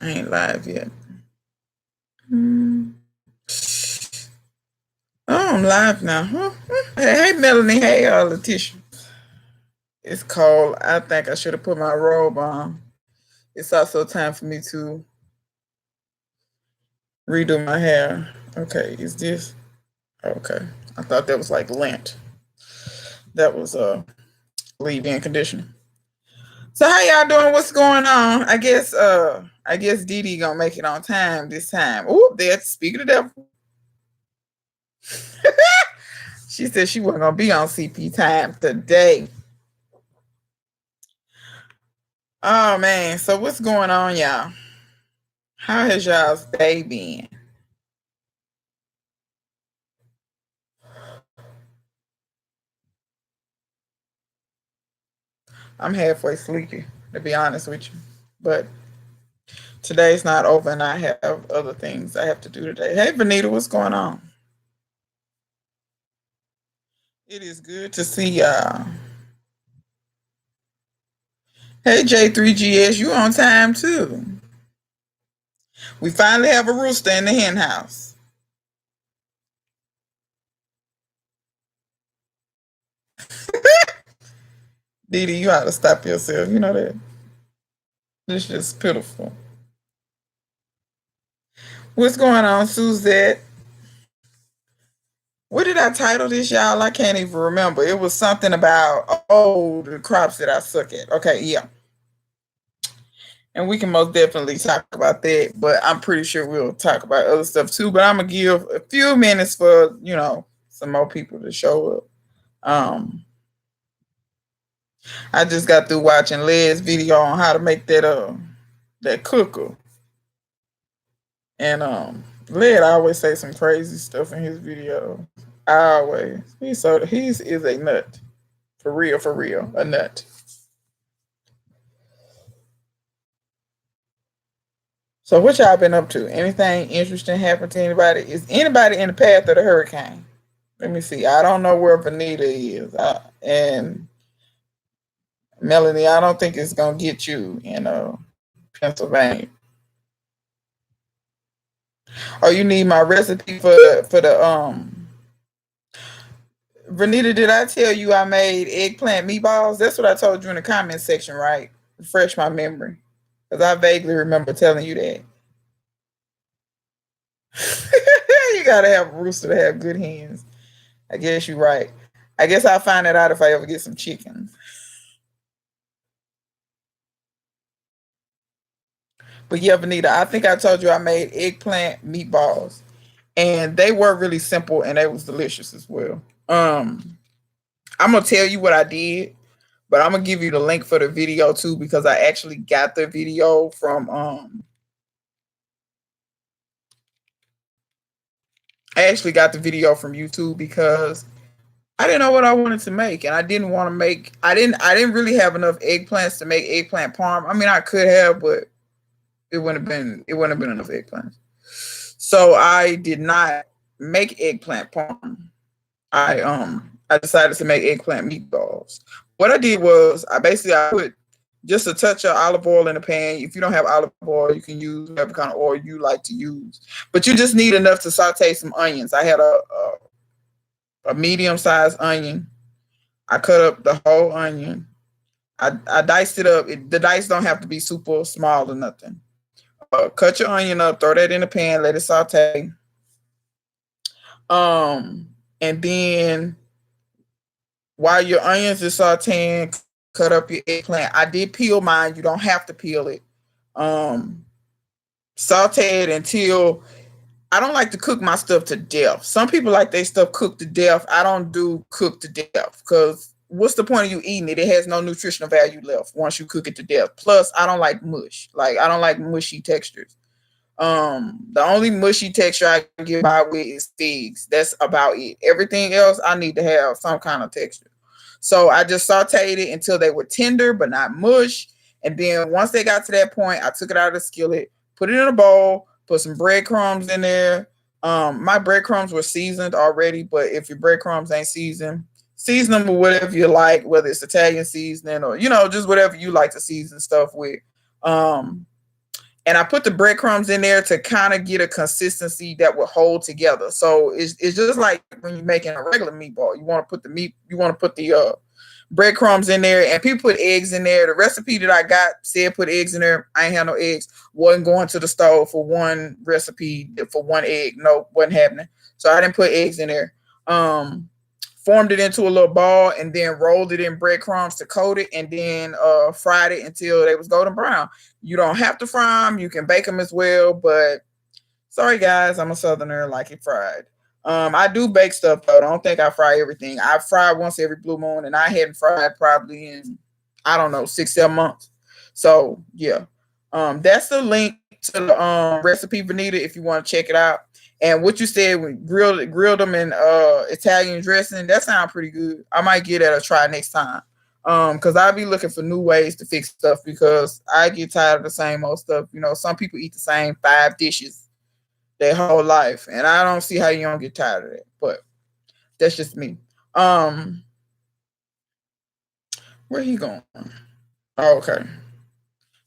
I ain't live yet. Mm. Oh, I'm live now. Hey, Melanie. Hey, Letitia. It's cold. I think I should have put my robe on. It's also time for me to redo my hair. Okay, is this? Okay. I thought that was like lint. That was leave-in conditioner. So how y'all doing? What's going on? I guess Dee Dee gonna make it on time this time. Ooh, that's speaking of the devil. She said she wasn't gonna be on CP time today. Oh man, so what's going on, y'all? How has y'all's day been? I'm halfway sleepy, to be honest with you. But today's not over and I have other things I have to do today. Hey Vanita, what's going on? It is good to see y'all. Hey J3GS, you on time too. We finally have a rooster in the hen house. Dee Dee, you ought to stop yourself. You know that. It's just pitiful. What's going on, Suzette? What did I title this, y'all? I can't even remember. It was something about, oh, the crops that I suck at. Okay, yeah. And we can most definitely talk about that, but I'm pretty sure we'll talk about other stuff too. But I'm gonna give a few minutes for, some more people to show up. I just got through watching Led's video on how to make that cooker. And Led always say some crazy stuff in his video. Always. He's is a nut. For real, a nut. So what y'all been up to? Anything interesting happened to anybody? Is anybody in the path of the hurricane? Let me see. I don't know where Vanita is. And Melanie, I don't think it's gonna get you in Pennsylvania. Oh, you need my recipe for the. Vanita, did I tell you I made eggplant meatballs? That's what I told you in the comment section, right? Refresh my memory. Because I vaguely remember telling you that. You gotta have a rooster to have good hens. I guess you're right. I guess I'll find that out if I ever get some chicken. But yeah, Vanita, I think I told you I made eggplant meatballs. And they were really simple and they was delicious as well. I'm gonna tell you what I did, but I'm gonna give you the link for the video too because I actually got the video from YouTube because I didn't know what I wanted to make, and I didn't want to make. I didn't really have enough eggplants to make eggplant parm. I mean, I could have, but it wouldn't have been enough eggplants. So I did not make eggplant parm. I decided to make eggplant meatballs. What I did was I put just a touch of olive oil in the pan. If you don't have olive oil, you can use whatever kind of oil you like to use. But you just need enough to saute some onions. I had a medium sized onion. I cut up the whole onion. I diced it up. The dice don't have to be super small or nothing. Cut your onion up, throw that in the pan, let it saute. And then while your onions is sauteing, cut up your eggplant. I did peel mine. You don't have to peel it. Saute it until I don't like to cook my stuff to death. Some people like their stuff cooked to death. I don't do cook to death because what's the point of you eating it? It has no nutritional value left once you cook it to death. Plus, I don't like mush. Like I don't like mushy textures. The only mushy texture I can get by with is figs. That's about it. Everything else I need to have some kind of texture. So I just sauteed it until they were tender but not mush. And then once they got to that point, I took it out of the skillet, put it in a bowl, put some breadcrumbs in there. My breadcrumbs were seasoned already, but if your breadcrumbs ain't seasoned, season them with whatever you like, whether it's Italian seasoning or just whatever you like to season stuff with. And I put the breadcrumbs in there to kind of get a consistency that will hold together. So it's just like when you're making a regular meatball. You want to put the meat, you want to put the breadcrumbs in there, and people put eggs in there. The recipe that I got said put eggs in there. I ain't had no eggs. Wasn't going to the stove for one recipe for one egg. No, wasn't happening. So I didn't put eggs in there. Formed it into a little ball and then rolled it in breadcrumbs to coat it, and then fried it until they was golden brown. You don't have to fry them. You can bake them as well, but sorry guys, I'm a southerner, like it fried. I do bake stuff though. I don't think I fry everything. I fry once every blue moon, and I hadn't fried probably in, I don't know, 6, 7 months. So yeah, that's the link to the recipe, Vanita, if you want to check it out. And what you said, when grilled them in Italian dressing, that sounds pretty good. I might give that a try next time. Because I'll be looking for new ways to fix stuff because I get tired of the same old stuff. You know, some people eat the same 5 dishes their whole life, and I don't see how you don't get tired of that. But that's just me. Where he going? Oh, okay.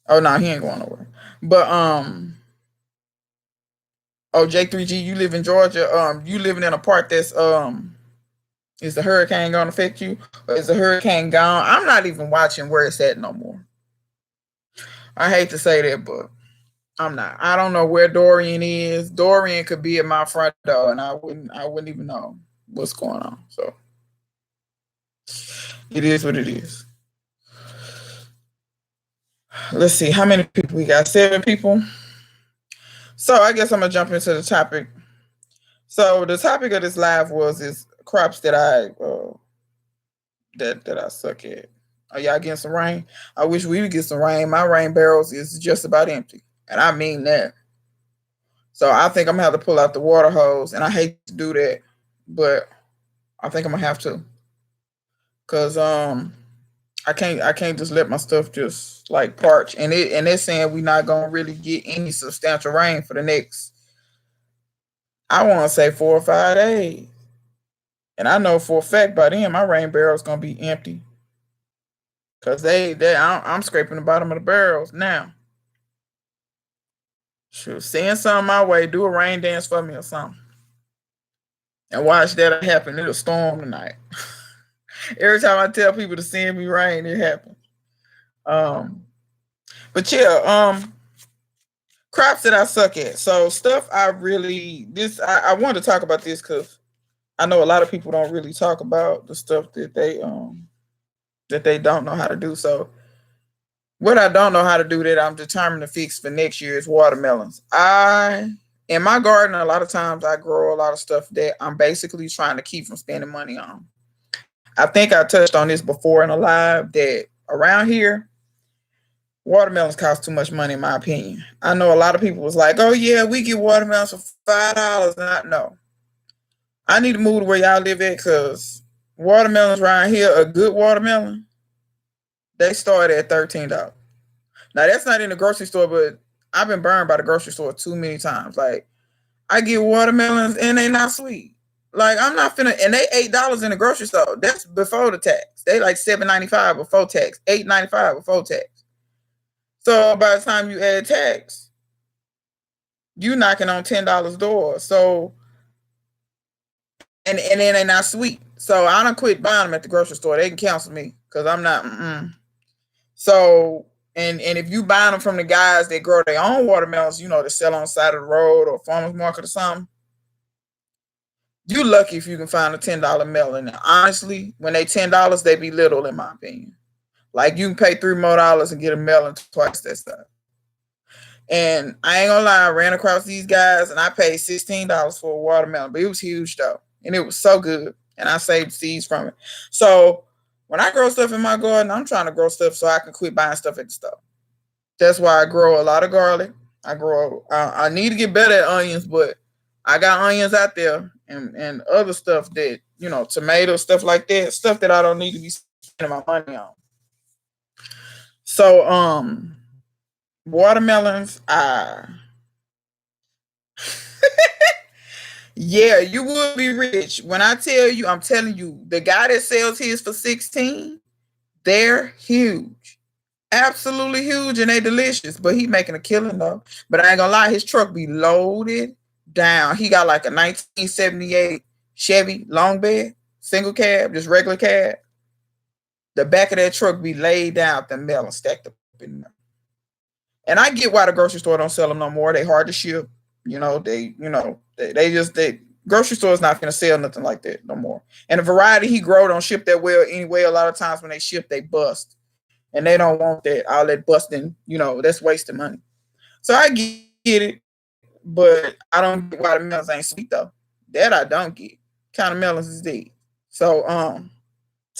Oh no, he ain't going nowhere. But oh, J3G, you live in Georgia. You living in a part that's is the hurricane gonna affect you? Or is the hurricane gone? I'm not even watching where it's at no more. I hate to say that, but I'm not. I don't know where Dorian is. Dorian could be at my front door, and I wouldn't even know what's going on. So it is what it is. Let's see how many people we got. 7 people. So I guess I'm gonna jump into the topic. So the topic of this live is crops that I suck at. Are y'all getting some rain? I wish we would get some rain. My rain barrels is just about empty, and I mean that. So I think I'm gonna have to pull out the water hose, and I hate to do that, but I think I'm gonna have to, cause I can't just let my stuff just like parch, and they're saying we're not gonna really get any substantial rain for the next, I want to say 4 or 5 days, and I know for a fact by then my rain barrel is gonna be empty, cause I'm scraping the bottom of the barrels now. Shoot, send something my way, do a rain dance for me or something, and watch that happen. It'll storm tonight. Every time I tell people to send me rain, it happens. Um, but yeah, crops that I suck at. So stuff I really I want to talk about this because I know a lot of people don't really talk about the stuff that they don't know how to do. So what I don't know how to do that I'm determined to fix for next year is watermelons. In my garden, a lot of times I grow a lot of stuff that I'm basically trying to keep from spending money on. I think I touched on this before in a live that around here, watermelons cost too much money in my opinion. I know a lot of people was like, oh yeah, we get watermelons for $5. Not no. I need to move to where y'all live at because watermelons around here, a good watermelon, they start at $13. Now that's not in the grocery store, but I've been burned by the grocery store too many times. Like I get watermelons and they not sweet. Like I'm not finna, and they $8 in the grocery store. That's before the tax. They like $7.95 before tax, $8.95 before tax. So by the time you add tax, you knocking on $10 door. So and then they not sweet. So I don't quit buying them at the grocery store. They can cancel me because I'm not. So and if you buy them from the guys that grow their own watermelons, you know, to sell on the side of the road or farmers market or something, you lucky if you can find a $10 melon. And honestly, when they $10, they be little in my opinion. Like you can pay $3 more and get a melon twice that size. And I ain't gonna lie, I ran across these guys and I paid $16 for a watermelon, but it was huge though, and it was so good. And I saved seeds from it. So when I grow stuff in my garden, I'm trying to grow stuff so I can quit buying stuff at the store. That's why I grow a lot of garlic. I need to get better at onions, but I got onions out there and other stuff that, you know, tomatoes, stuff like that, stuff that I don't need to be spending my money on. So, watermelons, yeah, you would be rich. When I tell you, I'm telling you, the guy that sells his for 16, they're huge. Absolutely huge and they delicious. But he making a killing though. But I ain't gonna lie, his truck be loaded down. He got like a 1978 Chevy long bed, single cab, just regular cab. The back of that truck be laid down with the melon stacked up in there. And I get why the grocery store don't sell them no more. They hard to ship. They just they grocery store is not gonna sell nothing like that no more. And the variety he grow don't ship that well anyway. A lot of times when they ship, they bust. And they don't want that all that busting, that's wasting money. So I get it, but I don't get why the melons ain't sweet though. That I don't get. Kind of melons is dead. So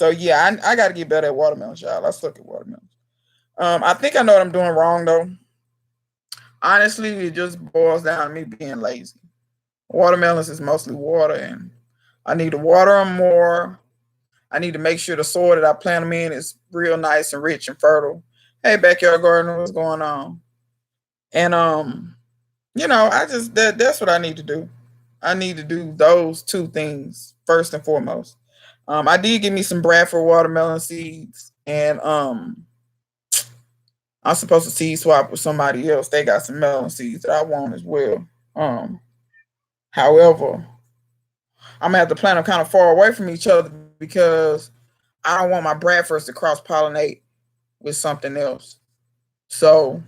yeah, I gotta get better at watermelons, y'all. I suck at watermelons. I think I know what I'm doing wrong though. Honestly, it just boils down to me being lazy. Watermelons is mostly water, and I need to water them more. I need to make sure the soil that I plant them in is real nice and rich and fertile. Hey, backyard gardener, what's going on? And I just that's what I need to do. I need to do those two things first and foremost. I did give me some Bradford watermelon seeds, and I'm supposed to seed swap with somebody else. They got some melon seeds that I want as well. However, I'm gonna have to plant them kind of far away from each other because I don't want my Bradfords to cross pollinate with something else. So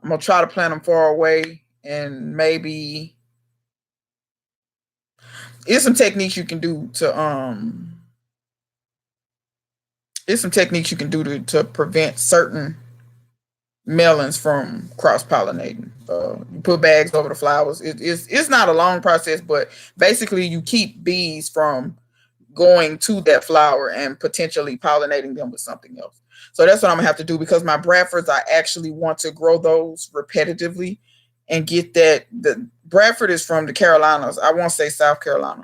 I'm gonna try to plant them far away, and maybe it's some techniques you can do to it's some techniques you can do to prevent certain melons from cross pollinating. You put bags over the flowers. It's not a long process, but basically you keep bees from going to that flower and potentially pollinating them with something else. So that's what I'm gonna have to do because my Bradfords, I actually want to grow those repetitively and get that. The Bradford is from the Carolinas. I won't say South Carolina.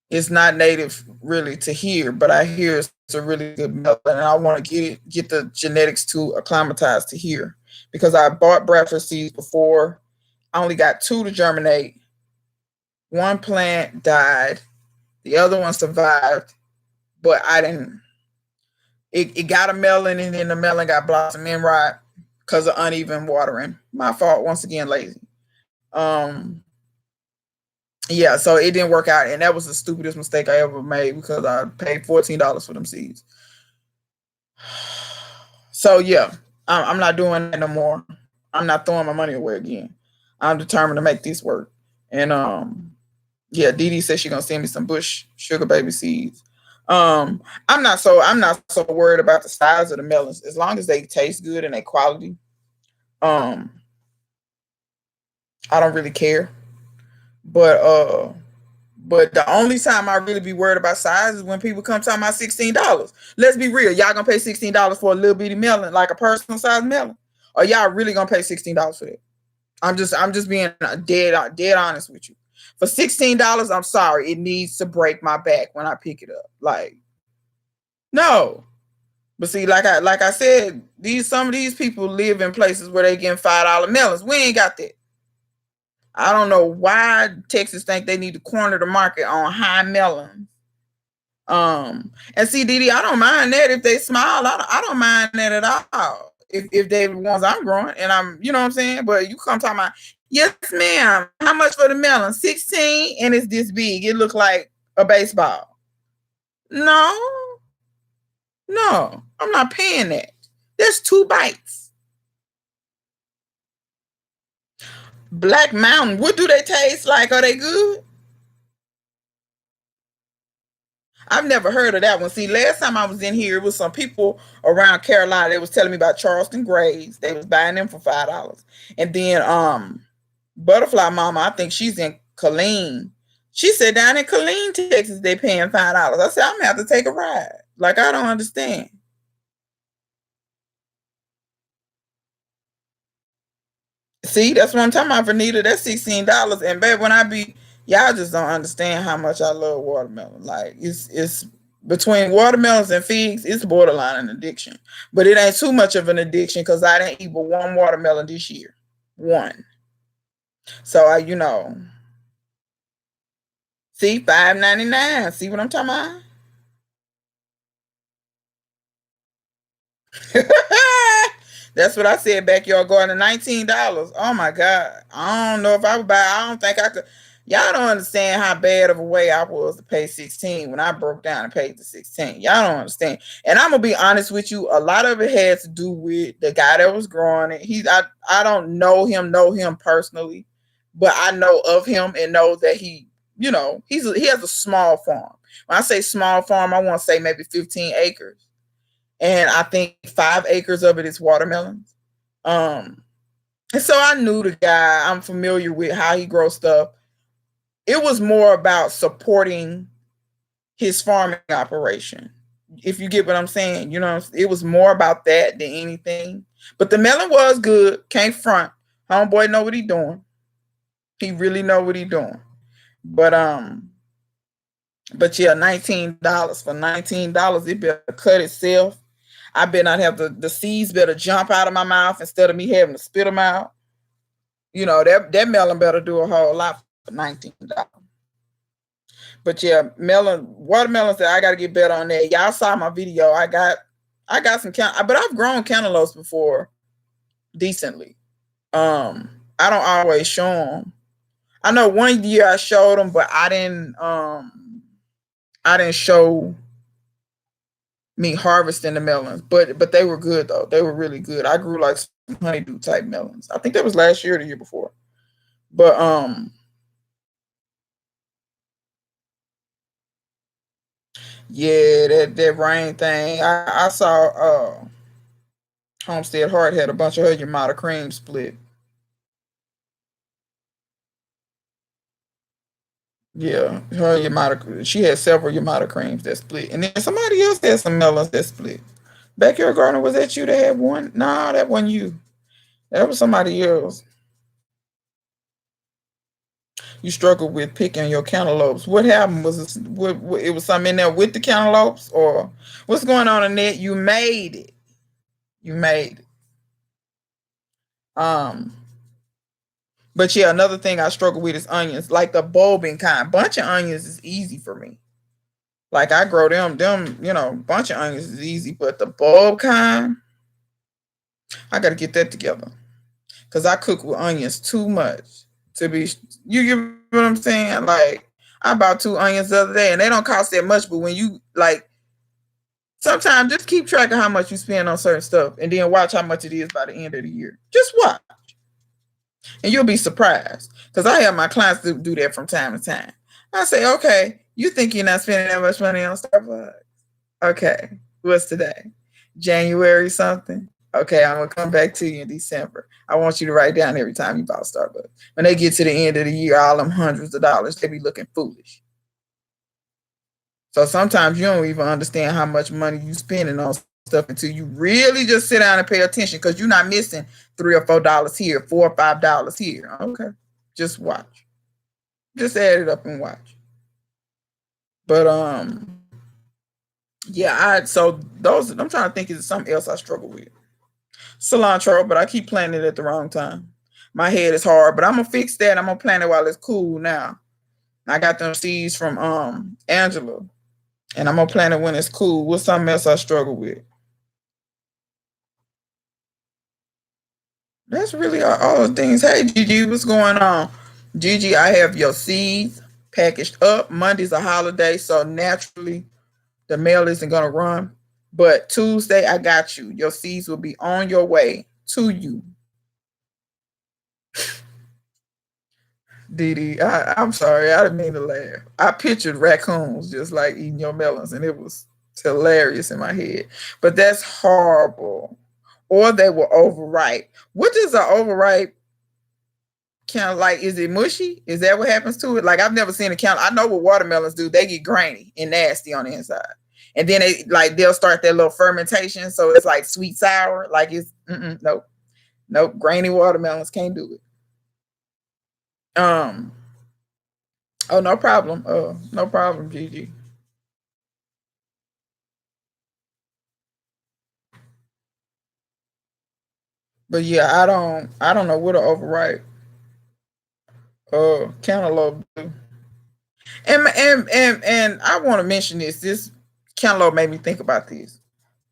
It's not native really to here, but I hear it's a really good melon, and I want to get the genetics to acclimatize to here because I bought Bradford seeds before. I only got two to germinate. One plant died, the other one survived, but I didn't. It got a melon, and then the melon got blossom end rot because of uneven watering. My fault once again, lazy. Um, yeah, so it didn't work out, and that was the stupidest mistake I ever made because I paid $14 for them seeds. So yeah, I'm not doing that no more. I'm not throwing my money away again. I'm determined to make this work. And yeah, Dee Dee said she's gonna send me some bush sugar baby seeds. I'm not so worried about the size of the melons as long as they taste good and they quality. Um, I don't really care. But but the only time I really be worried about size is when people come talking about $16. Let's be real, y'all gonna pay $16 for a little bitty melon, like a personal size melon, or y'all really gonna pay $16 for that? I'm just being dead honest with you. For $16, I'm sorry, it needs to break my back when I pick it up. Like no, but see, like I said, some of these people live in places where they getting $5 melons. We ain't got that. I don't know why Texas think they need to corner the market on high melons. And see, Didi, I don't mind that if they smile. I don't mind that at all. If they the ones I'm growing, and you know what I'm saying. But you come talking about, yes, ma'am. How much for the melon? 16, and it's this big. It looks like a baseball. No, no, I'm not paying that. There's two bites. Black Mountain. What do they taste like? Are they good? I've never heard of that one. See, last time I was in here, it was some people around Carolina. They was telling me about Charleston Grays. They was buying them for $5. And then Butterfly Mama, I think she's in Killeen. She said down in Killeen, Texas, they paying $5. I said, I'm gonna have to take a ride. Like, I don't understand. See, that's what I'm talking about, Vernita. That's $16. And babe, when I be y'all just don't understand how much I love watermelon. Like it's between watermelons and figs, it's borderline an addiction. But it ain't too much of an addiction because I didn't eat but one watermelon this year. One. So see, $5.99. See what I'm talking about? That's what I said. Backyard garden, $19. Oh my god! I don't know if I would buy. I don't think I could. Y'all don't understand how bad of a way I was to pay 16 when I broke down and paid the 16. Y'all don't understand. And I'm gonna be honest with you. A lot of it had to do with the guy that was growing it. I don't know him personally, but I know of him and know that he has a small farm. When I say small farm, I want to say maybe 15 acres, and I think 5 acres of it is watermelons. Um, and so I knew the guy. I'm familiar with how he grows stuff. It was more about supporting his farming operation. If you get what I'm saying, it was more about that than anything. But the melon was good. Can't front. Homeboy know what he doing. He really know what he doing. But yeah, $19 for $19. It better cut itself. I better not have the seeds better jump out of my mouth instead of me having to spit them out. That melon better do a whole lot for $19. But yeah, watermelons. That I got to get better on that. Y'all saw my video. I got some but I've grown cantaloupes before decently. I don't always show them. I know one year I showed them, but I didn't. I didn't show me harvesting the melons, but they were good though. They were really good. I grew like some honeydew type melons. I think that was last year or the year before. But yeah, that rain thing. I saw Homestead Heart had a bunch of her Yamata cream split. Yeah, her Yamata. She had several Yamata creams that split, and then somebody else had some melons that split. Backyard gardener, was that you that had one? No, that wasn't you. That was somebody else. You struggled with picking your cantaloupes. What happened? What it was something in there with the cantaloupes, or what's going on in that? You made it. You made it. Um, but yeah, another thing I struggle with is onions, like the bulbing kind. Bunch of onions is easy for me. Like I grow them, bunch of onions is easy, but the bulb kind, I got to get that together because I cook with onions too much to be. You get what I'm saying? Like I bought 2 onions the other day, and they don't cost that much. But when you like, sometimes just keep track of how much you spend on certain stuff, and then watch how much it is by the end of the year. Just watch, and you'll be surprised. Because I have my clients do that from time to time. I say, okay, you think you're not spending that much money on Starbucks? Okay, what's today? January something? Okay, I'm gonna come back to you in December. I want you to write down every time you bought Starbucks. When they get to the end of the year, all them hundreds of dollars, they be looking foolish. So sometimes you don't even understand how much money you spending on stuff until you really just sit down and pay attention because you're not missing $3 or $4 here, $4 or $5 here. Okay, just watch. Just add it up and watch. But yeah, so those I'm trying to think is something else I struggle with. Cilantro, but I keep planting it at the wrong time. My head is hard, but I'm gonna fix that. I'm gonna plant it while it's cool now. I got them seeds from Angela, and I'm gonna plant it when it's cool. What's something else I struggle with? That's really all the things. Hey Gigi, what's going on? Gigi, I have your seeds packaged up. Monday's a holiday, so naturally the mail isn't gonna run. But Tuesday, I got you. Your seeds will be on your way to you. Didi, I'm sorry, I didn't mean to laugh. I pictured raccoons just like eating your melons, and it was hilarious in my head. But that's horrible. Or they were overripe. What does an overripe kind of like? Is it mushy? Is that what happens to it? Like I've never seen a count. I know what watermelons do. They get grainy and nasty on the inside, and then they'll start their little fermentation. So it's like sweet sour. Like it's nope, nope. Grainy watermelons can't do it. Oh, no problem. No problem, Gigi. But yeah, I don't know what an overripe cantaloupe do. And I want to mention this. This cantaloupe made me think about this.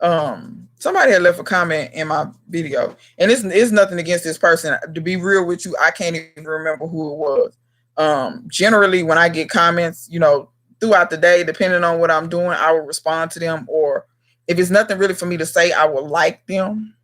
Somebody had left a comment in my video, and it's nothing against this person. To be real with you, I can't even remember who it was. Generally, when I get comments, throughout the day, depending on what I'm doing, I will respond to them, or if it's nothing really for me to say, I will like them.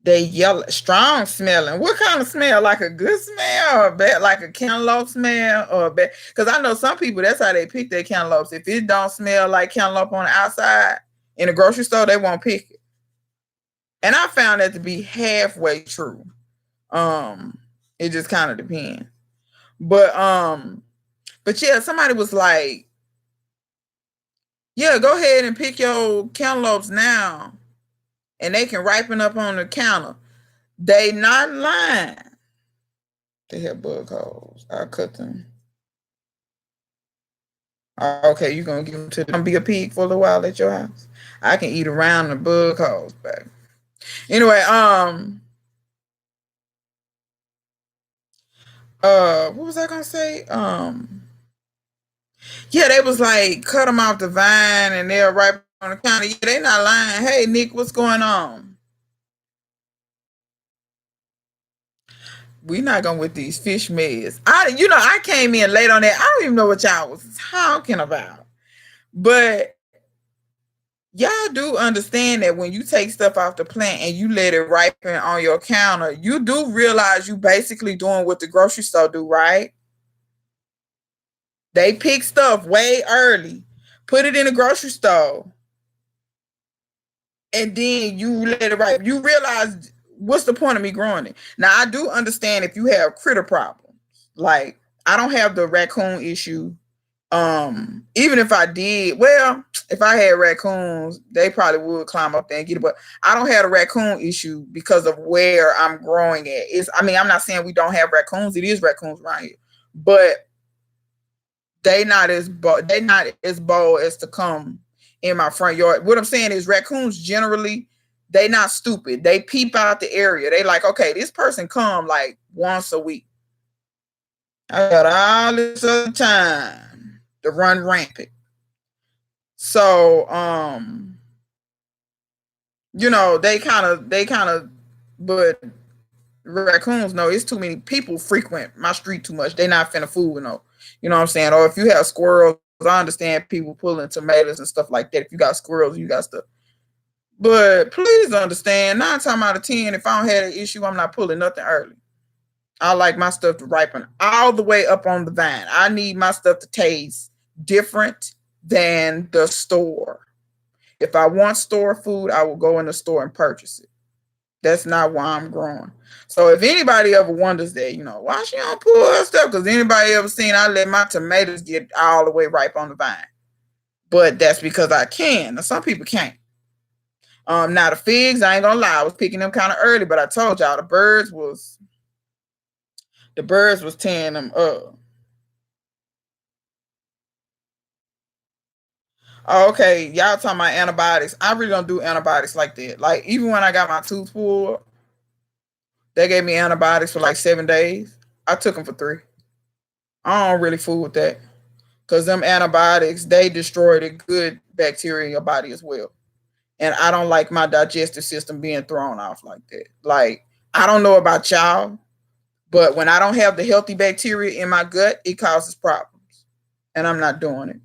They yell strong smelling. What kind of smell? Like a good smell or bad, like a cantaloupe smell or bad? Because I know some people, that's how they pick their cantaloupes. If it don't smell like cantaloupe on the outside in the grocery store, they won't pick it. And I found that to be halfway true. It just kind of depends. But yeah, somebody was like, yeah, go ahead and pick your cantaloupes now, and they can ripen up on the counter. They not lying. They have bug holes. I'll cut them. Okay, you gonna give them to them? Be a pig for a while at your house. I can eat around the bug holes, baby. Anyway, what was I gonna say? Yeah, they was like cut them off the vine and they're ripe on the counter. Yeah, they not lying. Hey, Nick, what's going on? We not going with these fish meds. I came in late on that. I don't even know what y'all was talking about. But y'all do understand that when you take stuff off the plant and you let it ripen on your counter, you do realize you basically doing what the grocery store do, right? They pick stuff way early, put it in the grocery store, and then you let it ripen. You realize, what's the point of me growing it? Now, I do understand if you have critter problems. Like, I don't have the raccoon issue. Even if I did, well, if I had raccoons, they probably would climb up there and get it. But I don't have a raccoon issue because of where I'm growing at. I'm not saying we don't have raccoons. It is raccoons around here, but they not as bold as to come in my front yard. What I'm saying is raccoons generally, they not stupid. They peep out the area. They like, okay, this person come like once a week. I got all this other time to run rampant. So, they kind of, but raccoons, no, it's too many people frequent my street too much. They not finna fool with no, you know what I'm saying? Or if you have squirrels, I understand people pulling tomatoes and stuff like that. If you got squirrels, you got stuff. But please understand, 9 times out of 10, if I don't have an issue, I'm not pulling nothing early. I like my stuff to ripen all the way up on the vine. I need my stuff to taste different than the store. If I want store food, I will go in the store and purchase it. That's not why I'm growing. So if anybody ever wonders that, why she don't pull her stuff? Because anybody ever seen I let my tomatoes get all the way ripe on the vine. But that's because I can. Now, some people can't. Now the figs, I ain't gonna lie, I was picking them kind of early, but I told y'all the birds was tearing them up. Oh, okay, y'all talking about antibiotics. I really don't do antibiotics like that. Like, even when I got my tooth pulled, they gave me antibiotics for like 7 days. I took them for 3. I don't really fool with that. Because them antibiotics, they destroy the good bacteria in your body as well. And I don't like my digestive system being thrown off like that. Like, I don't know about y'all, but when I don't have the healthy bacteria in my gut, it causes problems. And I'm not doing it.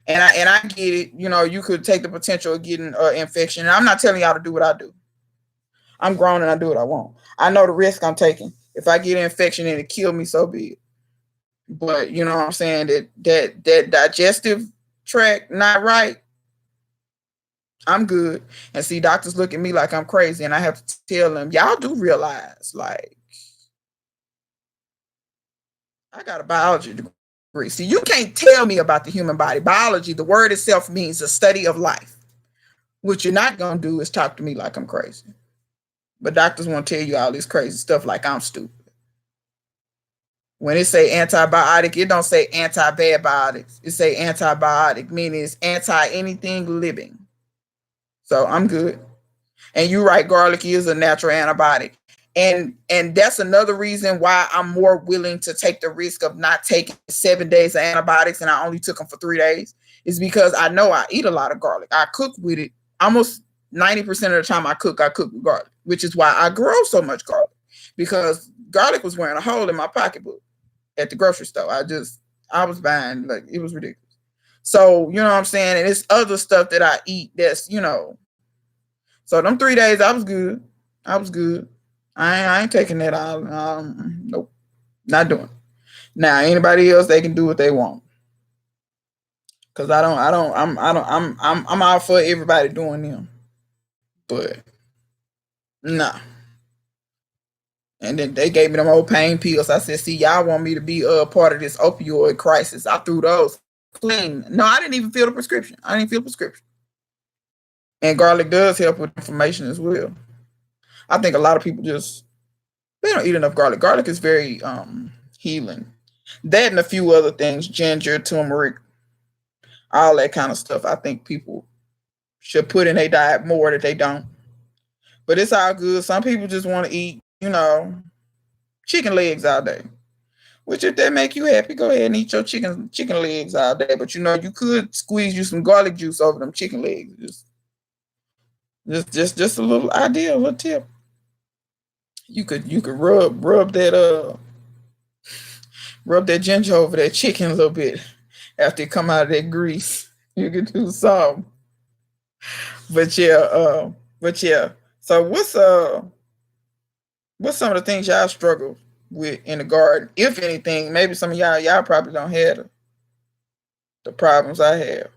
And I get it. You could take the potential of getting an infection. And I'm not telling y'all to do what I do. I'm grown and I do what I want. I know the risk I'm taking. If I get an infection and it kill me, so be it. But you know what I'm saying, that digestive tract not right, I'm good. And see, doctors look at me like I'm crazy, and I have to tell them, y'all do realize, like, I got a biology degree. See, you can't tell me about the human body. Biology, the word itself means a study of life. What you're not going to do is talk to me like I'm crazy. But doctors want to tell you all this crazy stuff like I'm stupid. When it say antibiotic, it don't say antibiotics. It say antibiotic, meaning it's anti anything living. So I'm good. And you're right, garlic is a natural antibiotic. And that's another reason why I'm more willing to take the risk of not taking 7 days of antibiotics, and I only took them for 3 days. is because I know I eat a lot of garlic. I cook with it almost 90% of the time I cook with garlic, which is why I grow so much garlic because garlic was wearing a hole in my pocketbook at the grocery store. I was buying, like, it was ridiculous. So, you know what I'm saying? And it's other stuff that I eat that's, so them 3 days I was good. I was good. I ain't taking that out. Nope. Not doing it. Now anybody else, they can do what they want. Cause I'm all for everybody doing them. But nah. And then they gave me them old pain pills. I said, see, y'all want me to be a part of this opioid crisis. I threw those clean. No, I didn't even feel the prescription. I didn't feel the prescription. And garlic does help with inflammation as well. I think a lot of people just they don't eat enough garlic. Garlic is very healing. That and a few other things, ginger, turmeric, all that kind of stuff. I think people should put in their diet more that they don't. But it's all good. Some people just want to eat, chicken legs all day. Which if that make you happy, go ahead and eat your chicken legs all day. But you could squeeze you some garlic juice over them chicken legs. Just a little idea, a little tip. You could rub that ginger over that chicken a little bit after it come out of that grease. You could do some. But yeah. So what's some of the things y'all struggle with in the garden? If anything, maybe some of y'all probably don't have the problems I have.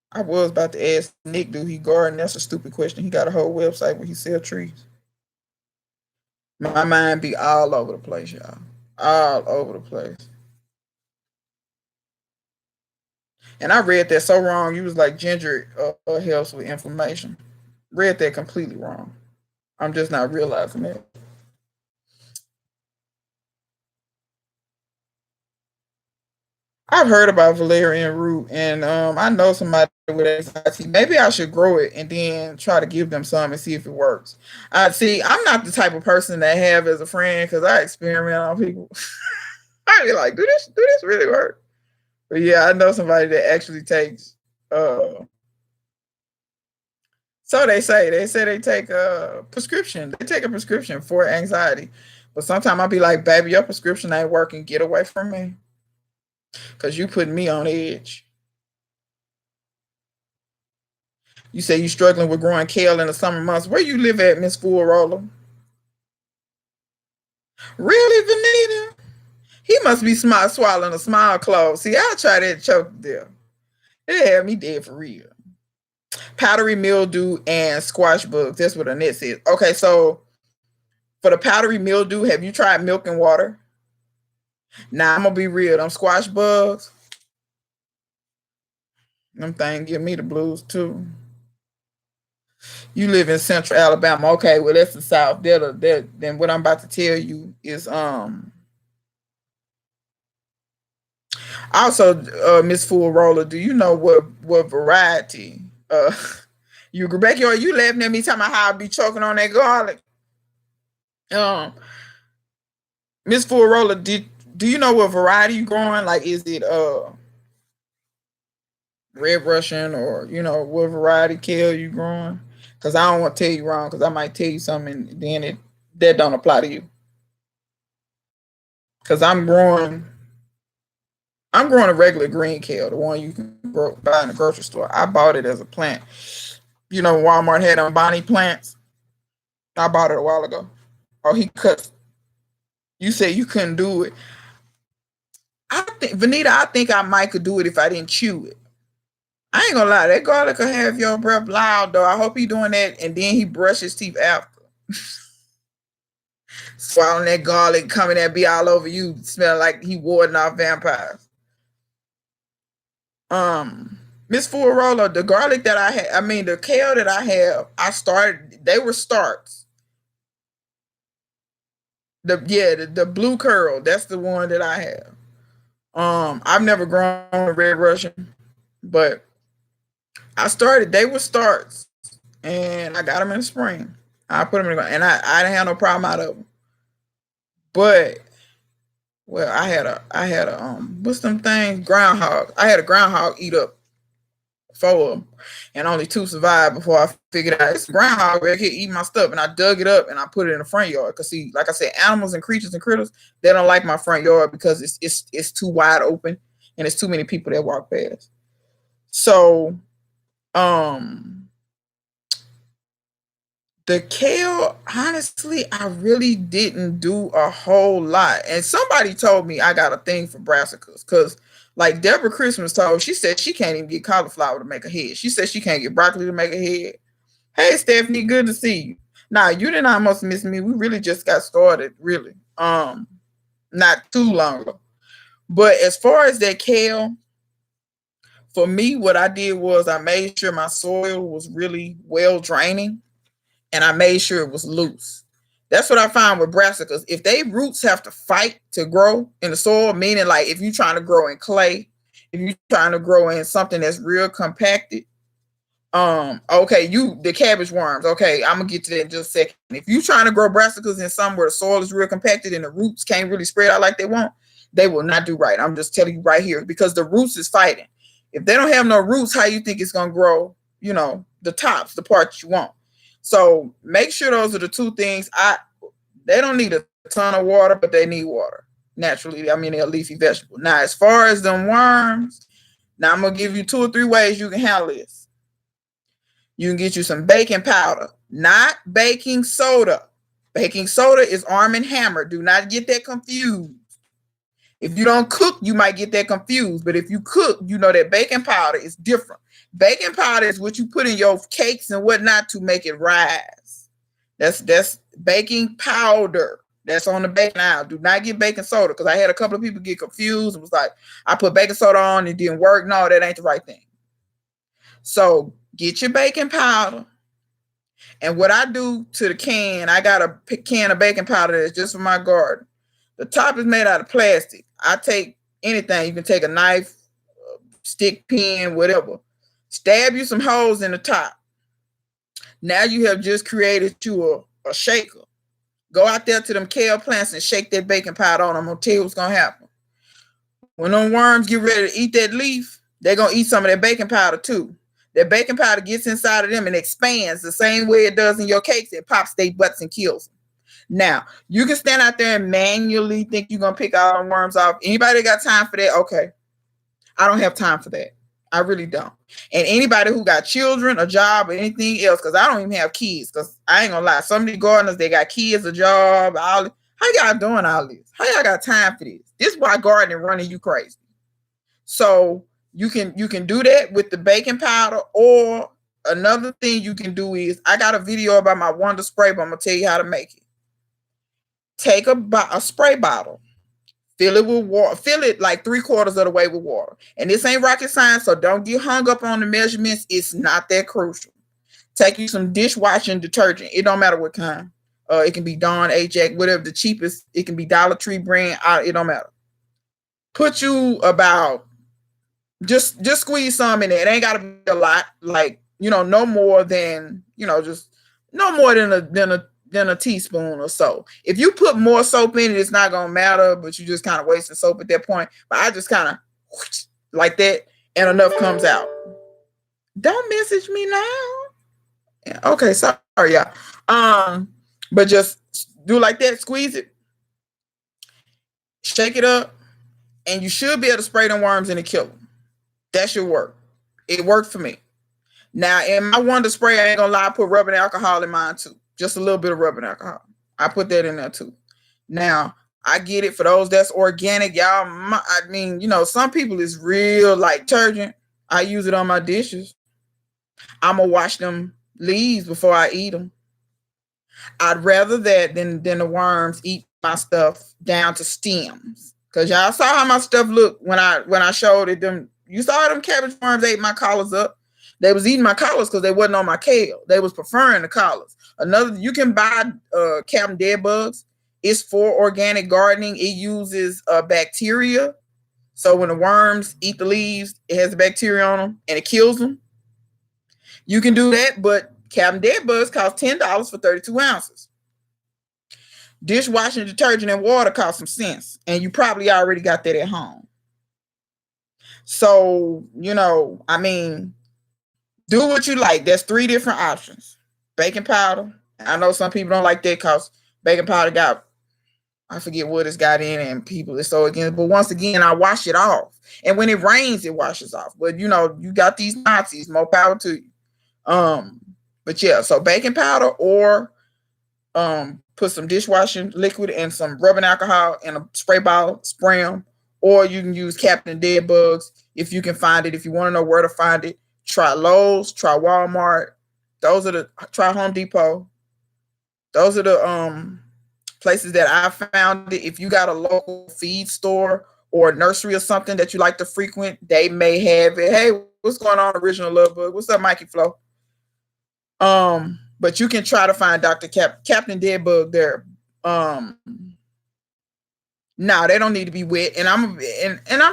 I was about to ask Nick, do he garden? That's a stupid question. He got a whole website where he sell trees. My mind be all over the place, y'all. All over the place. And I read that so wrong. You was like ginger helps with inflammation. Read that completely wrong. I'm just not realizing that. I've heard about valerian root, and I know somebody with anxiety. Maybe I should grow it and then try to give them some and see if it works. I see. I'm not the type of person that have as a friend because I experiment on people. I be like, do this really work? But yeah, I know somebody that actually takes. So they say they take a prescription. They take a prescription for anxiety, but sometimes I'll be like, baby, your prescription ain't working. Get away from me, cause you putting me on edge. You say you struggling with growing kale in the summer months. Where you live at, Miss Full Roller? Really, Vanita? He must be smart swallowing a small clove. See, I'll try that choke there. It had me dead for real. Powdery mildew and squash bugs. That's what Annette says. Okay, so for the powdery mildew, have you tried milk and water? Now I'm gonna be real. Them squash bugs, them things give me the blues too. You live in Central Alabama. Okay, well that's the South. Then what I'm about to tell you is also Miss Full Roller. Do you know what variety? You Rebecca, are you laughing at me talking about how I be choking on that garlic? Um, Miss Full Roller, do you know what variety you growing? Like, is it red Russian or what variety kale you growing? Because I don't want to tell you wrong. Because I might tell you something and then that don't apply to you. Because I'm growing a regular green kale, the one you can buy in the grocery store. I bought it as a plant. Walmart had on Bonnie plants. I bought it a while ago. Oh, he cut. You said you couldn't do it. I think Vanita, I think I might could do it if I didn't chew it. I ain't gonna lie, that garlic could have your breath loud though. I hope he doing that and then he brushes his teeth after. Swallowing that garlic, coming that be all over you, smelling like he warding off vampires. Miss Full Roller, the garlic that the kale that I have, they were starts. The blue curl, that's the one that I have. I've never grown a red Russian, but they were starts, and I got them in the spring. I put them in the ground, and I didn't have no problem out of them. But well, I had a what's them things? Groundhog. I had a groundhog eat up four of them, and only two survived before I figured out it's a groundhog right here eating my stuff. And I dug it up and I put it in the front yard. Cause see, like I said, animals and creatures and critters, they don't like my front yard because it's too wide open and it's too many people that walk past. So um the kale, honestly, I really didn't do a whole lot. And somebody told me I got a thing for brassicas because, like Deborah Christmas told, she said she can't even get cauliflower to make a head. She said she can't get broccoli to make a head. Hey, Stephanie, good to see you. Nah, you didn't almost miss me. We really just got started, really. Not too long ago. But as far as that kale, for me, what I did was I made sure my soil was really well draining and I made sure it was loose. That's what I found with brassicas. If they roots have to fight to grow in the soil, meaning like if you're trying to grow in clay, if you're trying to grow in something that's real compacted, okay, you the cabbage worms. Okay, I'm gonna get to that in just a second. If you're trying to grow brassicas in somewhere where the soil is real compacted and the roots can't really spread out like they want, they will not do right. I'm just telling you right here because the roots is fighting. If they don't have no roots, how you think it's gonna grow? You know, the tops, the parts you want. So make sure those are the two things. They don't need a ton of water, but they need water naturally. I mean, they're a leafy vegetable. Now, as far as them worms, now I'm gonna give you 2 or 3 ways you can handle this. You can get you some baking powder, not baking soda. Baking soda is Arm& Hammer. Do not get that confused. If you don't cook, you might get that confused. But if you cook, you know that baking powder is different. Baking powder is what you put in your cakes and whatnot to make it rise. That's baking powder. That's on the baking aisle. Do not get baking soda because I had a couple of people get confused. It was like, I put baking soda on, it didn't work. No, that ain't the right thing. So get your baking powder. And what I do to the can, I got a can of baking powder that's just for my garden. The top is made out of plastic. I take anything. You can take a knife, stick, pin, whatever. Stab you some holes in the top. Now you have just created you a shaker. Go out there to them kale plants and shake that baking powder on them. I'm going to tell you what's going to happen. When them worms get ready to eat that leaf, they're going to eat some of that baking powder too. That baking powder gets inside of them and expands the same way it does in your cakes. It pops their butts and kills them. Now, you can stand out there and manually think you're going to pick all them worms off. Anybody got time for that? Okay. I don't have time for that. I really don't. And anybody who got children, a job, or anything else, because I don't even have kids, because I ain't gonna lie, some of these gardeners, they got kids, a job, all. How y'all doing all this? How y'all got time for this? This is why gardening running you crazy. So you can do that with the baking powder, or another thing you can do is, I got a video about my Wonder Spray, but I'm gonna tell you how to make it. Take a spray bottle. Fill it with water. Fill it like 3/4 of the way with water. And this ain't rocket science, so don't get hung up on the measurements. It's not that crucial. Take you some dishwashing detergent. It don't matter what kind. It can be Dawn, Ajax, whatever the cheapest. It can be Dollar Tree brand. It don't matter. Put you about just squeeze some in there. It ain't gotta be a lot. Like, no more than just no more than a teaspoon or so. If you put more soap in it, it's not gonna matter, but you just kind of wasting soap at that point. But I just kind of like that, and enough comes out. Don't message me now. Yeah, okay, sorry, y'all. But just do like that, squeeze it, shake it up, and you should be able to spray them worms in and kill them. That should work. It worked for me. Now, in my Wonder Spray, I ain't gonna lie, I put rubbing alcohol in mine too. Just a little bit of rubbing alcohol. I put that in there too. Now, I get it for those that's organic. Y'all, I mean, some people is real like detergent. I use it on my dishes. I'm going to wash them leaves before I eat them. I'd rather that than the worms eat my stuff down to stems. Because y'all saw how my stuff looked when I showed it them. You saw them cabbage worms ate my collars up. They was eating my collars because they wasn't on my kale. They was preferring the collars. You can buy Captain Dead Bugs. It's for organic gardening. It uses bacteria. So when the worms eat the leaves, it has the bacteria on them and it kills them. You can do that, but Captain Dead Bugs cost $10 for 32 ounces. Dishwashing detergent and water costs some sense, and you probably already got that at home. So, I mean, do what you like. There's 3 different options. Baking powder. I know some people don't like that because baking powder got, I forget what it's got in, and people are so against. But once again, I wash it off. And when it rains, it washes off. But you got these Nazis, more power to you. But yeah, so baking powder or put some dishwashing liquid and some rubbing alcohol in a spray bottle, spray them. Or you can use Captain Dead Bugs if you can find it. If you want to know where to find it, try Lowe's, try Walmart. Try Home Depot. Those are the places that I found it. If you got a local feed store or nursery or something that you like to frequent, they may have it. Hey, what's going on, Original Love Bug? What's up, Mikey Flo? But you can try to find Captain Deadbug there. No, they don't need to be wet. And I'm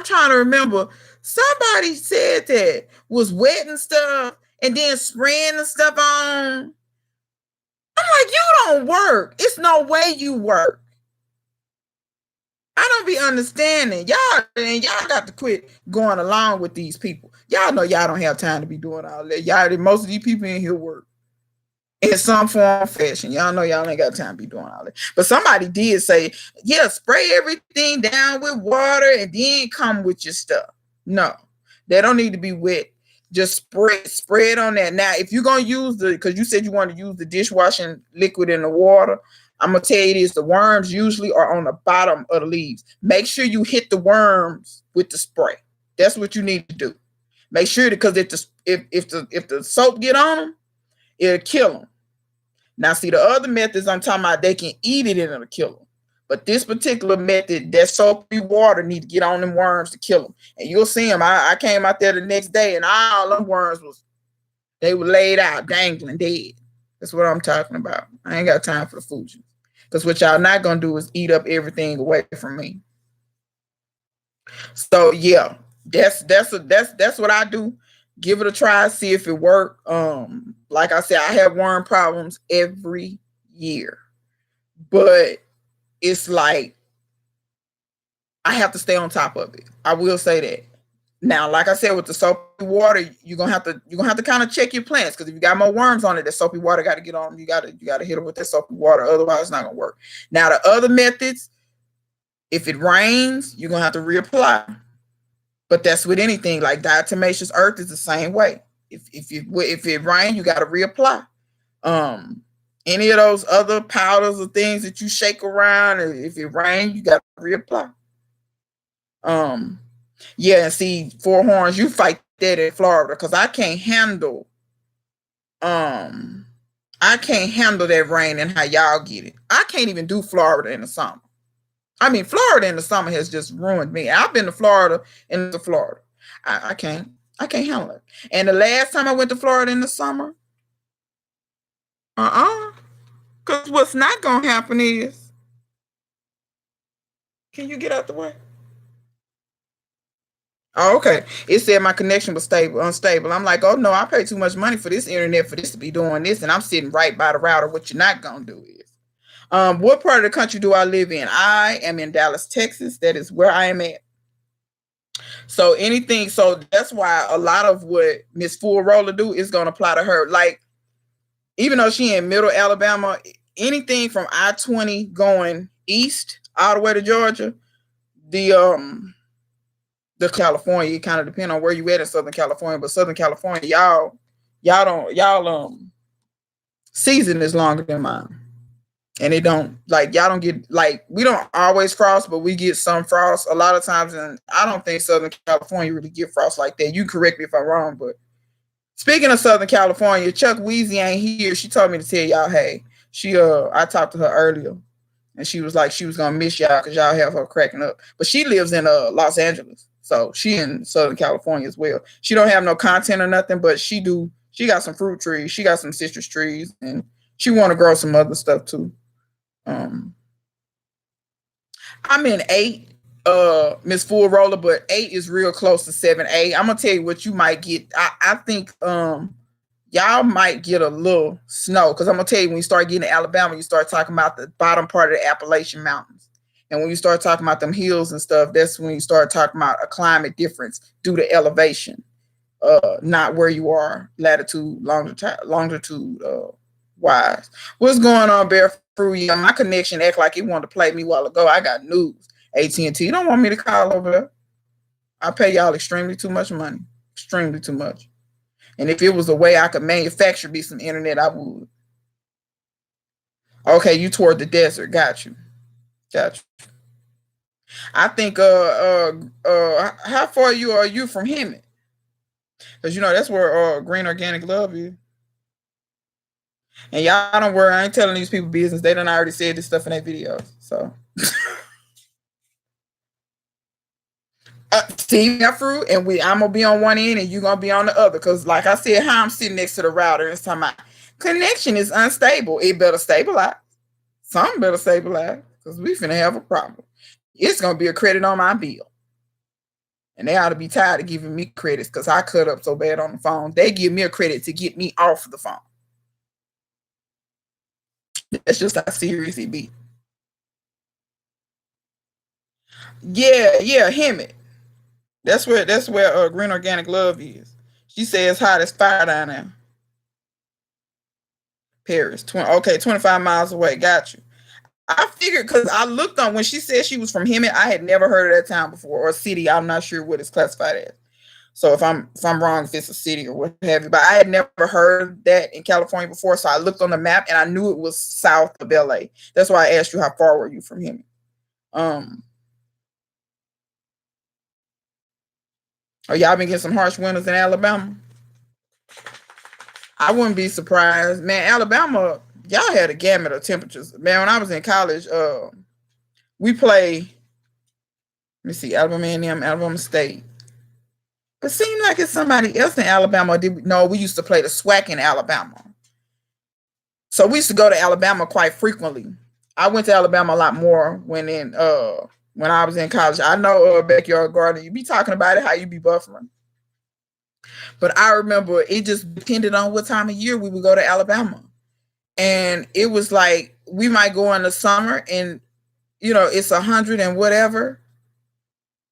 trying to remember. Somebody said that was wet and stuff, and then spraying and stuff on. I'm like, you don't work. It's no way you work. I don't be understanding. Y'all got to quit going along with these people. Y'all know y'all don't have time to be doing all that. Most of these people in here work in some form or fashion. Y'all know y'all ain't got time to be doing all that. But somebody did say, yeah, spray everything down with water and then come with your stuff. No, they don't need to be wet. Just spray it on that. Now, if you're going to use because you said you want to use the dishwashing liquid in the water, I'm going to tell you this, the worms usually are on the bottom of the leaves. Make sure you hit the worms with the spray. That's what you need to do. Make sure because if the soap get on them, it'll kill them. Now, see, the other methods I'm talking about, they can eat it and it'll kill them. But this particular method, that soapy water need to get on them worms to kill them. And you'll see them. I came out there the next day and all them worms they were laid out, dangling, dead. That's what I'm talking about. I ain't got time for the foolishness. Because what y'all not going to do is eat up everything away from me. So, yeah, that's what I do. Give it a try, see if it works. Like I said, I have worm problems every year. But it's like I have to stay on top of it. I will say that. Now, like I said, with the soapy water, you're gonna have to kind of check your plants because if you got more worms on it, that soapy water got to get on them. You gotta hit them with that soapy water, otherwise it's not gonna work. Now, the other methods, if it rains, you're gonna have to reapply. But that's with anything like diatomaceous earth is the same way. If it rains, you got to reapply. Any of those other powders or things that you shake around, if it rains, you got to reapply. Yeah, and see, Four Horns, you fight that in Florida because I can't handle that rain and how y'all get it. I can't even do Florida in the summer. I mean, Florida in the summer has just ruined me. I've been to Florida in the Florida. I can't handle it. And the last time I went to Florida in the summer, because what's not going to happen is, can you get out the way? Oh, okay. It said my connection was unstable. I'm like, oh no, I paid too much money for this internet for this to be doing this, and I'm sitting right by the router. What you're not going to do is, what part of the country do I live in? I am in Dallas, Texas. That is where I am at. So that's why a lot of what Miss Full Roller do is going to apply to her. Like, even though she in middle Alabama, anything from I-20 going east all the way to Georgia, the California, it kind of depends on where you at in Southern California, but Southern California, y'all season is longer than mine. And it don't, like, y'all don't get, like, we don't always frost, but we get some frost a lot of times. And I don't think Southern California really get frost like that. You correct me if I'm wrong, but speaking of Southern California, Chuck Weezy ain't here. She told me to tell y'all, hey, I talked to her earlier and she was like, she was going to miss y'all because y'all have her cracking up. But she lives in Los Angeles. So she in Southern California as well. She don't have no content or nothing, but she got some fruit trees. She got some citrus trees and she want to grow some other stuff too. I'm in 8, Miss Full Roller, but 8 is real close to 7A. I'm gonna tell you what you might get. I think y'all y'all might get a little snow. Because I'm gonna tell you, when you start getting to Alabama, you start talking about the bottom part of the Appalachian Mountains. And when you start talking about them hills and stuff, that's when you start talking about a climate difference due to elevation, not where you are latitude, longitude wise. What's going on, Bear Fruit? Yeah, my connection act like it wanted to play me a while ago. I got news. AT&T don't want me to call over there. I pay y'all extremely too much money, extremely too much. And if it was a way I could manufacture me some internet, I would. Okay, you toward the desert. Got you. Got you. I think how far are you from Hemet? Because you know that's where Green Organic Love is. And y'all don't worry, I ain't telling these people business. They done already said this stuff in their videos. So see that fruit, and I'm gonna be on one end and you gonna be on the other. Cause like I said, how I'm sitting next to the router and it's talking about connection is unstable. It better stabilize. Something better stabilize. Cause we finna have a problem. It's gonna be a credit on my bill. And they ought to be tired of giving me credits because I cut up so bad on the phone. They give me a credit to get me off the phone. That's just how serious it be. Yeah, Hemet. That's where Green Organic Love is. She says it's hot as fire down there. Paris. 25 miles away. Got you. I figured because I looked on when she said she was from Hemet, I had never heard of that town before, or city. I'm not sure what it's classified as. So if I'm wrong, if it's a city or what have you, but I had never heard that in California before. So I looked on the map and I knew it was south of LA. That's why I asked you how far were you from Hemet. Oh, y'all been getting some harsh winters in Alabama? I wouldn't be surprised. Man, Alabama, y'all had a gamut of temperatures. Man, when I was in college, we play, let me see, Alabama A&M, Alabama State. It seemed like it's somebody else in Alabama. No, we used to play the SWAC in Alabama. So we used to go to Alabama quite frequently. I went to Alabama a lot more when I was in college. I know Backyard Garden, you be talking about it, how you be buffering. But I remember it just depended on what time of year we would go to Alabama. And it was like we might go in the summer and it's 100 and whatever.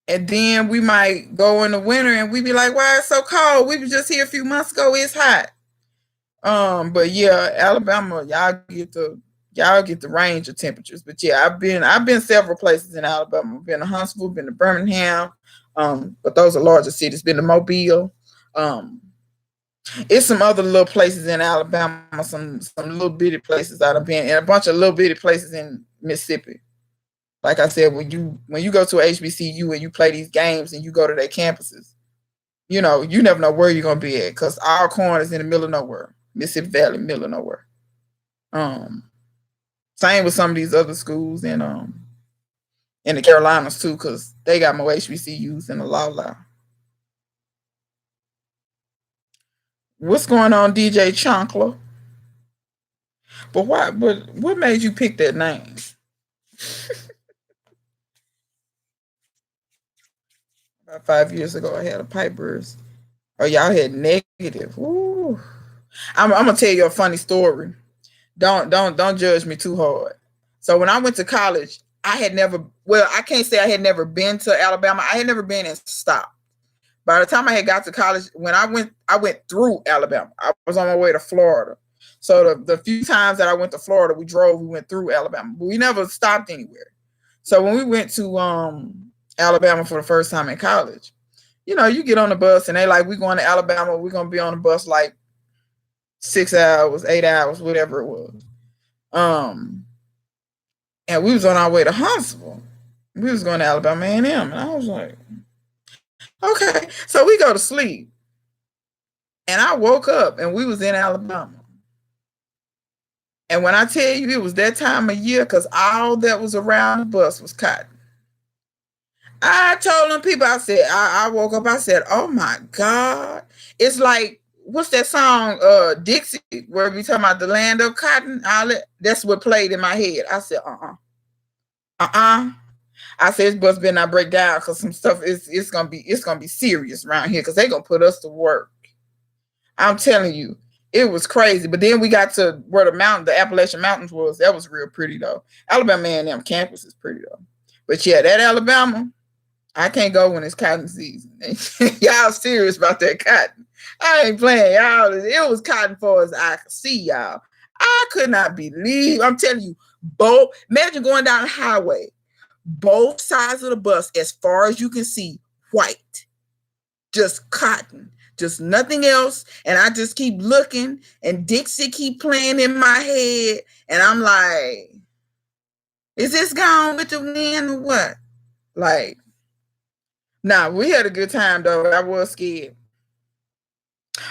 And then we might go in the winter and we be like, why it's so cold? We were just here a few months ago, it's hot. But yeah, Alabama, y'all get the range of temperatures. But yeah, I've been several places in Alabama. I've been to Huntsville, been to Birmingham. But those are larger cities, been to Mobile. It's some other little places in Alabama, some little bitty places I've been, and a bunch of little bitty places in Mississippi. Like I said, when you go to a HBCU and you play these games and you go to their campuses, you never know where you're gonna be at because our corn is in the middle of nowhere, Mississippi Valley, middle of nowhere. Same with some of these other schools in the Carolinas too, because they got more HBCUs than the law. What's going on, DJ Chonkler? But why? But what made you pick that name? About 5 years ago, I had a pipe burst. Oh, y'all had negative. Ooh. I'm gonna tell you a funny story. Don't judge me too hard. So when I went to college, I can't say I had never been to Alabama. I had never been and stopped. By the time I had got to college, when I went through Alabama. I was on my way to Florida. So the few times that I went to Florida, we went through Alabama, but we never stopped anywhere. So when we went to Alabama for the first time in college, you get on the bus and they like, we going to Alabama, we're gonna be on the bus like 6 hours, 8 hours, whatever it was. And we was on our way to Huntsville. We was going to Alabama A&M, and I was like, okay. So we go to sleep. And I woke up and we was in Alabama. And when I tell you it was that time of year, because all that was around the bus was cotton. I told them people, I said, I woke up, I said, oh my God. It's like, what's that song, Dixie, where we talking about the land of cotton? That's what played in my head. I said, I said, this bus better not break down because some stuff it's gonna be serious around here because they're gonna put us to work. I'm telling you, It was crazy. But then we got to where the Appalachian Mountains was. That was real pretty though. Alabama A&M campus is pretty though. But yeah, that Alabama, I can't go when it's cotton season. Y'all serious about that cotton. I ain't playing, y'all. It was cotton for as I could see, y'all. I could not believe. I'm telling you, both. Imagine going down the highway, both sides of the bus, as far as you can see, white, just cotton, just nothing else. And I just keep looking, and Dixie keep playing in my head, and I'm like, is this gone with the wind or what? Like, nah, we had a good time though. I was scared.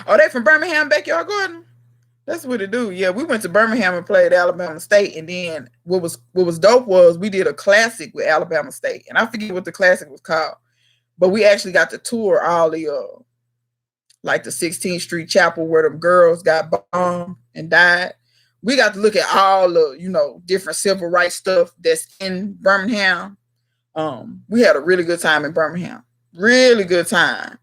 Oh, they from Birmingham, Backyard Garden? That's what it do. Yeah, we went to Birmingham and played Alabama State, and then what was dope was we did a classic with Alabama State, and I forget what the classic was called, but we actually got to tour all the like the 16th Street Chapel where the girls got bombed and died. We got to look at all the different civil rights stuff that's in Birmingham. We had a really good time in Birmingham, really good time.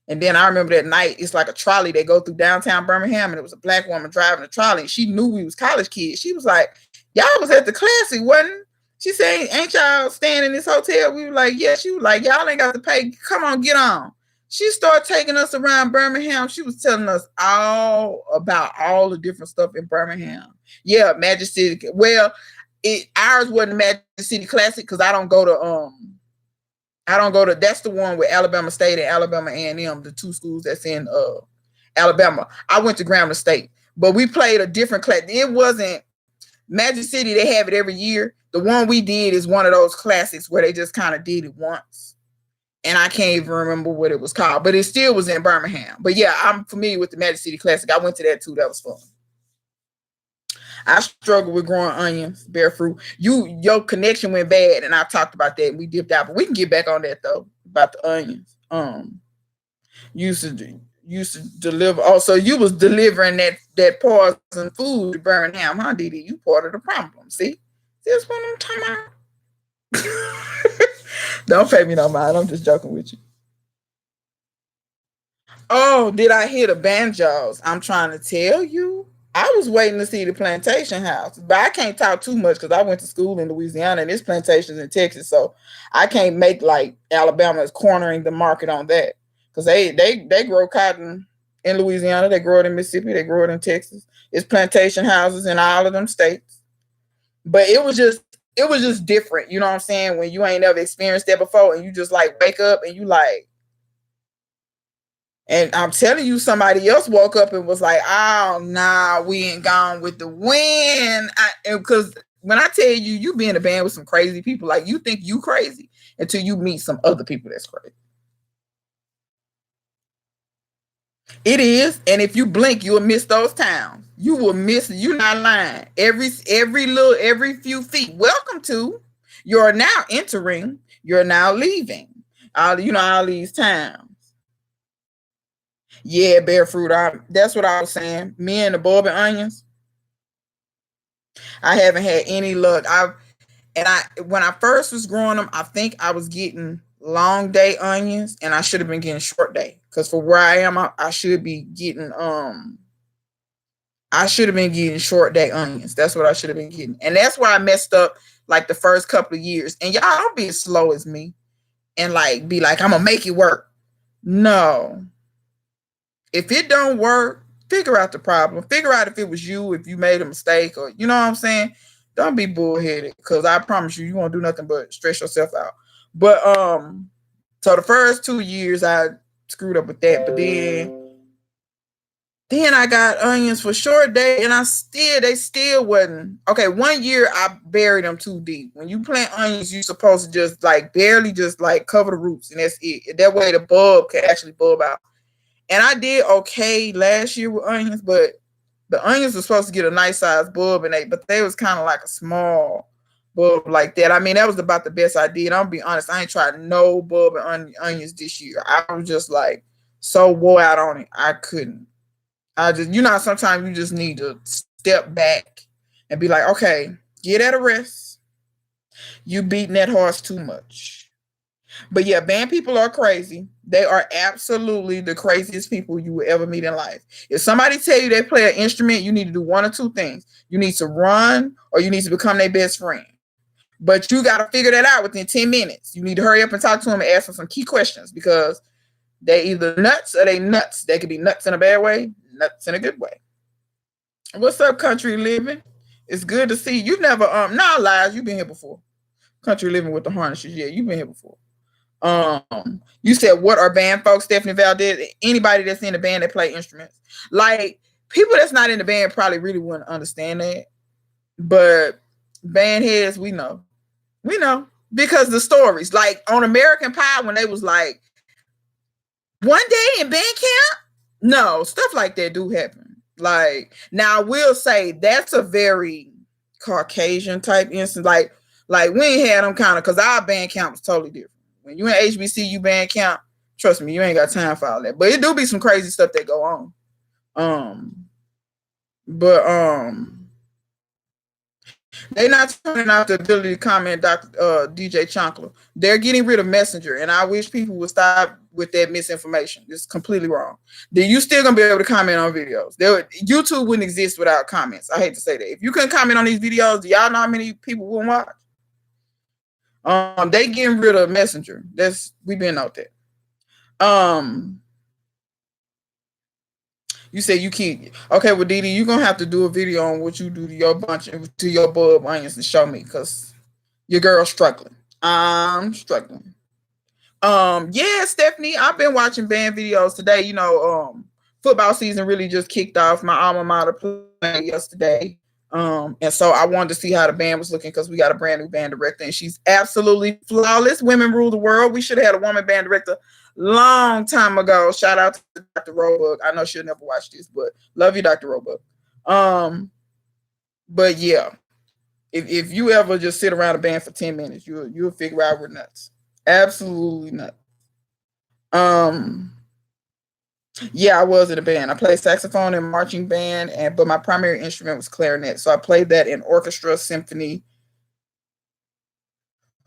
And then I remember that night, it's like a trolley. They go through downtown Birmingham, and it was a black woman driving the trolley. And she knew we was college kids. She was like, y'all was at the classic, wasn't? She said, ain't y'all staying in this hotel? We were like, yeah. She was like, y'all ain't got to pay. Come on, get on. She started taking us around Birmingham. She was telling us all about all the different stuff in Birmingham. Yeah, Magic City. Well, ours wasn't Magic City Classic because I don't go to that's the one with Alabama State and Alabama A&M, the two schools that's in Alabama. I went to Grambling State, but we played a different class. It wasn't Magic City. They have it every year. The one we did is one of those classics where they just kind of did it once. And I can't even remember what it was called, but it still was in Birmingham. But yeah, I'm familiar with the Magic City Classic. I went to that too. That was fun. I struggle with growing onions, bear fruit. Your connection went bad, and I talked about that. And we dipped out, but we can get back on that though about the onions. Used to deliver. Also, you was delivering that poison food to Birmingham, huh, Didi? You part of the problem. See, that's what I'm talking about. Don't pay me no mind. I'm just joking with you. Oh, did I hear the banjos? I'm trying to tell you. I was waiting to see the plantation house, but I can't talk too much because I went to school in Louisiana and there's plantations in Texas, so I can't make like Alabama is cornering the market on that because they grow cotton in Louisiana, they grow it in Mississippi, they grow it in Texas. It's plantation houses in all of them states, but it was just different. You know what I'm saying? When you ain't never experienced that before, and you just like wake up and you like. And I'm telling you, somebody else woke up and was like, oh, nah, we ain't gone with the wind. Because when I tell you, you be in a band with some crazy people, like you think you crazy until you meet some other people that's crazy. It is. And if you blink, you'll miss those towns. You will miss, you're not lying. Every few feet. Welcome to, you're now entering, you're now leaving. All these towns. Yeah, bear fruit. That's what I was saying. Me and the bulb and onions. I haven't had any luck. When I first was growing them, I think I was getting long day onions, and I should have been getting short day. Because for where I am, I should be getting I should have been getting short day onions. That's what I should have been getting, and that's where I messed up. Like the first couple of years, and y'all don't be as slow as me, and like be like I'm gonna make it work. No, if it don't work, figure out the problem. Figure out if it was you, if you made a mistake, or you know what I'm saying. Don't be bullheaded, because I promise you, you won't do nothing but stress yourself out. But so the first 2 years I screwed up with that, but then I got onions for short day, and they still wasn't okay. 1 year I buried them too deep. When you plant onions, you're supposed to just like barely just like cover the roots, and that's it. That way the bulb can actually bulb out. And I did okay last year with onions, but the onions were supposed to get a nice size bulb, but they was kind of like a small bulb like that. I mean, that was about the best I did. I'm gonna be honest, I ain't tried no bulb and onions this year. I was just like so wore out on it. I couldn't. I just, sometimes you just need to step back and be like, okay, get at a rest. You beating that horse too much. But yeah, band people are crazy. They are absolutely the craziest people you will ever meet in life. If somebody tell you they play an instrument, you need to do one or two things. You need to run or you need to become their best friend. But you got to figure that out within 10 minutes. You need to hurry up and talk to them and ask them some key questions because they either nuts or they nuts. They could be nuts in a bad way, nuts in a good way. What's up, country living? It's good to see you. You've never no lies. You've been here before. Country living with the harnesses. Yeah, you've been here before. You said what are band folks? Stephanie Valdez. Anybody that's in the band that play instruments, like people that's not in the band probably really wouldn't understand that. But band heads, we know because the stories, like on American Pie, when they was like one day in band camp, no stuff like that do happen. Like now, I will say that's a very Caucasian type instance. Like we ain't had them kind of because our band camp was totally different. When you in HBCU band camp, trust me, you ain't got time for all that. But it do be some crazy stuff that go on. Um, but they not turning out the ability to comment, Dr. DJ Chankler. They're getting rid of Messenger, and I wish people would stop with that misinformation. It's completely wrong. Then you still gonna be able to comment on videos. YouTube wouldn't exist without comments. I hate to say that. If you couldn't comment on these videos, do y'all know how many people wouldn't watch? They getting rid of Messenger. We've been out there. You say you keep okay. Well, Didi, you're gonna have to do a video on what you do to your bunch and to your bulb onions and show me because your girl's struggling. I'm struggling. Yeah, Stephanie, I've been watching band videos today. Football season really just kicked off. My alma mater played yesterday. And so I wanted to see how the band was looking because we got a brand new band director and she's absolutely flawless. Women rule the world. We should have had a woman band director long time ago. Shout out to Dr. Roebuck. I know she'll never watch this, but love you, Dr. Roebuck. But yeah, if you ever just sit around a band for 10 minutes, you'll figure out we're nuts. Absolutely nuts. Yeah, I was in a band. I played saxophone in marching band, but my primary instrument was clarinet. So I played that in orchestra, symphony,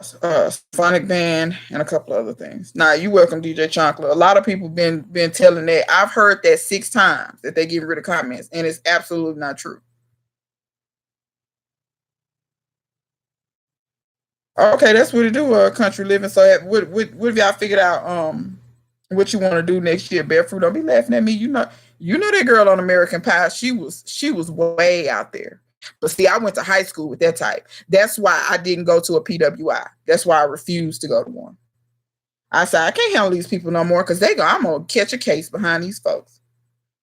symphonic band, and a couple of other things. Now, you welcome, DJ Chonkler. A lot of people been telling that. I've heard that 6 times that they get rid of comments, and it's absolutely not true. Okay, that's what it do. Country living. So, what have y'all figured out? What you want to do next year, Barefoot? Don't be laughing at me. You know that girl on American Pie. She was way out there. But see, I went to high school with that type. That's why I didn't go to a PWI. That's why I refused to go to one. I said I can't handle these people no more because I'm gonna catch a case behind these folks.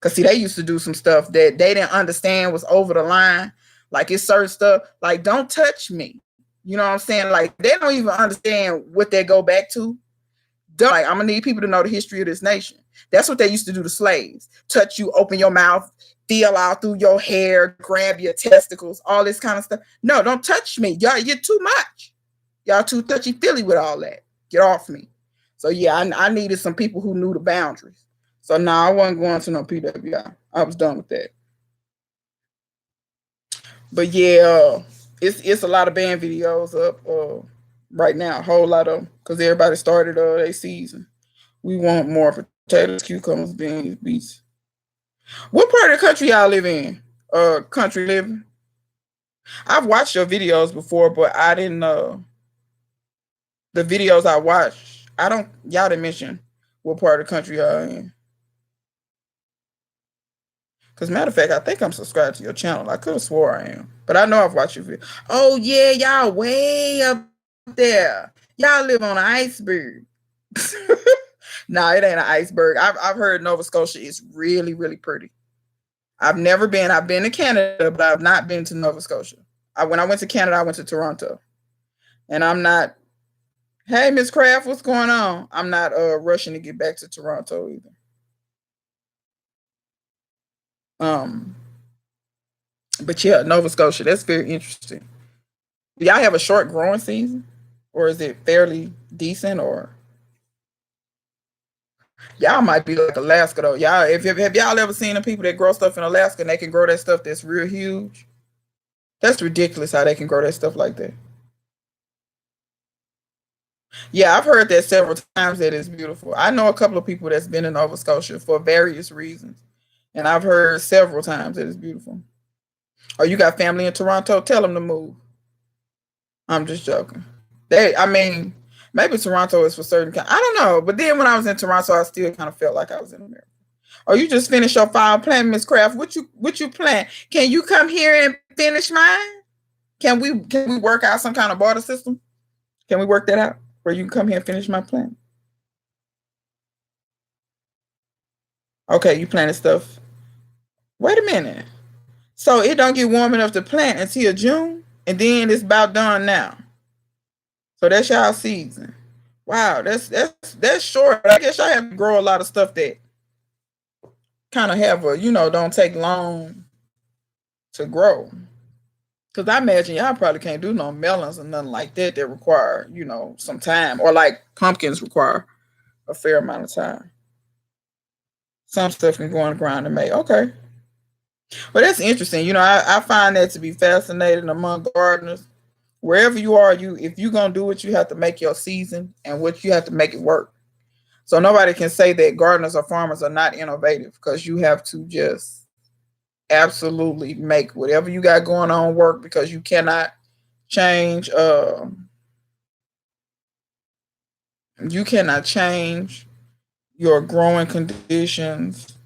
Cause see, they used to do some stuff that they didn't understand was over the line. Like it's certain stuff, like don't touch me. You know what I'm saying? Like they don't even understand what they go back to. Like I'm gonna need people to know the history of this nation. That's what they used to do to slaves. Touch you, open your mouth, feel out through your hair, grab your testicles, all this kind of stuff. No, don't touch me. Y'all, you're too much. Y'all too touchy-feely with all that. Get off me. So yeah, I needed some people who knew the boundaries. So now I wasn't going to no PWI. I was done with that. But yeah, it's a lot of band videos up right now. A whole lot of them because everybody started their season. We want more potatoes, cucumbers, beans, beets. What part of the country y'all live in? Country living. I've watched your videos before, but I didn't know the videos I watched. Y'all didn't mention what part of the country y'all in. Because matter of fact, I think I'm subscribed to your channel. I could have swore I am, but I know I've watched your video. Oh yeah, y'all way up there. Y'all live on an iceberg. Nah, it ain't an iceberg. I've heard Nova Scotia is really, really pretty. I've never been. I've been to Canada, but I've not been to Nova Scotia. When I went to Canada, I went to Toronto. And I'm not, hey, Miss Craft, what's going on? I'm not rushing to get back to Toronto either. But yeah, Nova Scotia, that's very interesting. Do y'all have a short growing season? Or is it fairly decent or y'all might be like Alaska though. Y'all, if have y'all ever seen the people that grow stuff in Alaska and they can grow that stuff that's real huge? That's ridiculous how they can grow that stuff like that. Yeah, I've heard that several times that it's beautiful. I know a couple of people that's been in Nova Scotia for various reasons. And I've heard several times that it's beautiful. Oh, you got family in Toronto? Tell them to move. I'm just joking. I mean, maybe Toronto is for certain. I don't know. But then when I was in Toronto, I still kind of felt like I was in America. Oh, you just finished your file plan, Miss Craft. What you plan? Can you come here and finish mine? Can we work out some kind of barter system? Can we work that out where you can come here and finish my plan? Okay, you planted stuff. Wait a minute. So it don't get warm enough to plant until June, and then it's about done now. So that's y'all season. Wow, that's short. I guess I have to grow a lot of stuff that kind of have a don't take long to grow. Cause I imagine y'all probably can't do no melons or nothing like that that require some time, or like pumpkins require a fair amount of time. Some stuff can go on the ground in May. Okay, well that's interesting. I find that to be fascinating among gardeners. Wherever you are, if you're gonna do it, you have to make your season and what you have to make it work. So nobody can say that gardeners or farmers are not innovative because you have to just absolutely make whatever you got going on work because you cannot change you cannot change your growing conditions,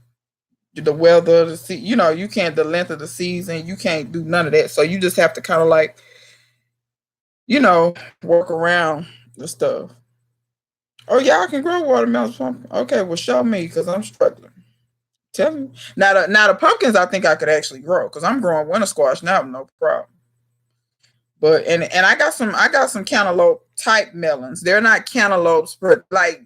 the weather, you can't, the length of the season, you can't do none of that. So you just have to kind of like, you know, work around the stuff. Oh yeah, I can grow watermelon pumpkin. Okay, well show me because I'm struggling. Tell me. Now the pumpkins I think I could actually grow because I'm growing winter squash now, no problem. But and I got some cantaloupe type melons. They're not cantaloupes, but like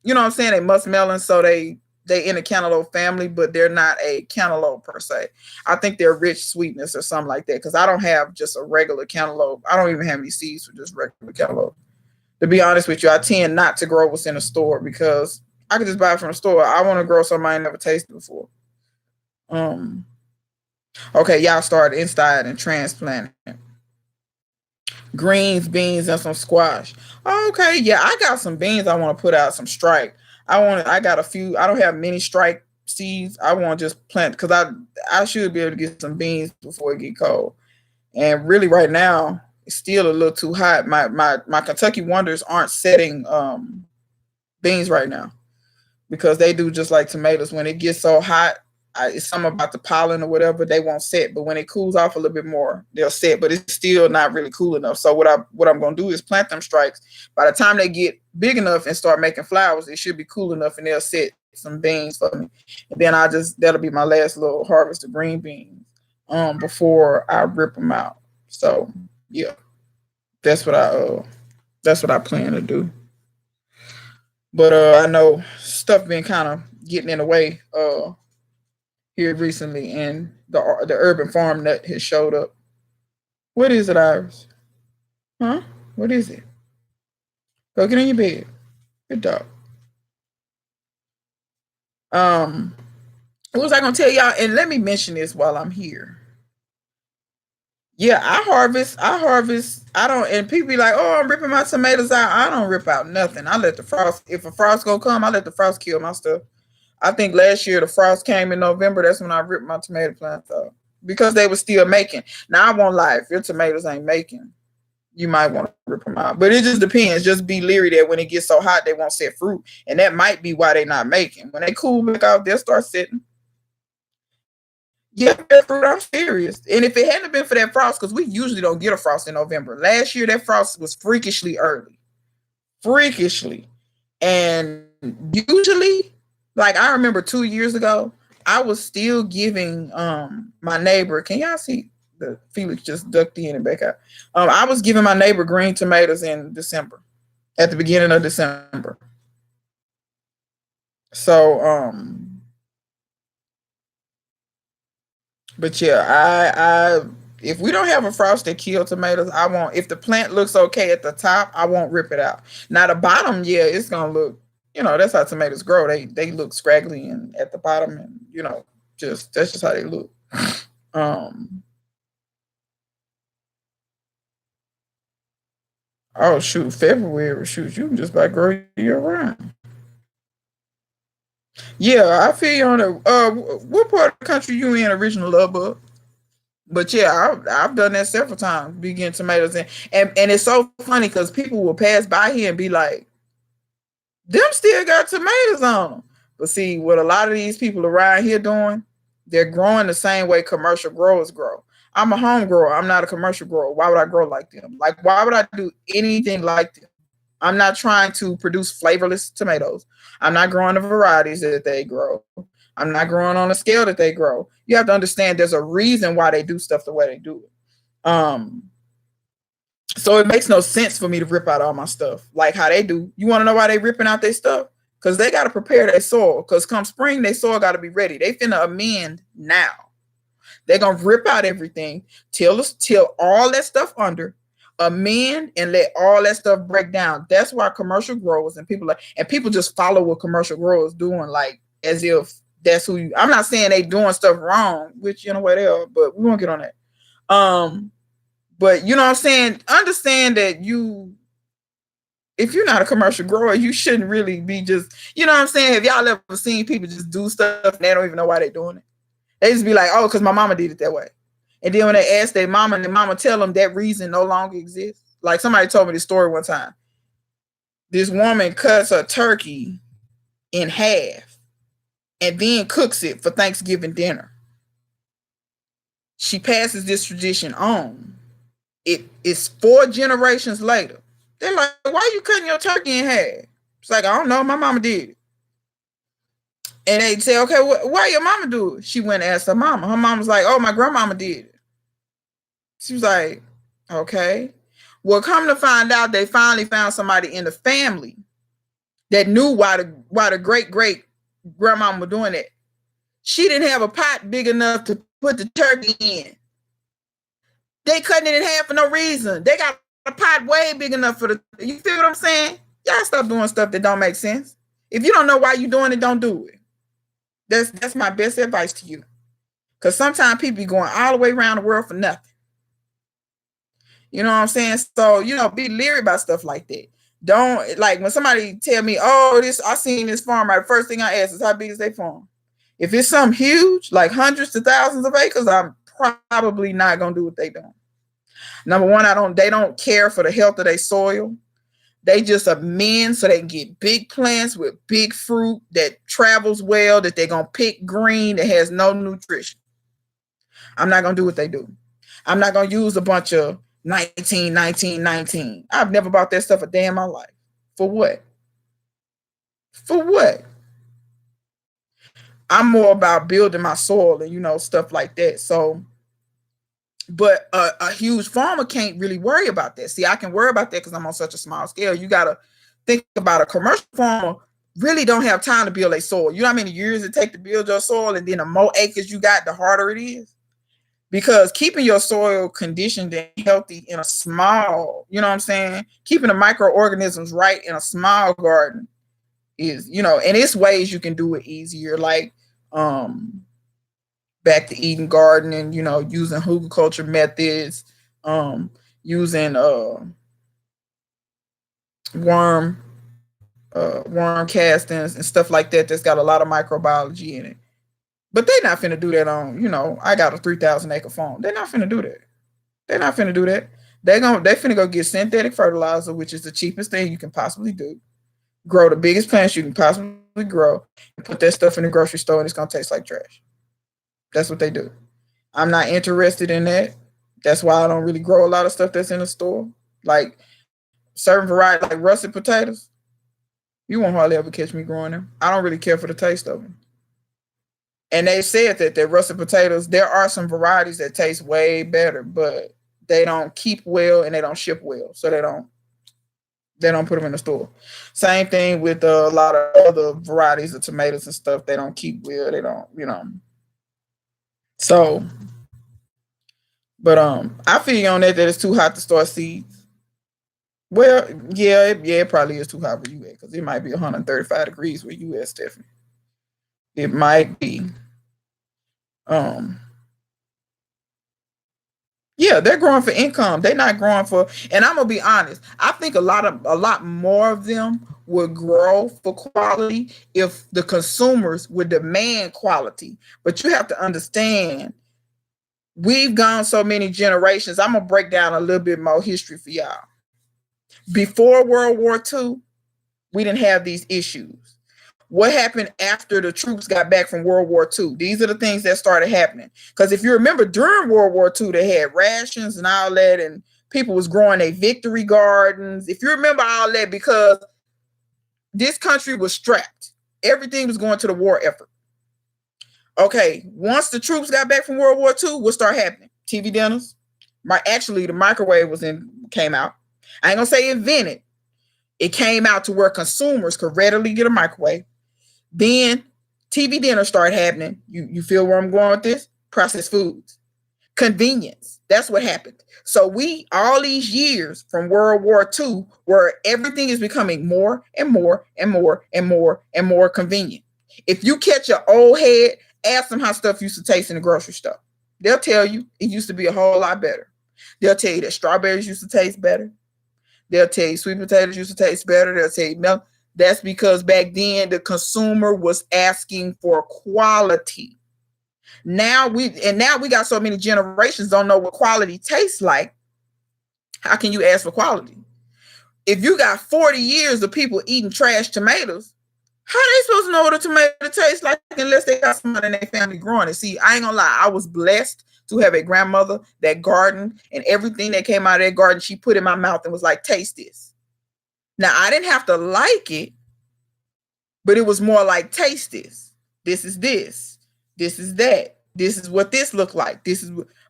what I'm saying, they musk melons, so they in the cantaloupe family, but they're not a cantaloupe per se. I think they're rich sweetness or something like that. Because I don't have just a regular cantaloupe. I don't even have any seeds for just regular cantaloupe. To be honest with you, I tend not to grow what's in the store because I could just buy it from the store. I want to grow something I ain't never tasted before. Um, okay, y'all started inside and transplanting greens, beans, and some squash. Okay, yeah, I got some beans. I want to put out some strike. I got a few. I don't have many strike seeds. I want to just plant because I should be able to get some beans before it get cold. And really, right now, it's still a little too hot. My Kentucky Wonders aren't setting beans right now because they do just like tomatoes. When it gets so hot, it's something about the pollen or whatever. They won't set, but when it cools off a little bit more, they'll set. But it's still not really cool enough. So what I'm gonna do is plant them strikes. By the time they get big enough and start making flowers, it should be cool enough, and they'll set some beans for me. And then that'll be my last little harvest of green beans before I rip them out. So yeah, that's what I plan to do. But I know stuff been kind of getting in the way here recently, and the urban farm nut has showed up. What is it, Iris? Huh? What is it? Go get in your bed. Good dog. Um, what was I gonna tell y'all? And let me mention this while I'm here. Yeah, I harvest. I harvest. I don't. And people be like, "Oh, I'm ripping my tomatoes out." I don't rip out nothing. I let the frost. If a frost gonna come, I let the frost kill my stuff. I think last year the frost came in November. That's when I ripped my tomato plants out because they were still making. Now I won't lie. If your tomatoes ain't making, you might want to rip them out. But it just depends. Just be leery that when it gets so hot, they won't set fruit, and that might be why they're not making. When they cool back out, they'll start setting. Yeah, fruit. I'm serious. And if it hadn't been for that frost, because we usually don't get a frost in November. Last year that frost was freakishly early, freakishly, and usually, like I remember 2 years ago, I was still giving my neighbor. Can y'all see the Felix just ducked in and back out? I was giving my neighbor green tomatoes in December, at the beginning of December. So but yeah, I if we don't have a frost that kill tomatoes, I won't. If the plant looks okay at the top, I won't rip it out. Now the bottom, yeah, it's gonna look. That's how tomatoes grow. They look scraggly and at the bottom, and just that's just how they look. Um. Oh shoot, February. Shoot, you can just about grow year round. Yeah, I feel you on it. What part of the country you in? Original love bug. But yeah, I've done that several times. Be getting tomatoes and it's so funny because people will pass by here and be like, "Them still got tomatoes on them." But see, what a lot of these people around here doing, they're growing the same way commercial growers grow. I'm a home grower. I'm not a commercial grower. Why would I grow like them? Like, why would I do anything like them? I'm not trying to produce flavorless tomatoes. I'm not growing the varieties that they grow. I'm not growing on the scale that they grow. You have to understand there's a reason why they do stuff the way they do it. So it makes no sense for me to rip out all my stuff like how they do. You want to know why they ripping out their stuff? Because they got to prepare their soil. Because come spring, their soil got to be ready. They finna amend now. They're gonna rip out everything, till all that stuff under, amend and let all that stuff break down. That's why commercial growers and people just follow what commercial growers doing, like as if that's who you. I'm not saying they doing stuff wrong, which you know what they are, but we won't get on that. But you know what I'm saying? Understand that if you're not a commercial grower, you shouldn't really be just, you know what I'm saying? Have y'all ever seen people just do stuff and they don't even know why they're doing it? They just be like, oh, because my mama did it that way. And then when they ask their mama and their mama tell them that reason no longer exists. Like somebody told me this story one time. This woman cuts a turkey in half and then cooks it for Thanksgiving dinner. She passes this tradition on. It is 4 generations later. They're like, why are you cutting your turkey in half? It's like, I don't know. My mama did it. And they say, okay, why your mama do it? She went and asked her mama. Her mom was like, oh, my grandmama did it. She was like, okay. Well, come to find out, they finally found somebody in the family that knew why the great grandmama was doing it. She didn't have a pot big enough to put the turkey in. They cutting it in half for no reason. They got a pot way big enough for the. You feel what I'm saying? Y'all stop doing stuff that don't make sense. If you don't know why you're doing it, don't do it. That's my best advice to you. Because sometimes people be going all the way around the world for nothing. You know what I'm saying? So, be leery about stuff like that. Don't, like, when somebody tell me, oh, I seen this farm, right? First thing I ask is, how big is their farm? If it's something huge, like hundreds to thousands of acres, I'm probably not going to do what they doing. Number one, they don't care for the health of their soil. They just amend so they can get big plants with big fruit that travels well, that they're going to pick green, that has no nutrition. I'm not going to do what they do. I'm not going to use a bunch of 19, 19, 19. I've never bought that stuff a day in my life. For what? For what? I'm more about building my soil and, stuff like that. So, but a huge farmer can't really worry about that. See, I can worry about that because I'm on such a small scale. You got to think about a commercial farmer really don't have time to build a soil. You know how many years it takes to build your soil, and then the more acres you got, the harder it is. Because keeping your soil conditioned and healthy in a small, you know what I'm saying? Keeping the microorganisms right in a small garden is, and it's ways you can do it easier, like back to Eden gardening, using hugelculture methods, using worm castings and stuff like that that's got a lot of microbiology in it. But they're not finna do that on, I got a 3,000 acre farm. They're not finna do that. They're not finna do that. They finna go get synthetic fertilizer, which is the cheapest thing you can possibly do. Grow the biggest plants you can possibly grow, and put that stuff in the grocery store, and it's gonna taste like trash. That's what they do. I'm not interested in that. That's why I don't really grow a lot of stuff that's in the store. Like certain varieties, like russet potatoes, you won't hardly ever catch me growing them. I don't really care for the taste of them. And they said that russet potatoes, there are some varieties that taste way better, but they don't keep well and they don't ship well. So they don't put them in the store. Same thing with a lot of other varieties of tomatoes and stuff. They don't keep well. They don't, So, but I feel you on that it's too hot to start seeds. Well, it probably is too hot where you at, because it might be 135 degrees where you at, Stephanie. It might be. Yeah, Yeah, they're growing for income. They're not growing for. And I'm gonna be honest. I think a lot more of them would grow for quality if the consumers would demand quality. But you have to understand, we've gone so many generations. I'm gonna break down a little bit more history for y'all. Before World War II, we didn't have these issues. What happened after the troops got back from World War II? These are the things that started happening. Because if you remember, during World War II, they had rations and all that, and people was growing their victory gardens. If you remember all that, because this country was strapped. Everything was going to the war effort. Okay, once the troops got back from World War II, what started happening? TV dinners. Actually, the microwave came out. I ain't gonna say invented. It came out to where consumers could readily get a microwave. Then TV dinner started happening. You feel where I'm going with this? Processed foods. Convenience. That's what happened. So we, all these years from World War II, where everything is becoming more and more and more and more and more convenient. If you catch an old head, ask them how stuff used to taste in the grocery store. They'll tell you it used to be a whole lot better. They'll tell you that strawberries used to taste better. They'll tell you sweet potatoes used to taste better. They'll tell you milk. That's because back then the consumer was asking for quality. Now we got so many generations don't know what quality tastes like. How can you ask for quality? If you got 40 years of people eating trash tomatoes, how are they supposed to know what a tomato tastes like unless they got somebody in their family growing it? See, I ain't gonna lie, I was blessed to have a grandmother that gardened, and everything that came out of that garden, she put in my mouth and was like, taste this. Now, I didn't have to like it, but it was more like, taste this. This is this. This is that. This is what this looked like.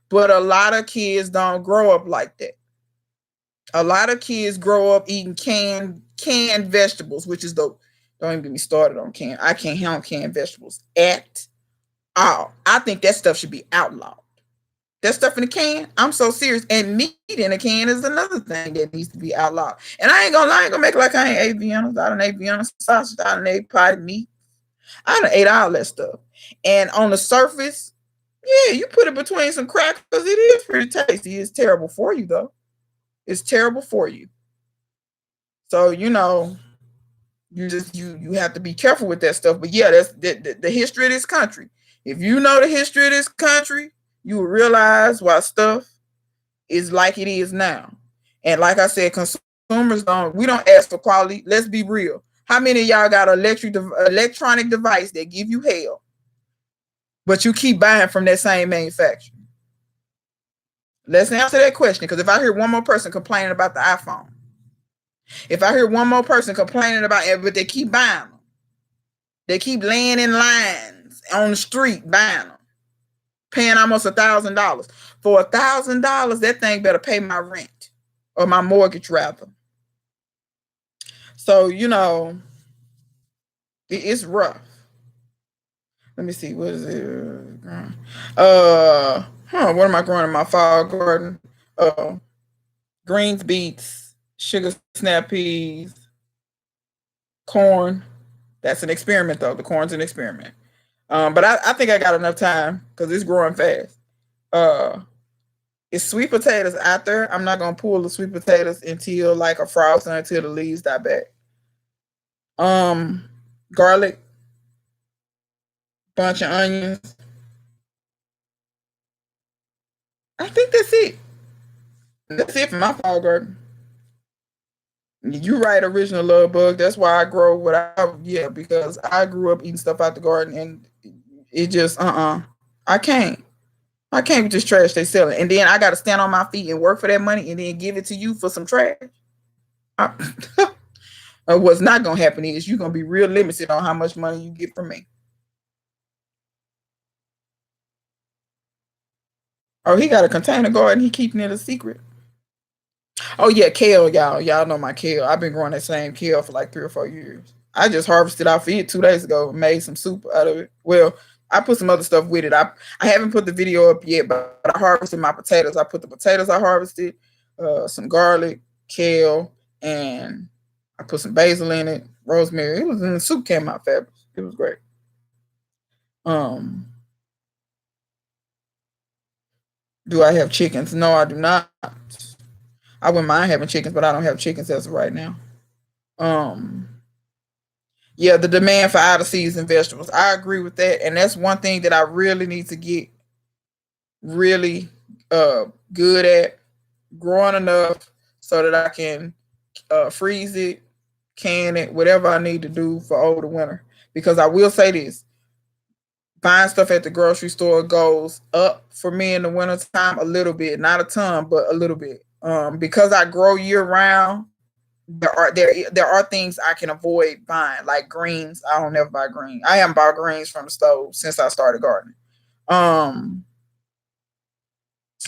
But a lot of kids don't grow up like that. A lot of kids grow up eating canned vegetables, which is don't even get me started on canned. I can't handle canned vegetables at all. I think that stuff should be outlawed. That stuff in the can, I'm so serious. And meat in a can is another thing that needs to be outlawed. And I ain't gonna make like I ain't ate Vienna. I done ate Vienna sausage. I done ate potted meat. I done ate all that stuff. And on the surface, yeah, you put it between some crackers, it is pretty tasty. It's terrible for you, though. It's terrible for you. So, you have to be careful with that stuff. But yeah, that's the history of this country. If you know the history of this country, you will realize why stuff is like it is now. And like I said, consumers we don't ask for quality. Let's be real. How many of y'all got an electronic device that give you hell, but you keep buying from that same manufacturer? Let's answer that question, because if I hear one more person complaining about the iPhone, if I hear one more person complaining about it, but they keep buying them, they keep laying in lines on the street buying them, paying almost $1,000. For $1,000, that thing better pay my rent or my mortgage rather. So, it's rough. Let me see, what is it? What am I growing in my fall garden? Greens, beets, sugar snap peas, corn. That's an experiment, though. The corn's an experiment. But I think I got enough time because it's growing fast. It's sweet potatoes out there. I'm not gonna pull the sweet potatoes until like a frost and until the leaves die back. Garlic, bunch of onions. I think that's it. That's it for my fall garden. You right, original love bug. That's why I grow because I grew up eating stuff out the garden and it just I can't. I can't with this trash they selling. And then I gotta stand on my feet and work for that money and then give it to you for some trash. What's not gonna happen is you're gonna be real limited on how much money you get from me. Oh, he got a container garden. He keeping it a secret. Oh yeah, kale, y'all. Y'all know my kale. I've been growing that same kale for like 3 or 4 years. I just harvested off it 2 days ago and made some soup out of it. Well, I put some other stuff with it. I haven't put the video up yet, but I harvested my potatoes. I put the potatoes I harvested, some garlic, kale, and I put some basil in it, rosemary. It was in the soup, came out fabulous. It was great. Do I have chickens? No, I do not. I wouldn't mind having chickens, but I don't have chickens as of right now. Um, yeah, the demand for out of season vegetables. I agree with that, and that's one thing that I really need to get really good at growing enough so that I can freeze it, can it, whatever I need to do for over the winter. Because I will say this, buying stuff at the grocery store goes up for me in the wintertime a little bit, not a ton, but a little bit. Because I grow year round, there are things I can avoid buying, like greens. I don't never buy greens. I haven't bought greens from the stove since I started gardening. Um,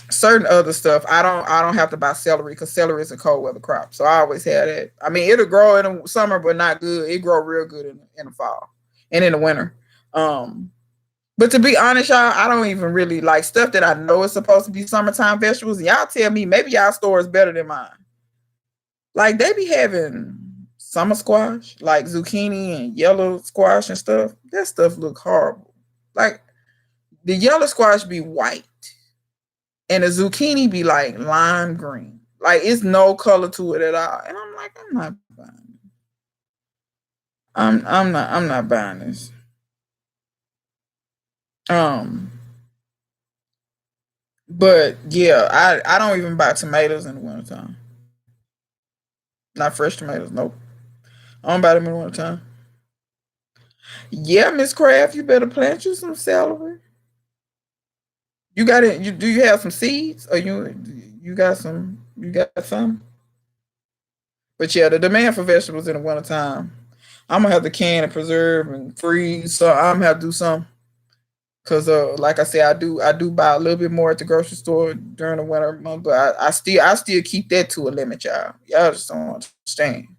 Certain other stuff I don't have to buy celery because celery is a cold weather crop. So I always had it. I mean, it'll grow in the summer, but not good. It grow real good in the fall and in the winter. Um, but to be honest, y'all, I don't even really like stuff that I know is supposed to be summertime vegetables. And y'all tell me maybe y'all store is better than mine. Like they be having summer squash, like zucchini and yellow squash and stuff. That stuff look horrible. Like the yellow squash be white and the zucchini be like lime green. Like it's no color to it at all. And I'm like, I'm not buying it. I'm not buying this. Um, but yeah, I don't even buy tomatoes in the wintertime. Not fresh tomatoes, nope. I don't buy them in the wintertime. Yeah, Miss Craft, you better plant you some celery. You got it. You do you have some seeds, or you got some? You got some. But yeah, the demand for vegetables in the wintertime, I'm gonna have to can and preserve and freeze. So I'm gonna have to do some because, like I said, I do buy a little bit more at the grocery store during the winter month, but I still keep that to a limit, y'all. Y'all just don't understand.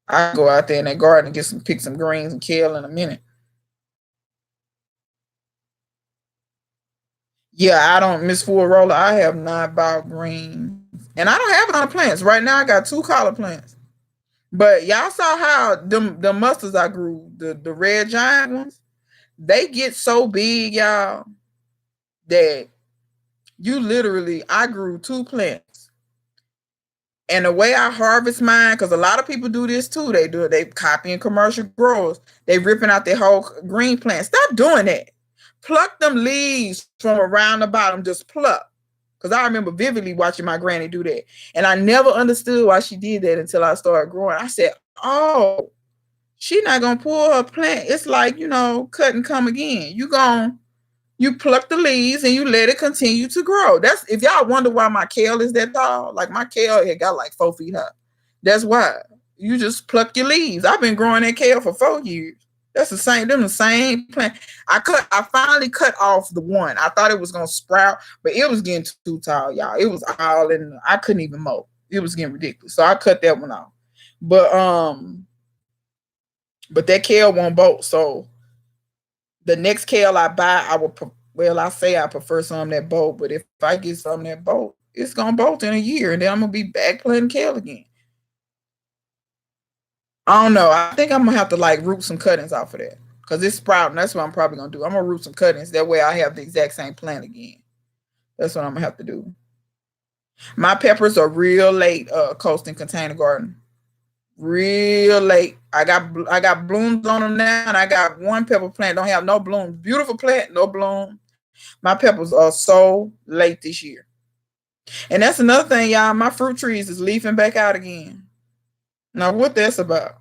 I go out there in that garden and pick some greens and kale in a minute. Yeah, I don't miss full roller. I have not bought greens, and I don't have a lot of plants right now. I got two collard plants. But y'all saw how the mustards I grew, the red giant ones, they get so big, y'all, that you literally I grew two plants. And the way I harvest mine, because a lot of people do this too. They do it, they copying commercial growers. They ripping out their whole green plant. Stop doing that. Pluck them leaves from around the bottom, just pluck. Because I remember vividly watching my granny do that. And I never understood why she did that until I started growing. I said, oh, she not gonna pull her plant. It's like, cut and come again. You pluck the leaves and you let it continue to grow. That's if y'all wonder why my kale is that tall. Like my kale it got like 4 feet high. That's why. You just pluck your leaves. I've been growing that kale for 4 years. That's the same, them the same plant. I finally cut off the one. I thought it was gonna sprout, but it was getting too tall, y'all. It was all in I couldn't even mow. It was getting ridiculous. So I cut that one off. But but that kale won't bolt. So the next kale I buy, I say I prefer some that bolt, but if I get some that bolt, it's gonna bolt in a year, and then I'm gonna be back planting kale again. I don't know. I think I'm gonna have to like root some cuttings off of that because it's sprouting. That's what I'm probably gonna do. I'm gonna root some cuttings. That way I have the exact same plant again. That's what I'm gonna have to do. My peppers are real late coasting container garden. Real late. I got blooms on them now, and I got one pepper plant don't have no blooms. Beautiful plant, no bloom. My peppers are so late this year, and that's another thing, y'all. My fruit trees is leafing back out again. Now, what that's about?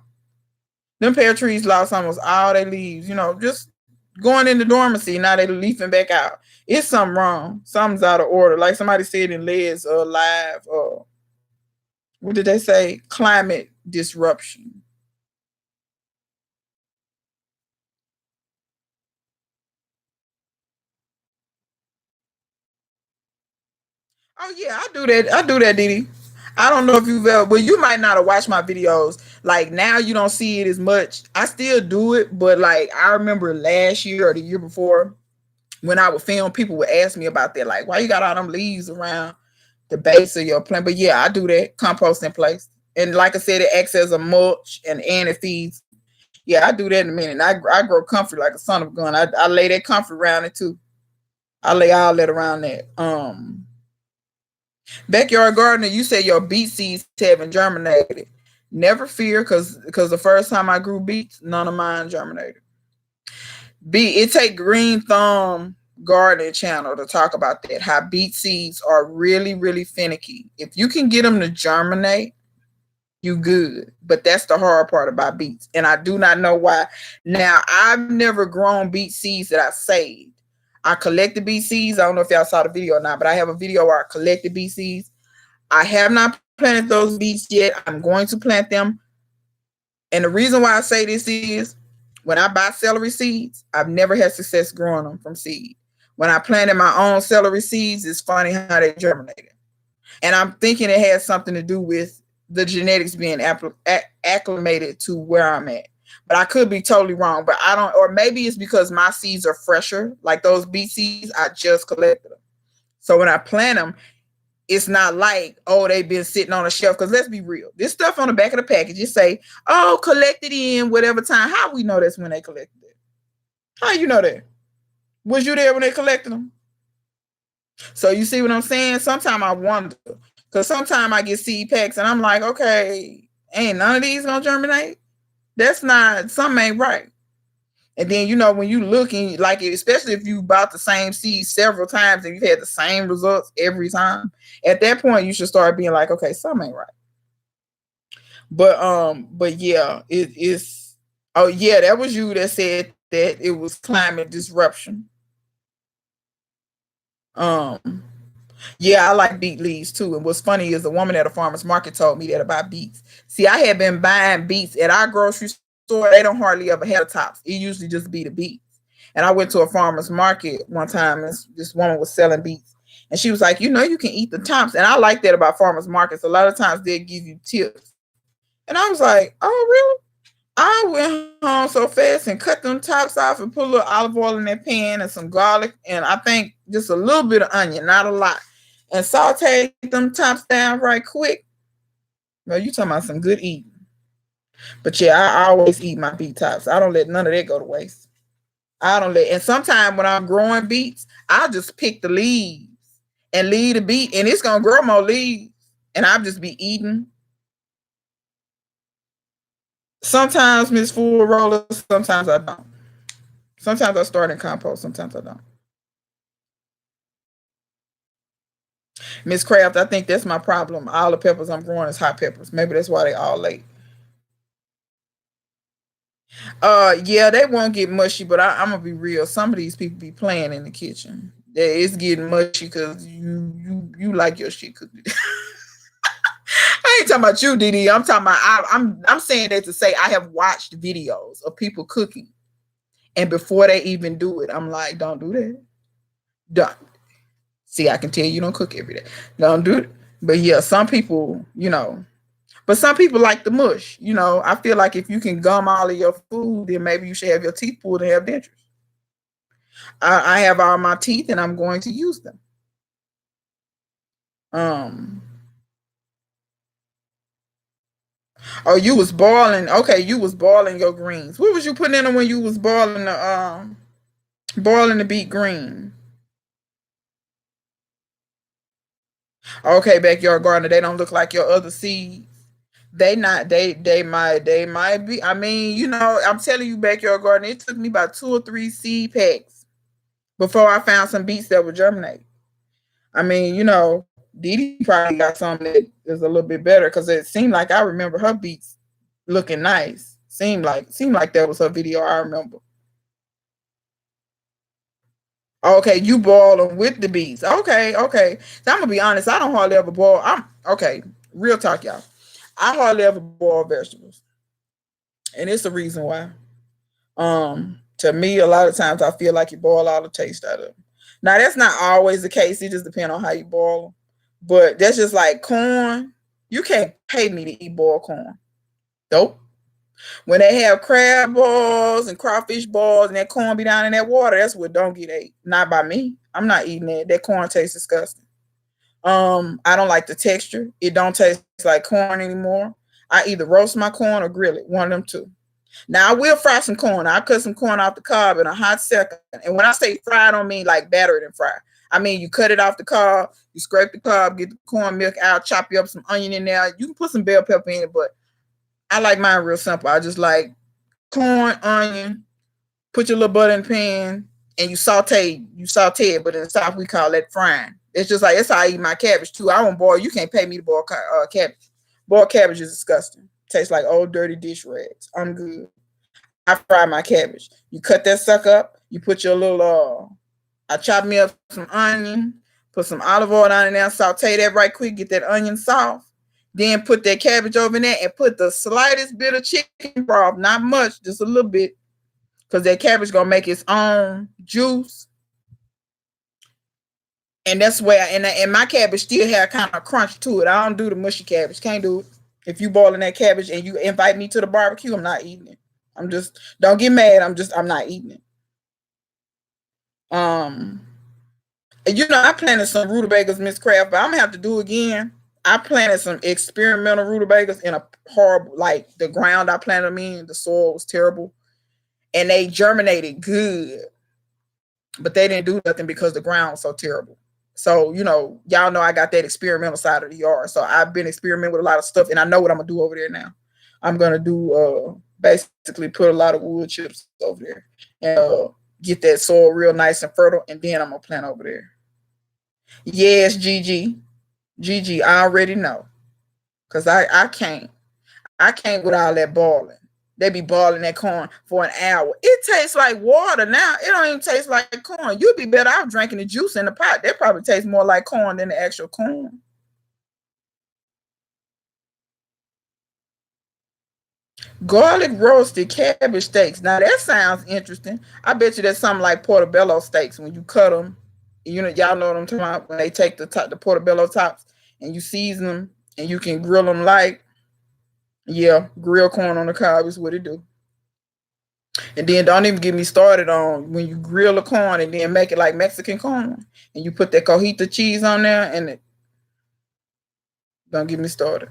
Them pear trees lost almost all their leaves. Just going into dormancy. Now they leafing back out. It's something wrong. Something's out of order. Like somebody said in Led's live. What did they say? Climate disruption. Oh yeah, I do that. I do that, Didi. I don't know if you've ever, well, you might not have watched my videos. Like now, you don't see it as much. I still do it, but like I remember last year or the year before when I would film, people would ask me about that. Like, why you got all them leaves around the base of your plant? But yeah, I do that. Compost in place, and like I said, it acts as a mulch and it feeds. Yeah, I do that in a minute. I grow comfort like a son of a gun. I lay that comfort around it too. I lay all that around that. Backyard gardener, you said your beet seeds haven't germinated. Never fear, because the first time I grew beets, none of mine germinated. It take Green Thumb Gardening Channel to talk about that. How beet seeds are really, really finicky. If you can get them to germinate, you good. But that's the hard part about beets. And I do not know why. Now, I've never grown beet seeds that I saved. I collected beet seeds. I don't know if y'all saw the video or not, but I have a video where I collected beet seeds. I have not planted those beets yet. I'm going to plant them. And the reason why I say this is when I buy celery seeds, I've never had success growing them from seed. When I planted my own celery seeds, it's funny how they germinated. And I'm thinking it has something to do with the genetics being acclimated to where I'm at. But I could be totally wrong. But I don't, or maybe it's because my seeds are fresher. Like those beet seeds, I just collected them. So when I plant them, it's not like, oh, they've been sitting on a shelf. Because let's be real. This stuff on the back of the package, you say, oh, collected in whatever time. How we know that's when they collected it? How you know that? Was you there when they collected them? So you see what I'm saying? Sometimes I wonder. Because sometimes I get seed packs and I'm like, okay, ain't none of these going to germinate? That's not, something ain't right. And then, you know, when you looking, like, especially if you bought the same seed several times and you've had the same results every time, at that point, you should start being like, okay, something ain't right. But yeah, it is. Oh, yeah, that was you that said that it was climate disruption. Yeah, I like beet leaves too. And what's funny is the woman at a farmer's market told me that about beets. See, I had been buying beets at our grocery store. They don't hardly ever have tops. It usually just be the beets. And I went to a farmer's market one time and this woman was selling beets. And she was like, you know, you can eat the tops. And I like that about farmer's markets. A lot of times they give you tips. And I was like, oh, really? I went home so fast and cut them tops off and put a little olive oil in that pan and some garlic. And I think just a little bit of onion, not a lot. And saute them tops down right quick. Well, you talking about some good eating. But yeah, I always eat my beet tops. I don't let none of that go to waste. And sometimes when I'm growing beets, I'll just pick the leaves and leave the beet, and it's gonna grow more leaves. And I'll just be eating. Sometimes Miss Full Roller, sometimes I don't. Sometimes I start in compost, sometimes I don't. Miss Craft, I think that's my problem. All the peppers I'm growing is hot peppers. Maybe that's why they all late. Yeah, they won't get mushy, but I'm gonna be real. Some of these people be playing in the kitchen. It's getting mushy because you like your shit cooked. I ain't talking about you, Didi. I'm talking about I'm saying that to say I have watched videos of people cooking, and before they even do it, I'm like, don't do that. Don't. See, I can tell you don't cook every day. Don't do it. But yeah, some people, but some people like the mush. I feel like if you can gum all of your food, then maybe you should have your teeth pulled and have dentures. I have all my teeth and I'm going to use them. Oh, you was boiling. Okay, you was boiling your greens. What was you putting in them when you was boiling the beet green? Okay, backyard gardener. They don't look like your other seeds. They not. They might be. I mean, I'm telling you, backyard gardener. It took me about 2 or 3 seed packs before I found some beets that would germinate. I mean, Didi probably got something that is a little bit better because it seemed like I remember her beets looking nice. Seemed like that was her video. I remember. Okay, you boil them with the beets. Okay, okay. So I'm gonna be honest. I don't hardly ever boil. I'm okay. Real talk, y'all. I hardly ever boil vegetables, and it's the reason why. To me, a lot of times I feel like you boil all the taste out of them. Now that's not always the case. It just depends on how you boil them. But that's just like corn. You can't pay me to eat boiled corn. Nope. When they have crab balls and crawfish balls and that corn be down in that water, that's what don't get ate. Not by me. I'm not eating that. That corn tastes disgusting. I don't like the texture. It don't taste like corn anymore. I either roast my corn or grill it. One of them two. Now I will fry some corn. I'll cut some corn off the cob in a hot second. And when I say fry, I don't mean like battered and fry. I mean you cut it off the cob, you scrape the cob, get the corn milk out, chop you up some onion in there. You can put some bell pepper in it, but I like mine real simple. I just like corn, onion, put your little butter in the pan, and you saute it, but in the South we call that frying. It's just like that's how I eat my cabbage too. I don't boil. You can't pay me to boil cabbage. Boiled cabbage is disgusting. Tastes like old dirty dish rags. I'm good. I fry my cabbage. You cut that sucker up. You put your little I chop me up some onion, put some olive oil down in there, saute that right quick, get that onion soft. Then put that cabbage over in there and put the slightest bit of chicken broth, not much, just a little bit, because that cabbage gonna make its own juice. And that's where and my cabbage still have kind of crunch to it. I don't do the mushy cabbage. Can't do it. If you boiling that cabbage and you invite me to the barbecue, I'm not eating it. I'm just don't get mad. I'm not eating it. Um, I planted some rutabagas, Miss Craft, but I'm gonna have to do again. I planted some experimental rutabagas in a horrible, like the ground I planted them in, the soil was terrible, and they germinated good, but they didn't do nothing because the ground was so terrible. So, y'all know I got that experimental side of the yard. So I've been experimenting with a lot of stuff and I know what I'm gonna do over there now. I'm gonna do basically put a lot of wood chips over there and get that soil real nice and fertile, and then I'm gonna plant over there. Yes, Gigi. Gigi, I already know. Cause I can't with all that boiling. They be boiling that corn for an hour. It tastes like water now. It don't even taste like corn. You'd be better off drinking the juice in the pot. That probably tastes more like corn than the actual corn. Garlic roasted cabbage steaks. Now that sounds interesting. I bet you that's something like portobello steaks when you cut them. Y'all know what I'm talking about when they take the portobello tops and you season them and you can grill them like, yeah, grill corn on the cob is what it do. And then don't even get me started on when you grill the corn and then make it like Mexican corn and you put that cojita cheese on there and don't get me started.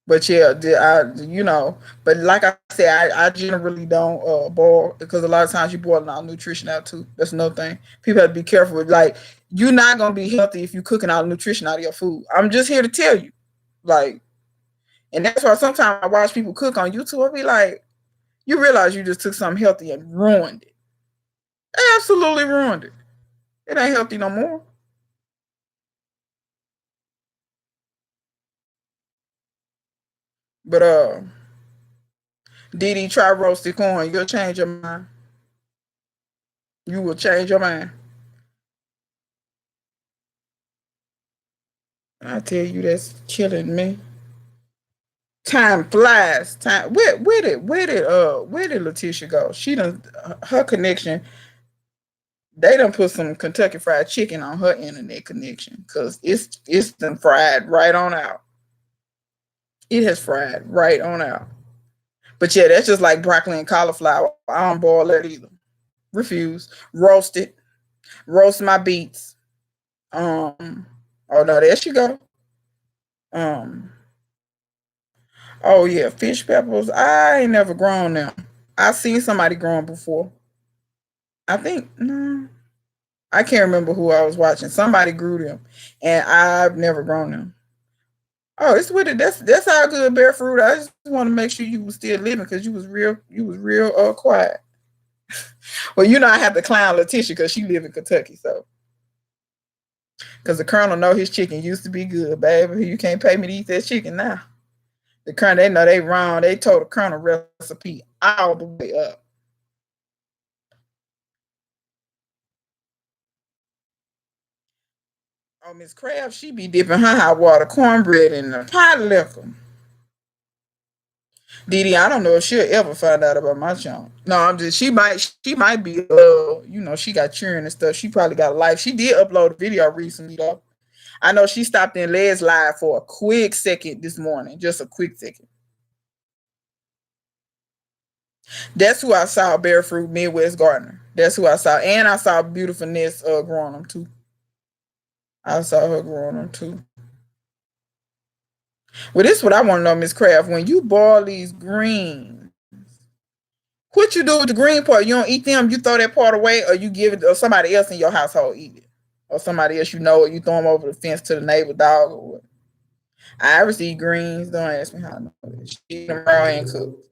But yeah, but like I said, I generally don't boil because a lot of times you boil all nutrition out too. That's another thing. People have to be careful. Like you're not gonna be healthy if you're cooking all the nutrition out of your food. I'm just here to tell you, like, and that's why sometimes I watch people cook on YouTube. I be like, you realize you just took something healthy and ruined it. Absolutely ruined it. It ain't healthy no more. But Didi, try roasted corn. You'll change your mind. You will change your mind. I tell you, that's killing me. Time flies. Time. Where did Letitia go? She done her connection. They done put some Kentucky Fried Chicken on her internet connection because it's done fried right on out. It has fried right on out. But yeah, that's just like broccoli and cauliflower. I don't boil that either. Refuse. Roast it. Roast my beets. Oh no, there she go. Um. Oh yeah, fish peppers. I ain't never grown them. I seen somebody growing before. I think no, I can't remember who I was watching. Somebody grew them, and I've never grown them. Oh, it's with it. That's how good bear fruit. I just want to make sure you was still living because you was real quiet. Well, I have to clown Letitia because she live in Kentucky, so because the Colonel know his chicken used to be good, baby. You can't pay me to eat that chicken now. The Colonel, they know they wrong. They told the Colonel recipe all the way up. Oh, Miss Crab, she be dipping her hot water cornbread in the pot liquor. Didi, I don't know if she'll ever find out about my channel. No, I'm just she might be she got churn and stuff. She probably got a life. She did upload a video recently though. I know she stopped in Les live for a quick second this morning. Just a quick second. That's who I saw Barefoot Midwest Gardener. That's who I saw. And I saw Beautifulness growing them too. I saw her growing them too. Well, this is what I want to know, Miss Craft. When you boil these greens, what you do with the green part? You don't eat them. You throw that part away, or you give it, or somebody else in your household eat it, or somebody else or you throw them over the fence to the neighbor dog or what. Iris eat greens. Don't ask me how I know this. She eat them raw and cooked.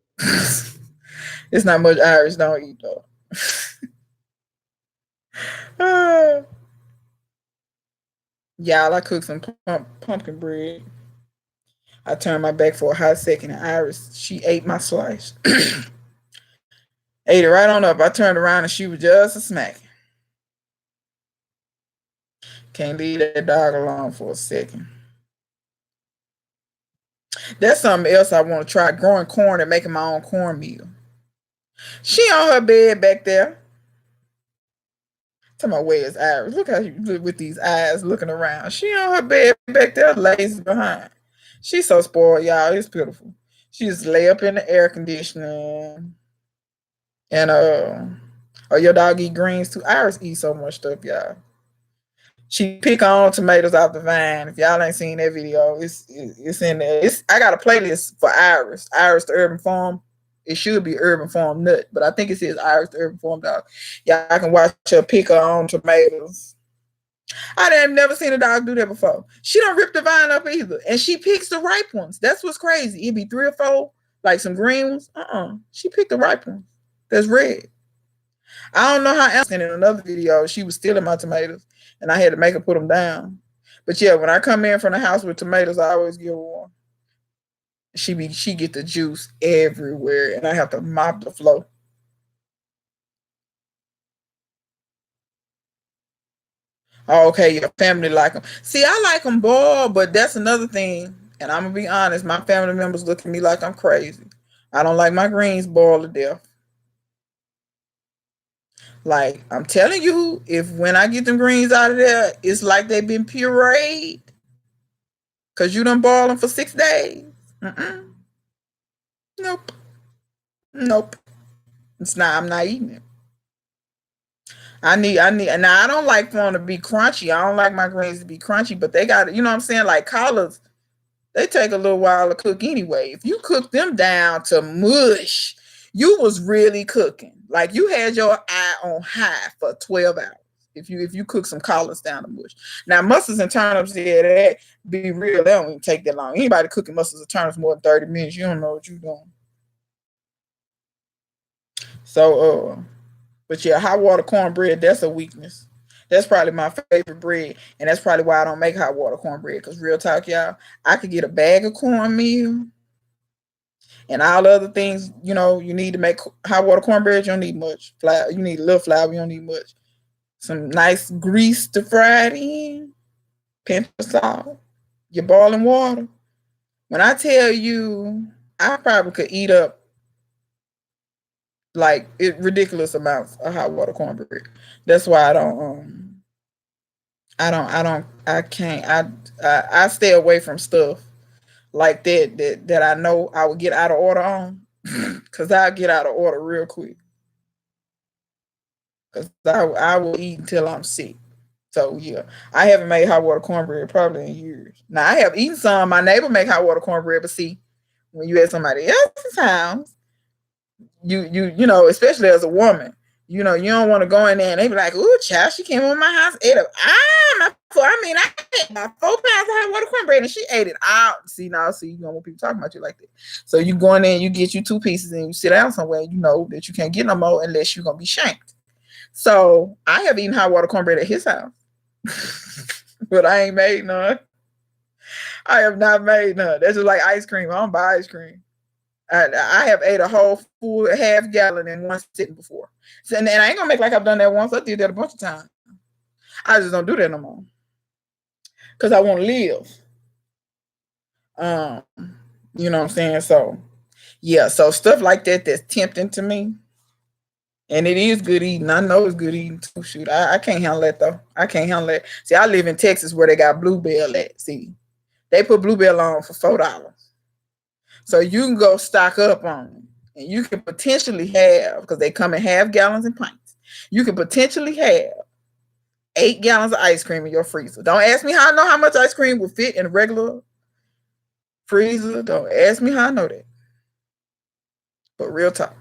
It's not much Iris don't eat though. Y'all, I cooked some pumpkin bread. I turned my back for a hot second, and Iris, she ate my slice. Ate it right on up. I turned around and she was just a smack. Can't leave that dog alone for a second. That's something else I want to try, growing corn and making my own cornmeal. She on her bed back there. Tell my where's Iris. Look how you look with these eyes looking around. She on her bed back there, lazy behind. She's so spoiled, y'all. It's pitiful. She just lay up in the air conditioning. And oh, your dog eat greens too. Iris eat so much stuff, y'all. She pick on tomatoes off the vine. If y'all ain't seen that video, it's in there. I got a playlist for Iris. Iris the Urban Farm. It should be Urban Farm Nut, but I think it says Iris the Urban Farm Dog. Y'all can watch her pick on tomatoes. I didn't never seen a dog do that before. She don't rip the vine up either, and she picks the ripe ones. That's what's crazy. It'd be 3 or 4, like some green ones. She picked the ripe ones. That's red. I don't know how else. In another video, she was stealing my tomatoes, and I had to make her put them down. But yeah, when I come in from the house with tomatoes, I always give her one. She get the juice everywhere, and I have to mop the floor. Oh, okay, your family like them. See, I like them boiled, but that's another thing. And I'm gonna be honest, my family members look at me like I'm crazy. I don't like my greens boiled to death. Like I'm telling you, if when I get them greens out of there, it's like they've been pureed, cause you done boil them for 6 days. Mm-mm. Nope, nope. It's not. I'm not eating it. I need. Now I don't like for them to be crunchy. I don't like my greens to be crunchy, but they got, you know what I'm saying? Like collards, they take a little while to cook anyway. If you cook them down to mush, you was really cooking. Like you had your eye on high for 12 hours. If you cook some collards down to mush. Now mustards and turnips, yeah, that be real. They don't even take that long. Anybody cooking mustards and turnips more than 30 minutes, you don't know what you're doing. So but yeah, hot water cornbread, that's a weakness. That's probably my favorite bread. And that's probably why I don't make hot water cornbread. Because real talk, y'all, I could get a bag of cornmeal and all the other things, you need to make hot water cornbread. You don't need much flour. You need a little flour. You don't need much. Some nice grease to fry it in. Pinch of salt. Your boiling water. When I tell you, I probably could eat up like ridiculous amounts of hot water cornbread. That's why I can't I stay away from stuff like that I know I would get out of order on, because I'll get out of order real quick, because I will eat until I'm sick. So yeah, I haven't made hot water cornbread probably in years. Now I have eaten some. My neighbor make hot water cornbread, but see, when you at somebody else's house, especially as a woman, you don't want to go in there and they be like, "Ooh, child, she came over my house, ate up. I ate my 4 pounds of hot water cornbread and she ate it out." See, you don't want people talking about you like that. So you go in there and you get you 2 pieces and you sit down somewhere, and you know that you can't get no more unless you're gonna be shanked. So I have eaten hot water cornbread at his house, but I ain't made none. I have not made none. That's just like ice cream. I don't buy ice cream. I have ate a whole full half gallon in one sitting before. So, and I ain't gonna make like I've done that once. I did that a bunch of times. I just don't do that no more, because I want to live. Um, you know what I'm saying? So yeah, so stuff like that's tempting to me. And it is good eating. I know it's good eating too. Shoot, I can't handle that though. I can't handle that. See, I live in Texas where they got Bluebell at. See, they put Bluebell on for $4. So you can go stock up on them. And you can potentially have, because they come in half gallons and pints, you can potentially have 8 gallons of ice cream in your freezer. Don't ask me how I know how much ice cream will fit in a regular Freezer. Don't ask me how I know that. But real talk.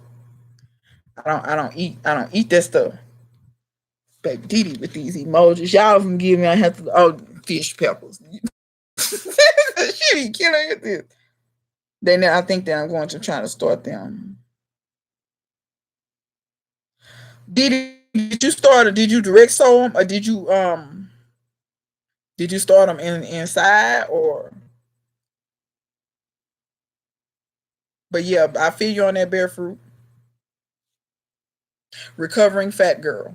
I don't eat that stuff. Baby Didi with these emojis. Y'all can give me I have to fish peppers. She be killing at this. Then I think that I'm going to try to start them. Did you start or did you direct sew them or did you start them inside or but yeah, I feel you on that bear fruit. Recovering fat girl.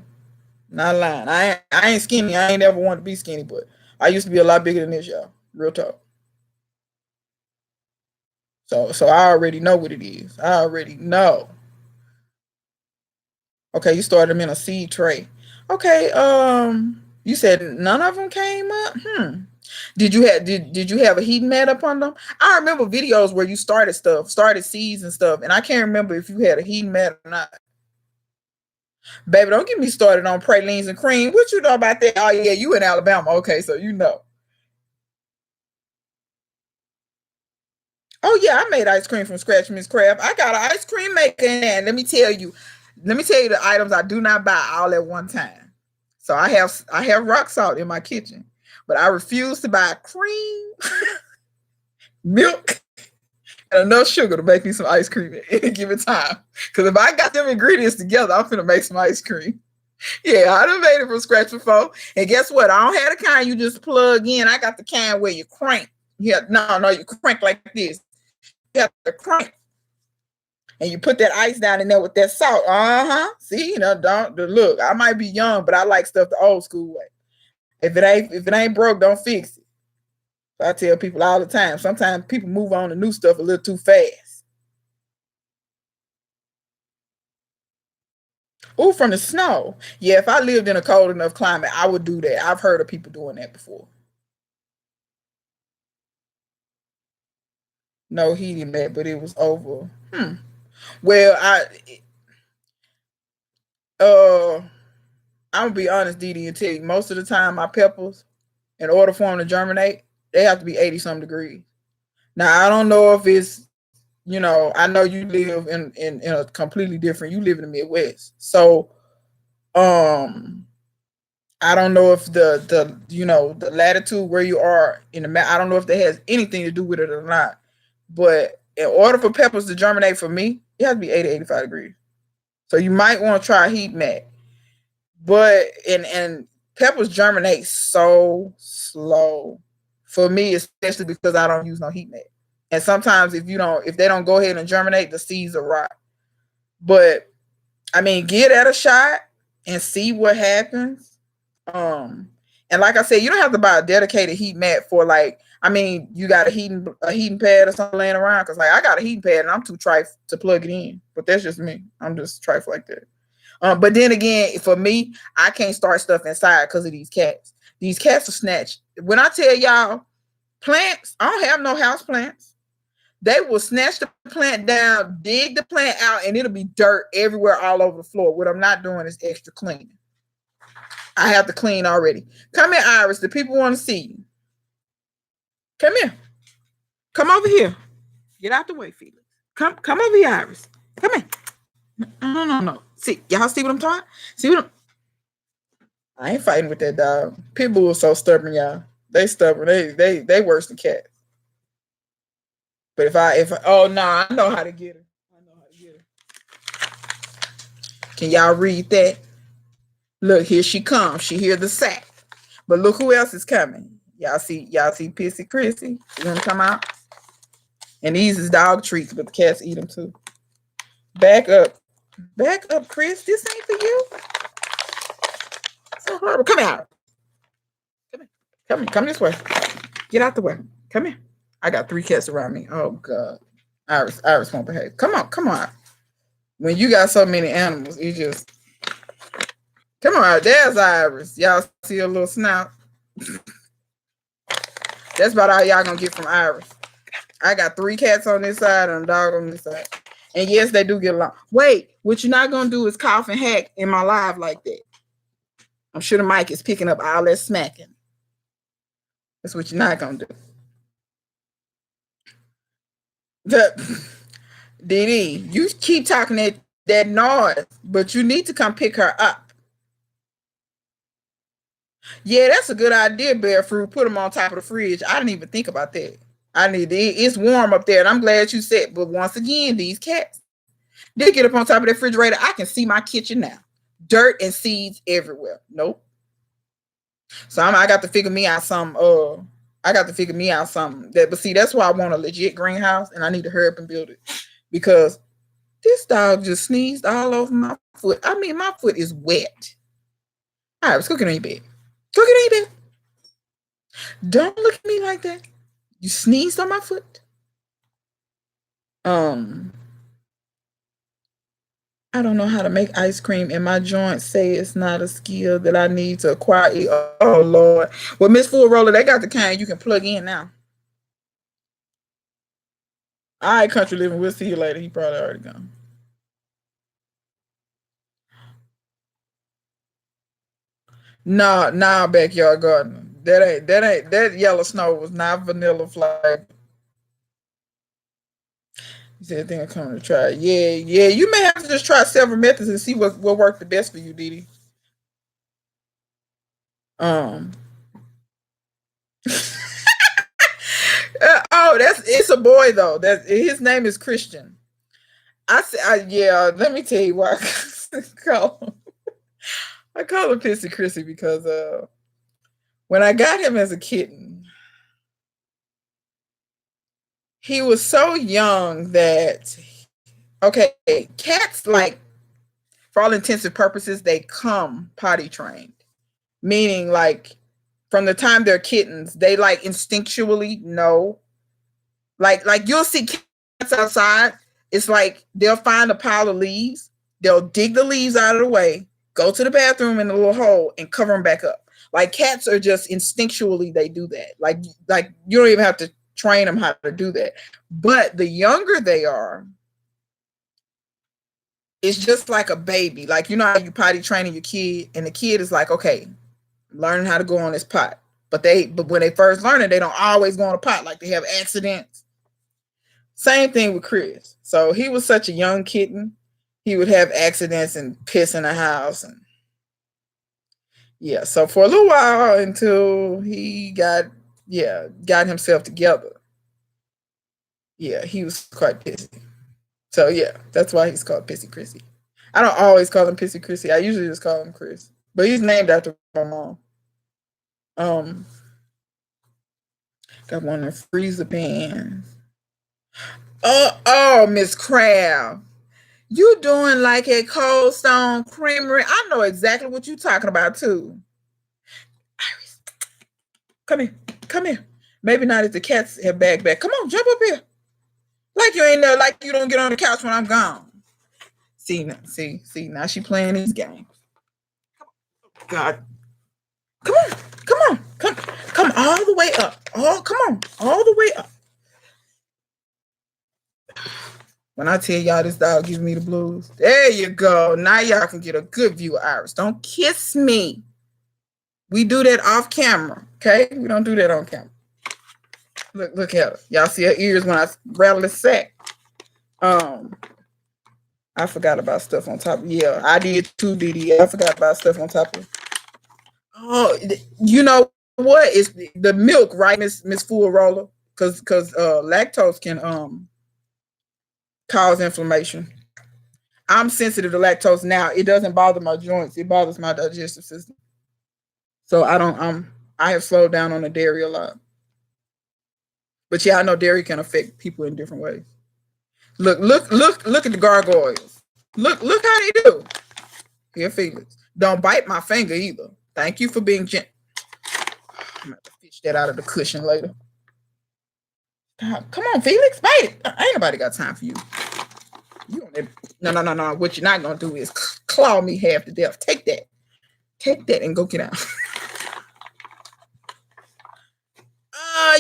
Not lying. I ain't skinny. I ain't ever wanted to be skinny, but I used to be a lot bigger than this, y'all. Real talk. So I already know what it is. I already know. Okay, you started them in a seed tray. Okay, you said none of them came up. Did you have a heat mat up on them? I remember videos where you started seeds and stuff, and I can't remember if you had a heat mat or not. Baby, don't get me started on pralines and cream. What you know about that? Oh yeah, you in Alabama. Okay, so you know. Oh yeah, I made ice cream from scratch, Miss Crab. I got an ice cream maker in there. Let me tell you the items I do not buy all at one time. So I have rock salt in my kitchen, but I refuse to buy cream, milk, and enough sugar to make me some ice cream at any given time. Because if I got them ingredients together, I'm finna make some ice cream. Yeah, I done made it from scratch before. And guess what? I don't have the kind you just plug in. I got the kind where you crank. Yeah, no, you crank like this. You have to crank and you put that ice down in there with that salt. See, don't look. I might be young, but I like stuff the old school way. If it ain't broke, don't fix it. So I tell people all the time. Sometimes people move on to new stuff a little too fast. Oh, from the snow. Yeah, if I lived in a cold enough climate, I would do that. I've heard of people doing that before. No heating mat, but it was over. Well, uh I'm gonna be honest, Dee Dee, and tell you, most of the time my peppers, in order for them to germinate, they have to be 80 some degrees. Now I don't know if it's, I know you live in a completely different, you live in the Midwest. So I don't know if the latitude where you are in the map, I don't know if that has anything to do with it or not. But in order for peppers to germinate for me, it has to be 80, 85 degrees. So you might want to try a heat mat. But and peppers germinate so slow for me, especially because I don't use no heat mat. And sometimes if they don't go ahead and germinate, the seeds are rot. But I mean, give that a shot and see what happens. And like I said, you don't have to buy a dedicated heat mat for you got a heating pad or something laying around because I got a heating pad and I'm too trifle to plug it in. But that's just me. I'm just trifle like that. But then again, for me, I can't start stuff inside because of these cats. These cats will snatch. When I tell y'all, plants, I don't have no house plants. They will snatch the plant down, dig the plant out, and it'll be dirt everywhere all over the floor. What I'm not doing is extra cleaning. I have to clean already. Come here, Iris. The people want to see you. Come here. Come over here. Get out the way, Felix. Come over here, Iris. Come here. No. See, y'all see what I'm talking? See what I ain't fighting with that dog. Pit bulls are so stubborn, y'all. They stubborn. They worse than cats. But if oh no, I know how to get her. I know how to get her. Can y'all read that? Look, here she comes. She hear the sack. But look who else is coming. Y'all see Pissy Chrissy? She's gonna come out. And these is dog treats, but the cats eat them too. Back up, Chris. This ain't for you. So horrible. Come out. Come this way. Get out the way. Come here. I got 3 cats around me. Oh God. Iris won't behave. Come on. When you got so many animals, you just come on. There's Iris. Y'all see a little snout. That's about all y'all gonna get from Iris. I got 3 cats on this side and a dog on this side. And yes, they do get along. Wait, what you're not gonna do is cough and hack in my live like that. I'm sure the mic is picking up all that smacking. That's what you're not gonna do. The Dee, you keep talking that noise, but you need to come pick her up. Yeah, that's a good idea, Bear Fruit. Put them on top of the fridge. I didn't even think about that. It's warm up there, and I'm glad you said. But once again, these cats, they get up on top of the refrigerator. I can see my kitchen now. Dirt and seeds everywhere. Nope. So I got to figure me out some. I got to figure me out something. But see, that's why I want a legit greenhouse, and I need to hurry up and build it because this dog just sneezed all over my foot. I mean, my foot is wet. All right, let's go get on your bed. Go get on your bed. Don't look at me like that. You sneezed on my foot. I don't know how to make ice cream, and my joints say it's not a skill that I need to acquire. Oh Lord! Well, Miss Full Roller, they got the kind you can plug in now. All right, country living. We'll see you later. He probably already gone. Nah, backyard garden. That yellow snow was not vanilla flavor. You said, I think I'm coming to try. Yeah. You may have to just try several methods and see what worked the best for you, Didi. Um. It's a boy though. That his name is Christian. Yeah. Let me tell you why I call him. I call him Pissy Chrissy because when I got him as a kitten, he was so young that okay, cats like for all intensive purposes they come potty trained, meaning like from the time they're kittens, they like instinctually know. Like you'll see cats outside. It's like they'll find a pile of leaves, they'll dig the leaves out of the way, go to the bathroom in the little hole, and cover them back up. Like cats are just instinctually they do that. Like you don't even have to train them how to do that. But the younger they are, it's just like a baby. Like you know how you potty training your kid, and the kid is like, okay, learning how to go on this pot. But when they first learn it, they don't always go on a pot. Like they have accidents. Same thing with Chris. So he was such a young kitten. He would have accidents and piss in the house. And yeah, so for a little while until he got himself together. Yeah, he was quite pissy. So yeah, that's why he's called Pissy Chrissy. I don't always call him Pissy Chrissy. I usually just call him Chris. But he's named after my mom. Um, got one of the freezer pans. Oh, Miss Crab. You doing like a Cold Stone Creamery. I know exactly what you're talking about too. Iris, come here. Come here. Maybe not if the cats have back. Come on, jump up here. Like you ain't there, like you don't get on the couch when I'm gone. See, now she playing these games. God. Come on. Come all the way up. Oh, come on. All the way up. When I tell y'all this dog gives me the blues, there you go. Now y'all can get a good view of Iris. Don't kiss me. We do that off camera, okay? We don't do that on camera. Look at her. Y'all see her ears when I rattle the sack. I forgot about stuff on top. Yeah, I did too, Didi. I forgot about stuff on top of. Oh, you know what? It's the milk, right, Miss Full Roller? Because lactose can cause inflammation. I'm sensitive to lactose now. It doesn't bother my joints. It bothers my digestive system. So I don't I have slowed down on the dairy a lot. But yeah, I know dairy can affect people in different ways. Look at the gargoyles. Look how they do. Here, Felix. Don't bite my finger either. Thank you for being gentle. I'm gonna have to fish that out of the cushion later. Come on, Felix, bite it. Ain't nobody got time for you. You don't no. What you're not gonna do is claw me half to death. Take that and go get out.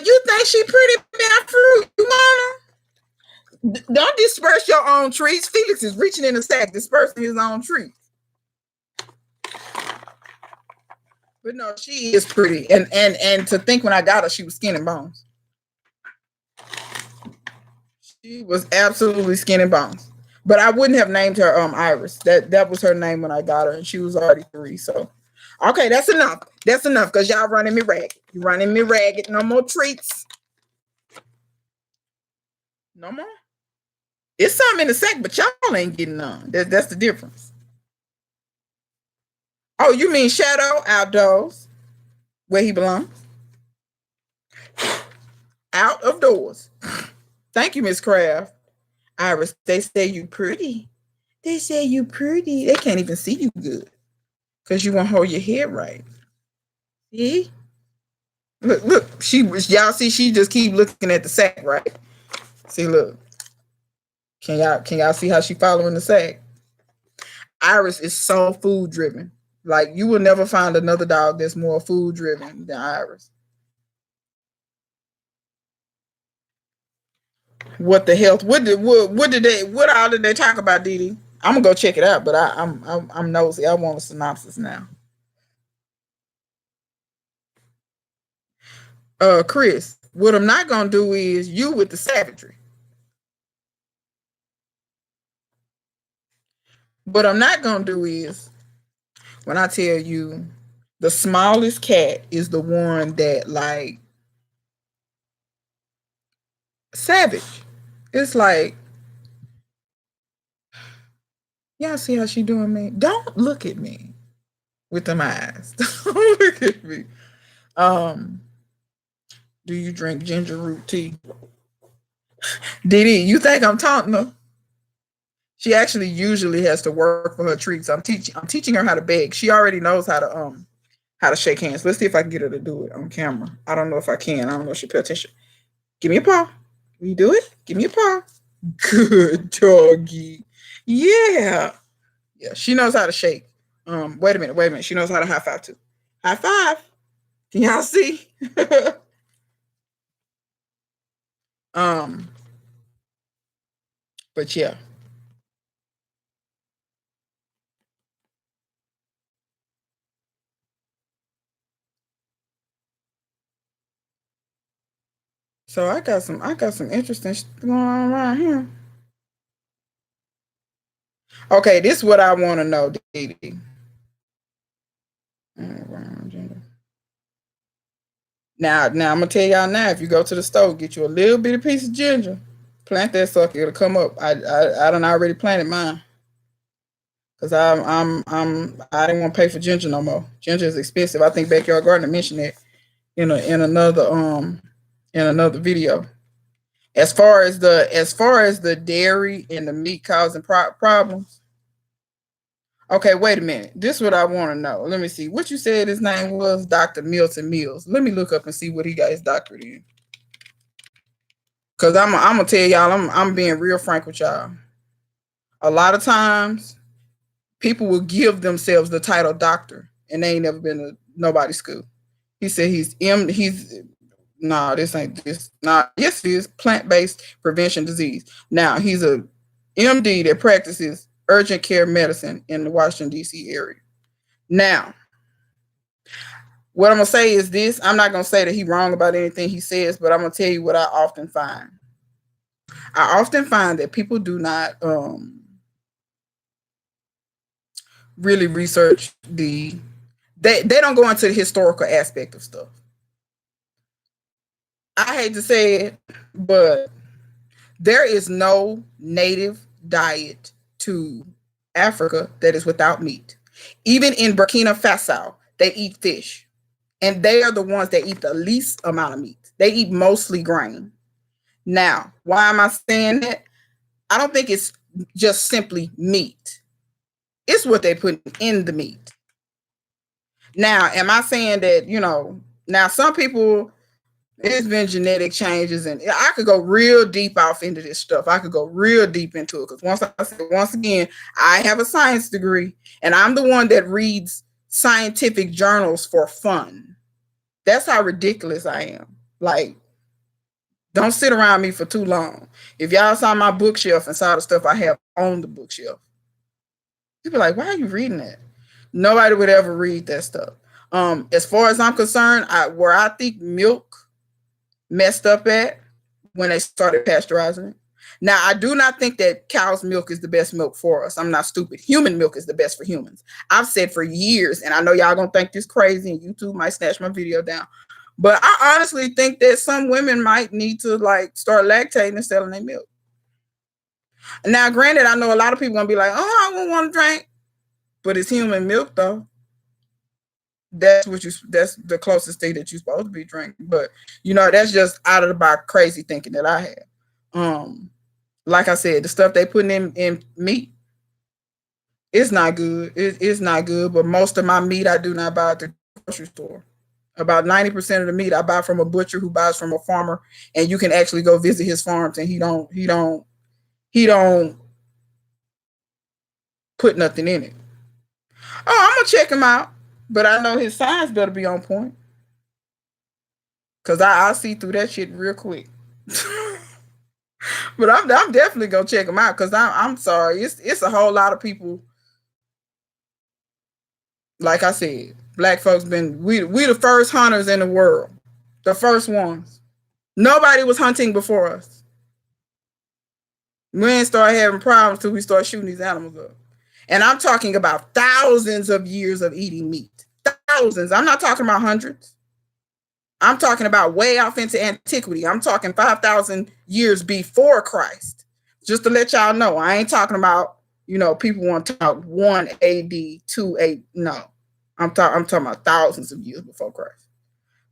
You think she pretty, man? Fruit? You want her? Don't disperse your own treats. Felix is reaching in the sack, dispersing his own treats. But no, she is pretty, and to think when I got her, she was skin and bones. She was absolutely skin and bones. But I wouldn't have named her Iris. That was her name when I got her, and she was already 3. So okay, that's enough. That's enough because y'all running me ragged. You running me ragged. No more treats. No more. It's something in the sack, but y'all ain't getting none. That's the difference. Oh, you mean Shadow outdoors where he belongs? Out of doors. Thank you, Miss Craft. Iris, they say you pretty. They say you pretty. They can't even see you good because you won't hold your head right. See? Look. Y'all see? She just keep looking at the sack, right? See, look. Can y'all see how she following the sack? Iris is so food driven. Like you will never find another dog that's more food driven than Iris. What the health? What all did they talk about, Dee Dee? I'm gonna go check it out, but I'm nosy. I want a synopsis now. Chris, what I'm not gonna do is you with the savagery. What I'm not gonna do is when I tell you the smallest cat is the one that like savage. It's like y'all see how she doing me? Don't look at me with them eyes. Don't look at me. Um, do you drink ginger root tea? Didi, you think I'm taunting her? She actually usually has to work for her treats. I'm teaching her how to beg. She already knows how to shake hands. Let's see if I can get her to do it on camera. I don't know if I can. I don't know if she pay attention. Give me a paw. Will you do it? Give me a paw. Good doggy. Yeah. Yeah. She knows how to shake. Wait a minute. She knows how to high five too. High five. Can y'all see? um, but yeah. So I got some interesting going on around here. Okay, this is what I want to know, Dee Dee. Now I'm gonna tell y'all now. If you go to the store, get you a little bitty piece of ginger, plant that sucker, it'll come up. I done already planted mine because I didn't want to pay for ginger no more. Ginger is expensive. I think Backyard Gardener mentioned that in another video. As far as the dairy and the meat causing problems. Okay, wait a minute. This is what I want to know. Let me see. What you said his name was Dr. Milton Mills. Let me look up and see what he got his doctorate in. Cause I'm gonna tell y'all, I'm being real frank with y'all. A lot of times, people will give themselves the title doctor, and they ain't never been to nobody's school. He said he's nah, this ain't this. Nah, yes, it is plant-based prevention disease. Now he's a MD that practices urgent care medicine in the Washington D.C. area. Now, what I'm gonna say is this: I'm not gonna say that he's wrong about anything he says, but I'm gonna tell you what I often find. I often find that people do not really research they don't go into the historical aspect of stuff. I hate to say it, but there is no native diet to Africa that is without meat. Even in Burkina Faso, they eat fish. And they are the ones that eat the least amount of meat. They eat mostly grain. Now, why am I saying that? I don't think it's just simply meat. It's what they put in the meat. Now, am I saying that, now some people, there's been genetic changes, and I could go real deep off into this stuff. I could go real deep into it because once again, I have a science degree, and I'm the one that reads scientific journals for fun. That's how ridiculous I am. Like, don't sit around me for too long. If y'all saw my bookshelf and saw the stuff I have on the bookshelf, you'd be like, why are you reading that? Nobody would ever read that stuff. As far as I'm concerned, where I think milk messed up at when they started pasteurizing it. Now, I do not think that cow's milk is the best milk for us. I'm not stupid. Human milk is the best for humans. I've said for years, and I know y'all gonna think this crazy, and YouTube might snatch my video down. But I honestly think that some women might need to like start lactating and selling their milk. Now, granted, I know a lot of people gonna be like, "Oh, I won't want to drink," but it's human milk though. That's the closest thing that you're supposed to be drinking. But that's just out of the box crazy thinking that I have. Like I said, the stuff they putting in meat, it's not good. It's not good. But most of my meat I do not buy at the grocery store. About 90% of the meat I buy from a butcher who buys from a farmer, and you can actually go visit his farms, and he don't put nothing in it. Oh, I'm gonna check him out, but I know his signs better be on point, cause I'll see through that shit real quick. But I'm definitely gonna check him out, cause I'm sorry, it's a whole lot of people. Like I said, black folks we the first hunters in the world, the first ones. Nobody was hunting before us. We didn't start having problems till we start shooting these animals up. And I'm talking about thousands of years of eating meat. Thousands. I'm not talking about hundreds. I'm talking about way off into antiquity. I'm talking 5,000 years before Christ. Just to let y'all know, I ain't talking about, people want to talk 1 AD, 2 AD. No. I'm talking about thousands of years before Christ.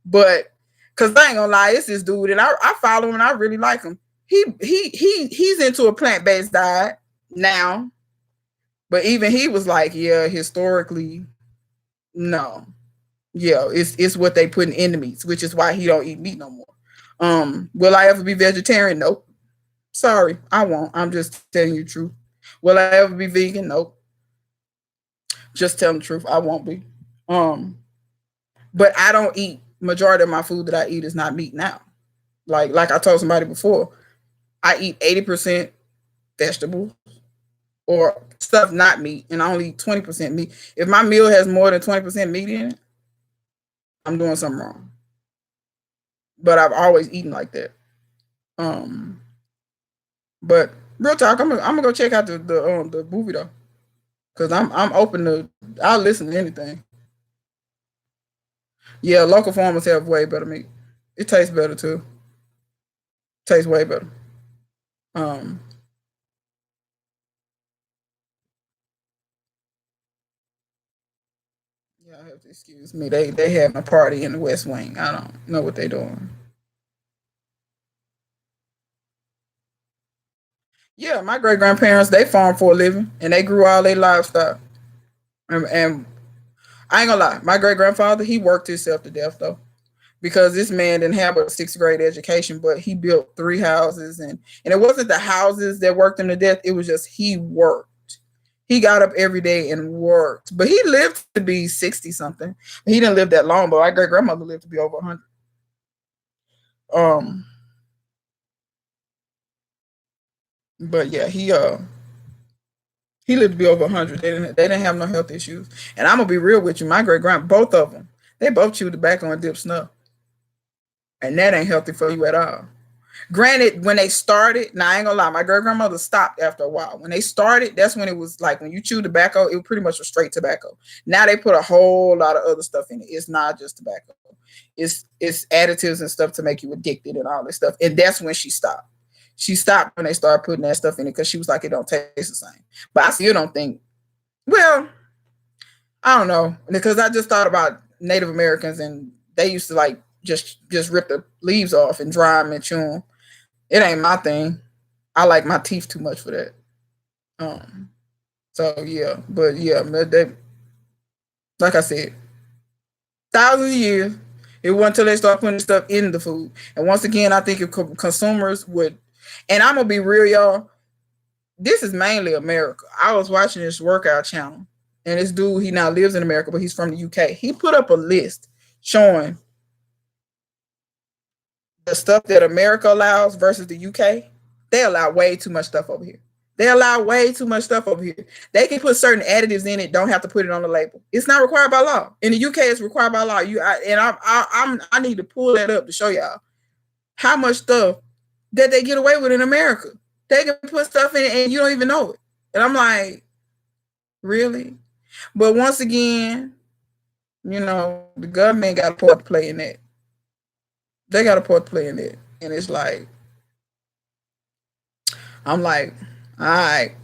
But, because I ain't gonna lie, it's this dude, and I follow him, and I really like him. He's into a plant-based diet now. But even he was like, yeah, historically, no. Yeah, it's what they put in the meats, which is why he don't eat meat no more. Will I ever be vegetarian? Nope. Sorry, I won't. I'm just telling you the truth. Will I ever be vegan? Nope. Just telling the truth, I won't be. But I don't eat, majority of my food that I eat is not meat now. Like I told somebody before, I eat 80% vegetables or stuff not meat, and I only eat 20% meat. If my meal has more than 20% meat in it, I'm doing something wrong. But I've always eaten like that. But real talk, I'm gonna go check out the movie though, because I'm open to. I'll listen to anything. Yeah, local farmers have way better meat. It tastes better too. Tastes way better. Um, yeah, I have to excuse me. They having a party in the West Wing. I don't know what they're doing. Yeah, my great grandparents they farmed for a living and they grew all their livestock. And I ain't gonna lie, my great grandfather he worked himself to death though, because this man didn't have a sixth grade education, but he built 3 houses, and it wasn't the houses that worked him to death. It was just he worked. He got up every day and worked, but he lived to be 60 something. He didn't live that long, but my great grandmother lived to be over 100. Um, but yeah, he lived to be over 100. They didn't have no health issues. And I'm gonna be real with you. My great grand, both of them, they both chewed tobacco and dipped snuff, and that ain't healthy for you at all. Granted, when they started, now I ain't gonna lie, my great grandmother stopped after a while. When they started, that's when it was like when you chew tobacco, it pretty much was straight tobacco. Now they put a whole lot of other stuff in it. It's not just tobacco. It's additives and stuff to make you addicted and all this stuff. And that's when she stopped. She stopped when they started putting that stuff in it because she was like, it don't taste the same. But I still don't think, well, I don't know. Because I just thought about Native Americans and they used to like just rip the leaves off and dry them and chew them. It ain't my thing. I like my teeth too much for that. Um, so yeah, but yeah, they, like I said, thousands of years. It wasn't until they start putting stuff in the food. And once again, I think if consumers would, and I'm gonna be real, y'all. This is mainly America. I was watching this workout channel, and this dude, he now lives in America, but he's from the UK. He put up a list showing the stuff that America allows versus the UK. They allow way too much stuff over here. They allow way too much stuff over here. They can put certain additives in it, don't have to put it on the label. It's not required by law. In the UK, it's required by law. I need to pull that up to show y'all how much stuff that they get away with in America. They can put stuff in it and you don't even know it. And I'm like, really? But once again, the government got a part to play in that. They got a part to play in that. And it's like, I'm like, all right.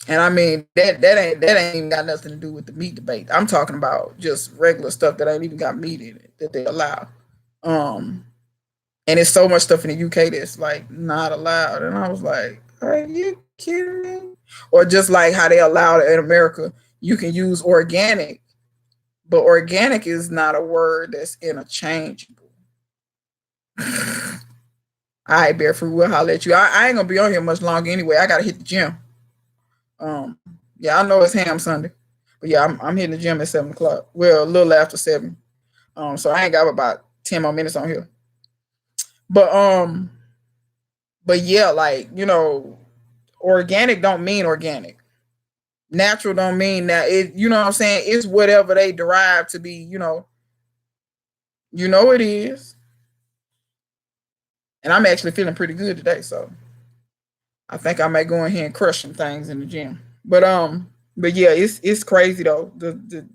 And I mean that ain't even got nothing to do with the meat debate. I'm talking about just regular stuff that ain't even got meat in it that they allow. Um, and it's so much stuff in the UK that's like not allowed. And I was like, are you kidding me? Or just like how they allow it in America, you can use organic, but organic is not a word that's interchangeable. All right, Barefoot, we'll holler at you. I ain't gonna be on here much longer anyway. I gotta hit the gym. Um, yeah, I know it's Ham Sunday, but yeah, I'm hitting the gym at 7 o'clock. Well, a little after 7. So I ain't got about 10 more minutes on here. But but yeah, like organic don't mean organic. Natural don't mean that it. You know what I'm saying? It's whatever they derive to be. It is. And I'm actually feeling pretty good today, so I think I may go in here and crush some things in the gym. But yeah, it's crazy though. The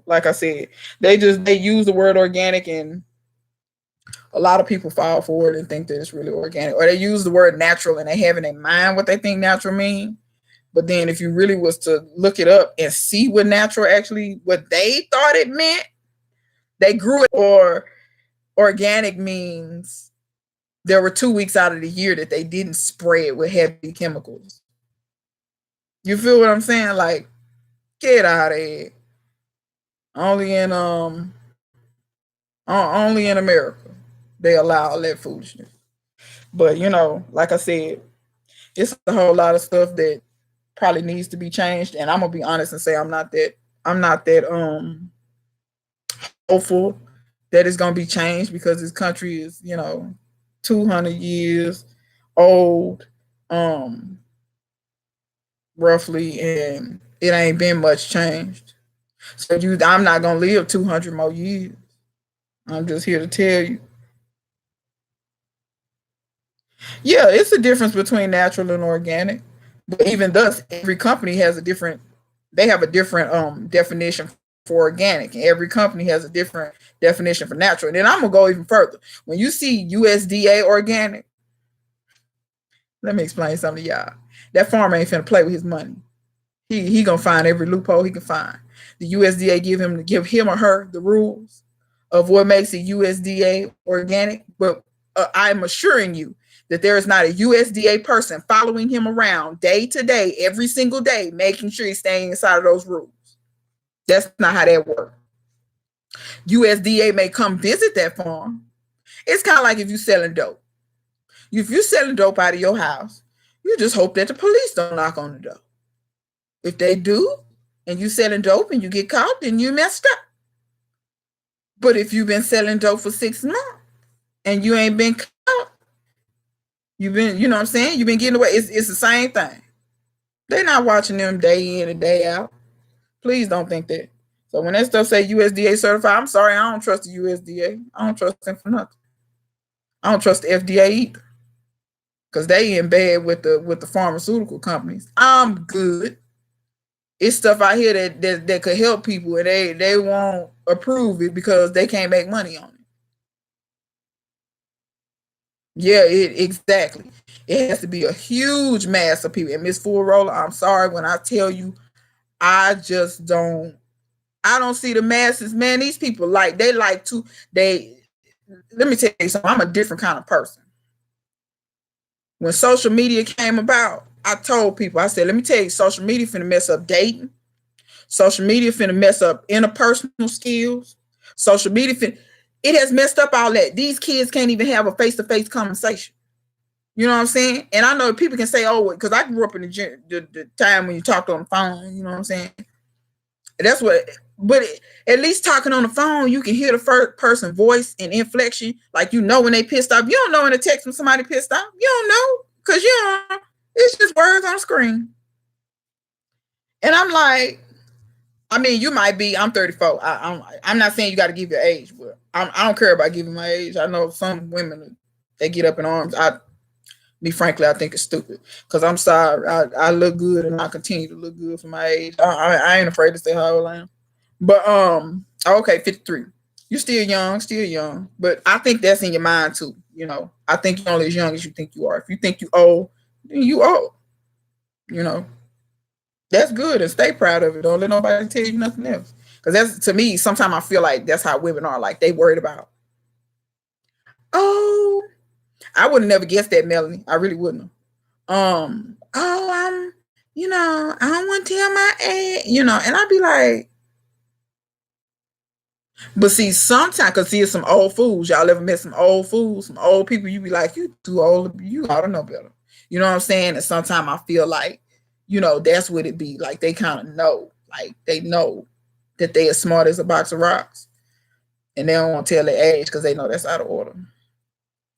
like I said, they use the word organic, and a lot of people fall for it and think that it's really organic. Or they use the word natural and they have in their mind what they think natural mean. But then if you really was to look it up and see what natural actually what they thought it meant, they grew it. Or organic means there were 2 weeks out of the year that they didn't spray it with heavy chemicals. You feel what I'm saying? Like, get out of here. Only in only in America they allow all that foolishness. But like I said, it's a whole lot of stuff that probably needs to be changed. And I'm gonna be honest and say I'm not that hopeful that it's gonna be changed, because this country is 200 years old, roughly, and it ain't been much changed. So I'm not gonna live 200 more years. I'm just here to tell you. Yeah, it's a difference between natural and organic. But even thus, every company has a different. They have a different definition for organic, and every company has a different definition for natural. And then I'm gonna go even further. When you see USDA organic, let me explain something to y'all. That farmer ain't finna play with his money. He gonna find every loophole he can find. The USDA give him or her the rules of what makes a USDA organic, but I'm assuring you that there is not a USDA person following him around day to day, every single day, making sure he's staying inside of those rules. That's not how that works. USDA may come visit that farm. It's kind of like if you're selling dope. If you're selling dope out of your house, you just hope that the police don't knock on the door. If they do, and you selling dope and you get caught, then you messed up. But if you've been selling dope for 6 months and you ain't been caught, you've been, you know what I'm saying? You've been getting away. It's the same thing. They're not watching them day in and day out. Please don't think that. So when that stuff say USDA certified, I'm sorry, I don't trust the USDA. I don't trust them for nothing. I don't trust the FDA either, because they in bed with the pharmaceutical companies. I'm good. It's stuff out here that could help people, and they won't approve it because they can't make money on it. Yeah, exactly. It has to be a huge mass of people. And Miss Full Roller, I'm sorry when I tell you, I just don't. I don't see the masses, man. These people they like to they. Let me tell you something. I'm a different kind of person. When social media came about, I told people, I said, let me tell you, social media finna mess up dating. Social media finna mess up interpersonal skills. Social media it has messed up all that. These kids can't even have a face-to-face conversation. You know what I'm saying? And I know people can say, oh, because I grew up in the time when you talked on the phone, you know what I'm saying? That's what, but at least talking on the phone, you can hear the first person voice and inflection. Like, when they pissed off. You don't know in a text when somebody pissed off. You don't know, because it's just words on screen. And I'm like, I mean, you might be. I'm 34. I'm not saying you got to give your age, but I don't care about giving my age. I know some women, they get up in arms. Me, frankly, I think it's stupid. Cause I'm sorry, I look good and I continue to look good for my age. I ain't afraid to say how old I am. But okay, 53. You're still young. But I think that's in your mind too. You know, I think you're only as young as you think you are. If you think you old, then you old. You know, that's good and stay proud of it. Don't let nobody tell you nothing else. Because that's to me, sometimes I feel like that's how women are. Like they worried about, oh, I would have never guessed that, Melanie. I really wouldn't have. I'm, I don't want to tell my age, and I'd be like, but see, sometimes, because see, some old fools. Y'all ever met some old fools, some old people? You be like, you too old, you ought to know better. You know what I'm saying? And sometimes I feel like, that's what it be. Like they kind of know, like they know that they as smart as a box of rocks, and they don't want to tell their age because they know that's out of order.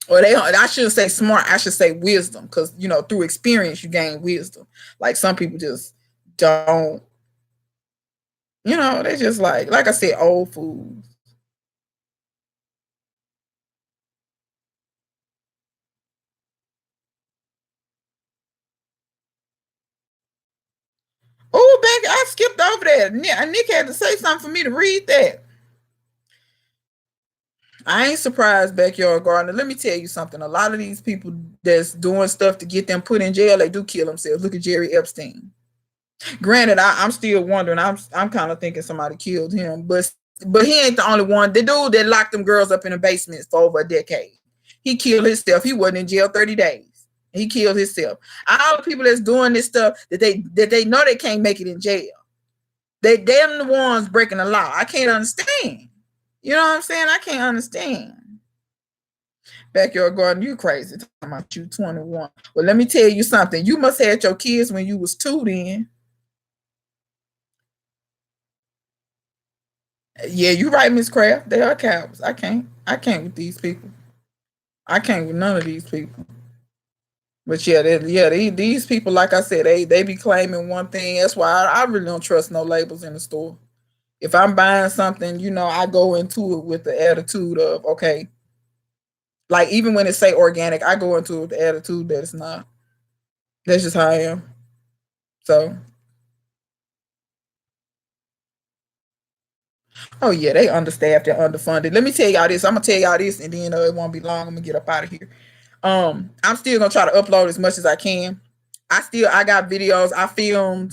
Or they don't, I shouldn't say smart, I should say wisdom, because through experience you gain wisdom. Like some people just don't, they just like I said, old fools. Oh, baby, I skipped over that. Nick had to say something for me to read that. I ain't surprised, Backyard Gardener. Let me tell you something. A lot of these people that's doing stuff to get them put in jail, they do kill themselves. Look at Jerry Epstein. Granted, I'm still wondering. I'm kind of thinking somebody killed him, but he ain't the only one. The dude that locked them girls up in the basement for over a decade, he killed himself. He wasn't in jail 30 days. He killed himself. All the people that's doing this stuff that they know they can't make it in jail. They them the ones breaking the law. I can't understand. You know what I'm saying? I can't understand. Backyard garden, you crazy. Talking about you 21. Well, let me tell you something. You must have had your kids when you was two then. Yeah, you right, Miss Craft. They are cowards. I can't. I can't with these people. I can't with none of these people. But yeah, these people, like I said, they be claiming one thing. That's why I really don't trust no labels in the store. If I'm buying something, I go into it with the attitude of, okay, like even when it say organic, I go into it with the attitude that it's not. That's just how I am. So, oh yeah, they understaffed and underfunded. Let me tell y'all this. I'm gonna tell y'all this, and then it won't be long. I'm gonna get up out of here. I'm still gonna try to upload as much as I can. I got videos. I filmed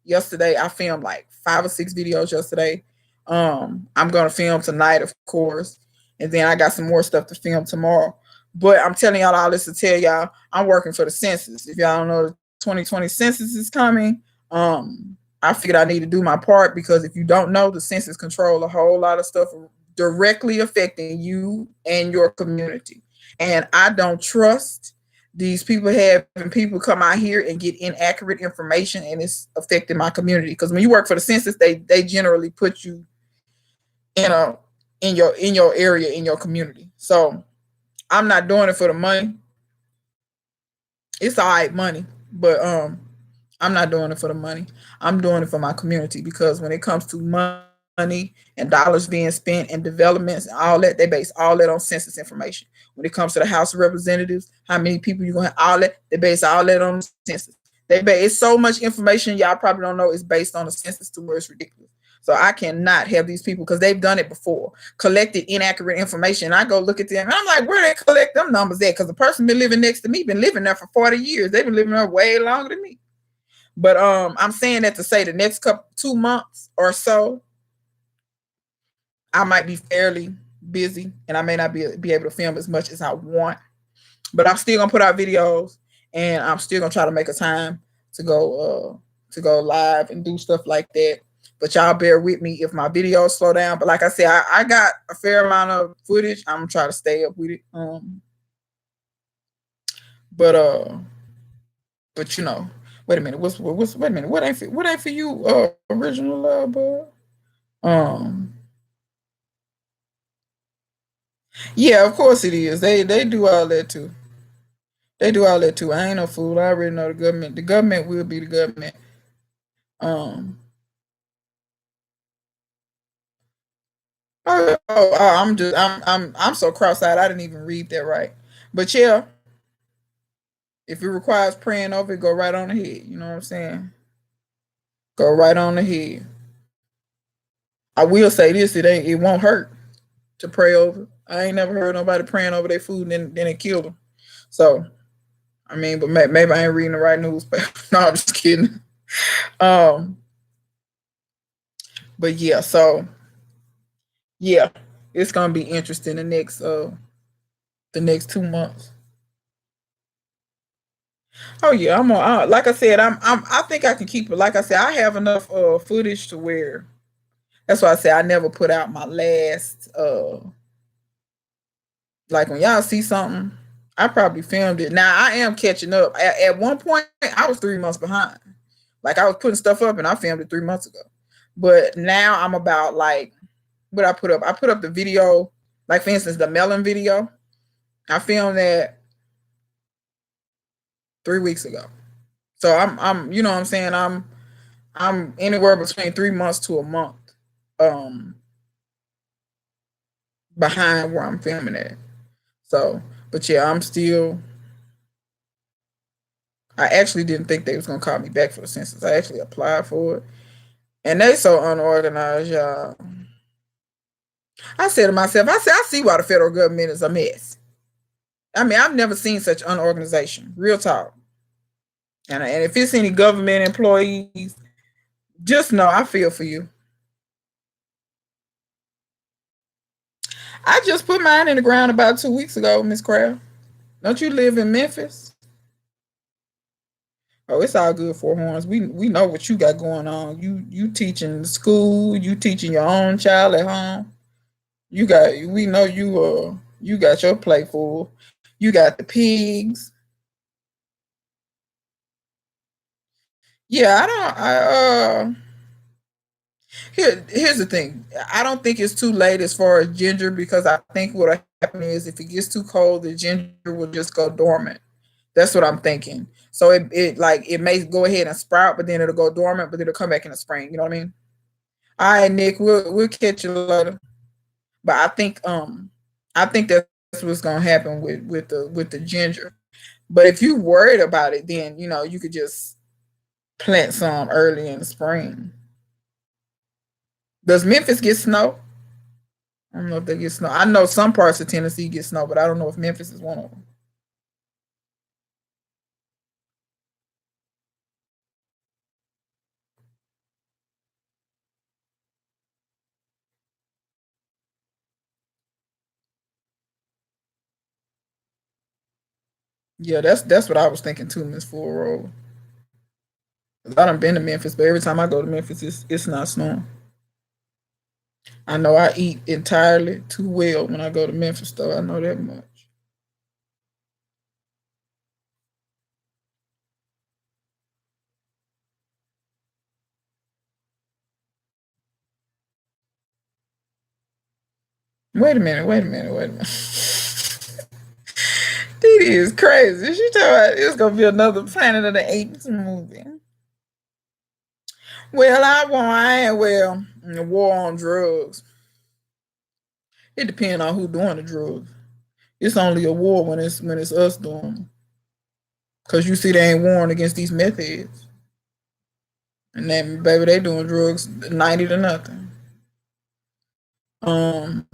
yesterday. I filmed like 5 or 6 videos yesterday. I'm gonna film tonight, of course, and then I got some more stuff to film tomorrow. But I'm telling y'all all this to tell y'all I'm working for the census. If y'all don't know, the 2020 census is coming. I figured I need to do my part because if you don't know, the census control a whole lot of stuff directly affecting you and your community. And I don't trust these people having people come out here and get inaccurate information and it's affecting my community. Because when you work for the census, they generally put you in a in your area, in your community. So I'm not doing it for the money. It's all right money, but I'm not doing it for the money. I'm doing it for my community because when it comes to money and dollars being spent and developments and all that, they base all that on census information. When it comes to the House of Representatives, how many people you're gonna have, all that, they base all that on census. They base it's so much information y'all probably don't know is based on the census to where it's ridiculous. So I cannot have these people because they've done it before, collected inaccurate information. I go look at them and I'm like, where they collect them numbers at? Because the person been living next to me been living there for 40 years. They've been living there way longer than me. But I'm saying that to say the next couple 2 months or so, I might be fairly busy and I may not be able to film as much as I want. But I'm still gonna put out videos and I'm still gonna try to make a time to go live and do stuff like that. But y'all bear with me if my videos slow down. But like I said, I got a fair amount of footage. I'm gonna try to stay up with it. But wait a minute. What's wait a minute? What ain't for you? Original love, bud. Um, yeah, of course it is. They do all that too. They do all that too. I ain't no fool. I already know the government. The government will be the government. Um, I'm so cross-eyed. I didn't even read that right. But yeah, If it requires praying over it, go right on ahead. You know what I'm saying? Go right on ahead. I will say this: it won't hurt to pray over. I ain't never heard nobody praying over their food and then it killed them. So I mean, but maybe I ain't reading the right newspaper. No, I'm just kidding. Um, but yeah, so yeah, it's gonna be interesting the next 2 months. Oh yeah, I'm on. Like I said, I think I can keep it. Like I said, I have enough footage to where. That's why I say I never put out my last. Like when y'all see something, I probably filmed it. Now I am catching up. At one point, I was 3 months behind. Like I was putting stuff up, and I filmed it 3 months ago. But now I'm about like what I put up. I put up the video, like for instance, the melon video. I filmed that 3 weeks ago. So you know what I'm saying, I'm anywhere between 3 months to a month um behind where I'm filming at. So, but yeah, I actually didn't think they was gonna call me back for the census. I actually applied for it. And they so unorganized, y'all. I said to myself, I see why the federal government is a mess. I mean, I've never seen such unorganization. Real talk. And if it's any government employees, just know I feel for you. I just put mine in the ground about 2 weeks ago, Miss Craft. Don't you live in Memphis? Oh, it's all good, Four Horns. We know what you got going on. You teaching school. You teaching your own child at home. We know you got your plate full. You got the pigs. Yeah, I don't. Here's the thing. I don't think it's too late as far as ginger because I think what'll happen is if it gets too cold, the ginger will just go dormant. That's what I'm thinking. So it like it may go ahead and sprout, but then it'll go dormant, but it'll come back in the spring. You know what I mean? All right, Nick, we'll catch you later. But I think that's what's gonna happen with the ginger. But if you worried about it, then you could just plant some early in the spring. Does Memphis get snow? I don't know if they get snow. I know some parts of Tennessee get snow, but I don't know if Memphis is one of them. Yeah, that's what I was thinking too, Miss Full Roll. I done been to Memphis, but every time I go to Memphis, it's not snowing. I know I eat entirely too well when I go to Memphis, though. I know that much. Wait a minute, wait a minute, wait a minute. Didi is crazy. She talking about it's gonna be another Planet of the Apes movie. Well, I ain't well. The war on drugs. It depends on who doing the drugs. It's only a war when it's us doing them. Cause you see they ain't warring against these meth heads. And then baby they doing drugs 90 to nothing. Um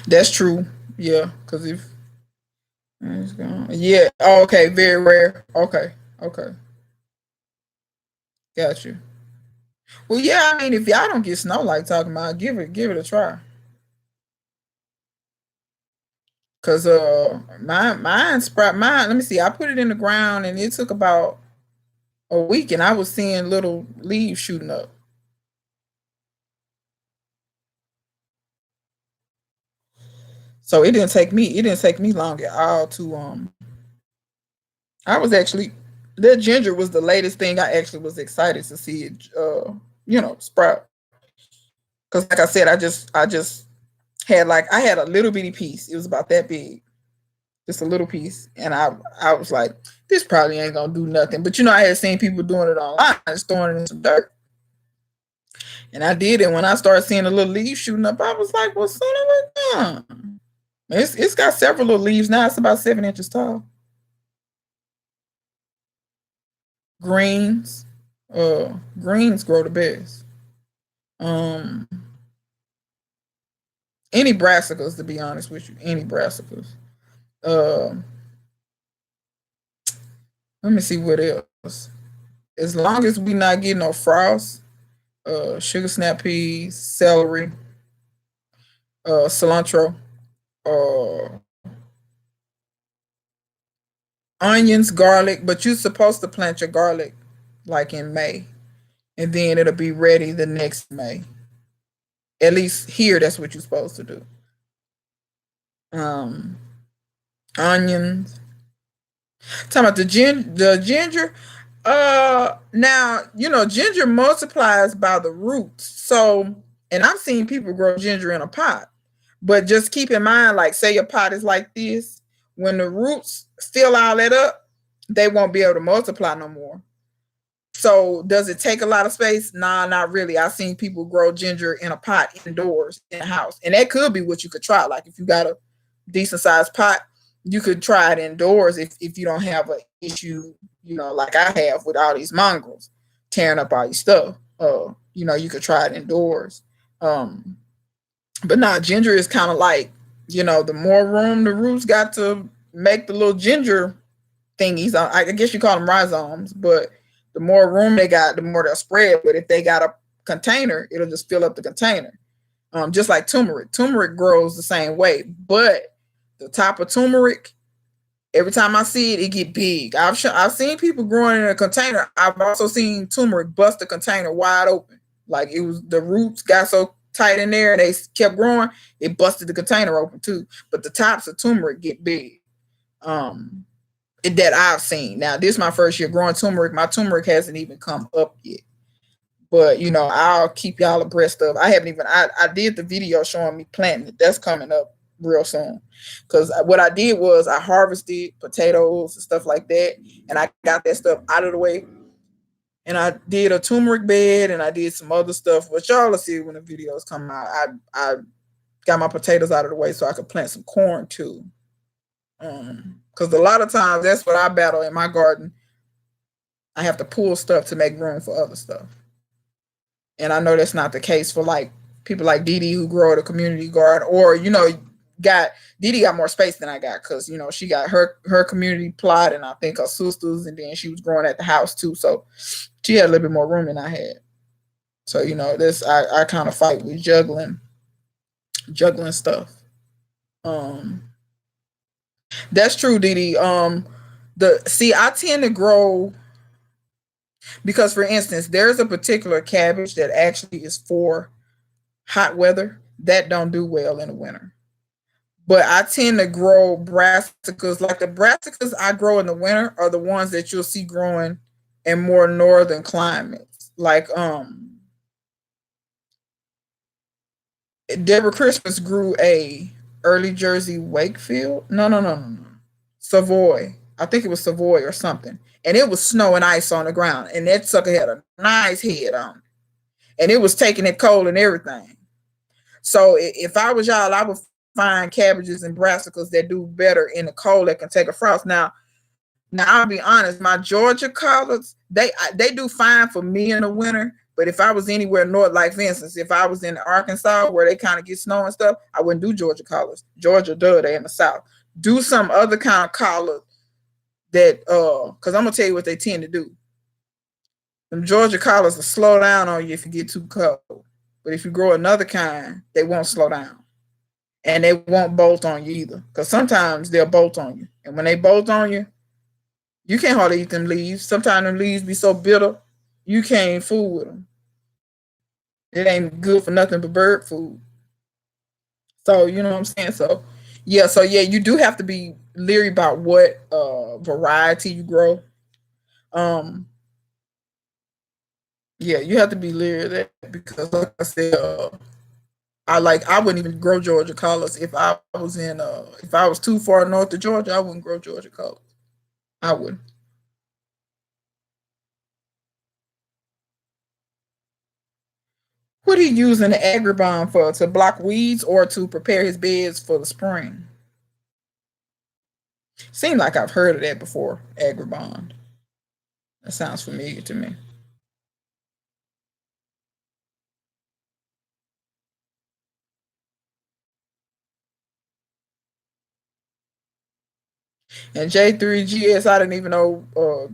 that's true. Yeah, cause if it's gone. Yeah, oh, okay, very rare. Okay, okay. Got you. Well yeah, I mean if y'all don't get snow like talking about, give it a try. Cause mine, let me see, I put it in the ground and it took about a week and I was seeing little leaves shooting up. So it didn't take me long at all to I was actually that ginger was the latest thing I actually was excited to see it sprout. Cause like I said, I just I had a little bitty piece. It was about that big. Just a little piece. And I was like, this probably ain't gonna do nothing. But I had seen people doing it online, just throwing it in some dirt. And I did it. When I started seeing the little leaves shooting up, I was like, well, son of a gun. It's got several little leaves now. It's about 7 inches tall. Greens, greens grow the best. Um, any brassicas, to be honest with you, any brassicas. Uh, let me see what else. As long as we not getting no frost, sugar snap peas, celery, cilantro, uh, onions, garlic. But you're supposed to plant your garlic like in May, and then it'll be ready the next May. At least here, that's what you're supposed to do. Um, onions. Talking about the ginger. Now ginger multiplies by the roots. So, and I've seen people grow ginger in a pot, but just keep in mind, like, say your pot is like this, when the roots fill all that up, they won't be able to multiply no more. So does it take a lot of space? Nah, not really. I've seen people grow ginger in a pot indoors in the house. And that could be what you could try. Like if you got a decent sized pot, you could try it indoors if you don't have an issue, like I have with all these mongrels tearing up all your stuff. You could try it indoors. Um, but nah, ginger is kind of like, the more room the roots got to make the little ginger thingies. I guess you call them rhizomes, but the more room they got, the more they'll spread. But if they got a container, it'll just fill up the container. Just like turmeric. Turmeric grows the same way, but the top of turmeric, every time I see it, it get big. I've seen people growing in a container. I've also seen turmeric bust the container wide open. Like it was the roots got so tight in there, and they kept growing. It busted the container open too. But the tops of turmeric get big. Um, that I've seen. Now, this is my first year growing turmeric. My turmeric hasn't even come up yet. But I'll keep y'all abreast of. I haven't even. I did the video showing me planting it. That's coming up real soon. Because what I did was I harvested potatoes and stuff like that, and I got that stuff out of the way. And I did a turmeric bed, and I did some other stuff, which y'all will see when the videos come out. I got my potatoes out of the way so I could plant some corn too. Because a lot of times that's what I battle in my garden. I have to pull stuff to make room for other stuff. And I know that's not the case for like people like Dee Dee who grow at a community garden, or got Dee Dee got more space than I got because she got her community plot, and I think her sisters, and then she was growing at the house too, so she had a little bit more room than I had. So this I kind of fight with juggling stuff. Um, that's true, Dee Dee. I tend to grow because, for instance, there's a particular cabbage that actually is for hot weather that don't do well in the winter. But I tend to grow brassicas. Like the brassicas I grow in the winter are the ones that you'll see growing in more northern climates. Like Deborah Christmas grew a early Jersey Wakefield. No. Savoy. I think it was Savoy or something. And it was snow and ice on the ground. And that sucker had a nice head on it. And it was taking it cold and everything. So if I was y'all, I would find cabbages and brassicas that do better in the cold that can take a frost. Now I'll be honest, my Georgia collards, they do fine for me in the winter. But if I was anywhere north, like for instance, if I was in Arkansas where they kind of get snow and stuff, I wouldn't do Georgia collards. Georgia, they in the south. Do some other kind of collard that because I'm gonna tell you what they tend to do. Them Georgia collards will slow down on you if you get too cold. But if you grow another kind, they won't slow down. And they won't bolt on you either. Because sometimes they'll bolt on you. And when they bolt on you, you can't hardly eat them leaves. Sometimes them leaves be so bitter, you can't fool with them. It ain't good for nothing but bird food. So you know what I'm saying? So yeah, you do have to be leery about what variety you grow. Um, yeah, you have to be leery of that because like I said, I wouldn't even grow Georgia collards if I was too far north of Georgia, I wouldn't grow Georgia collards. I wouldn't. What he using the agribon for? To block weeds or to prepare his beds for the spring? Seemed like I've heard of that before. Agribond. That sounds familiar to me. And J3GS, I didn't even know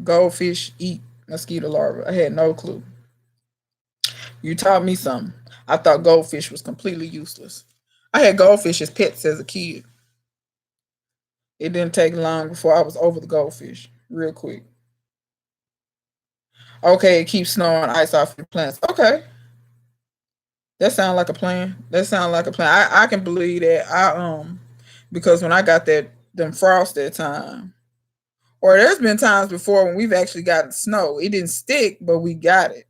goldfish eat mosquito larvae. I had no clue. You taught me something. I thought goldfish was completely useless. I had goldfish as pets as a kid. It didn't take long before I was over the goldfish, real quick. Okay, it keeps snow and ice off your plants. Okay, that sounds like a plan. That sounds like a plan. I can believe that. Because when I got them frost that time, or there's been times before when we've actually gotten snow. It didn't stick, but we got it.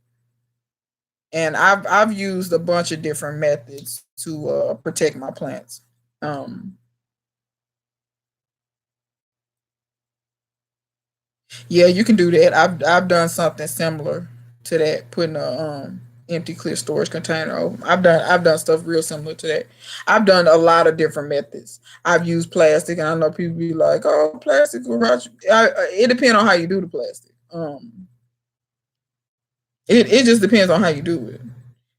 And I've used a bunch of different methods to protect my plants. Um, yeah, you can do that. I've done something similar to that, putting a empty clear storage container over. I've done stuff real similar to that. I've done a lot of different methods. I've used plastic, and I know people be like, "Oh, plastic will rot you." It depends on how you do the plastic. It just depends on how you do it.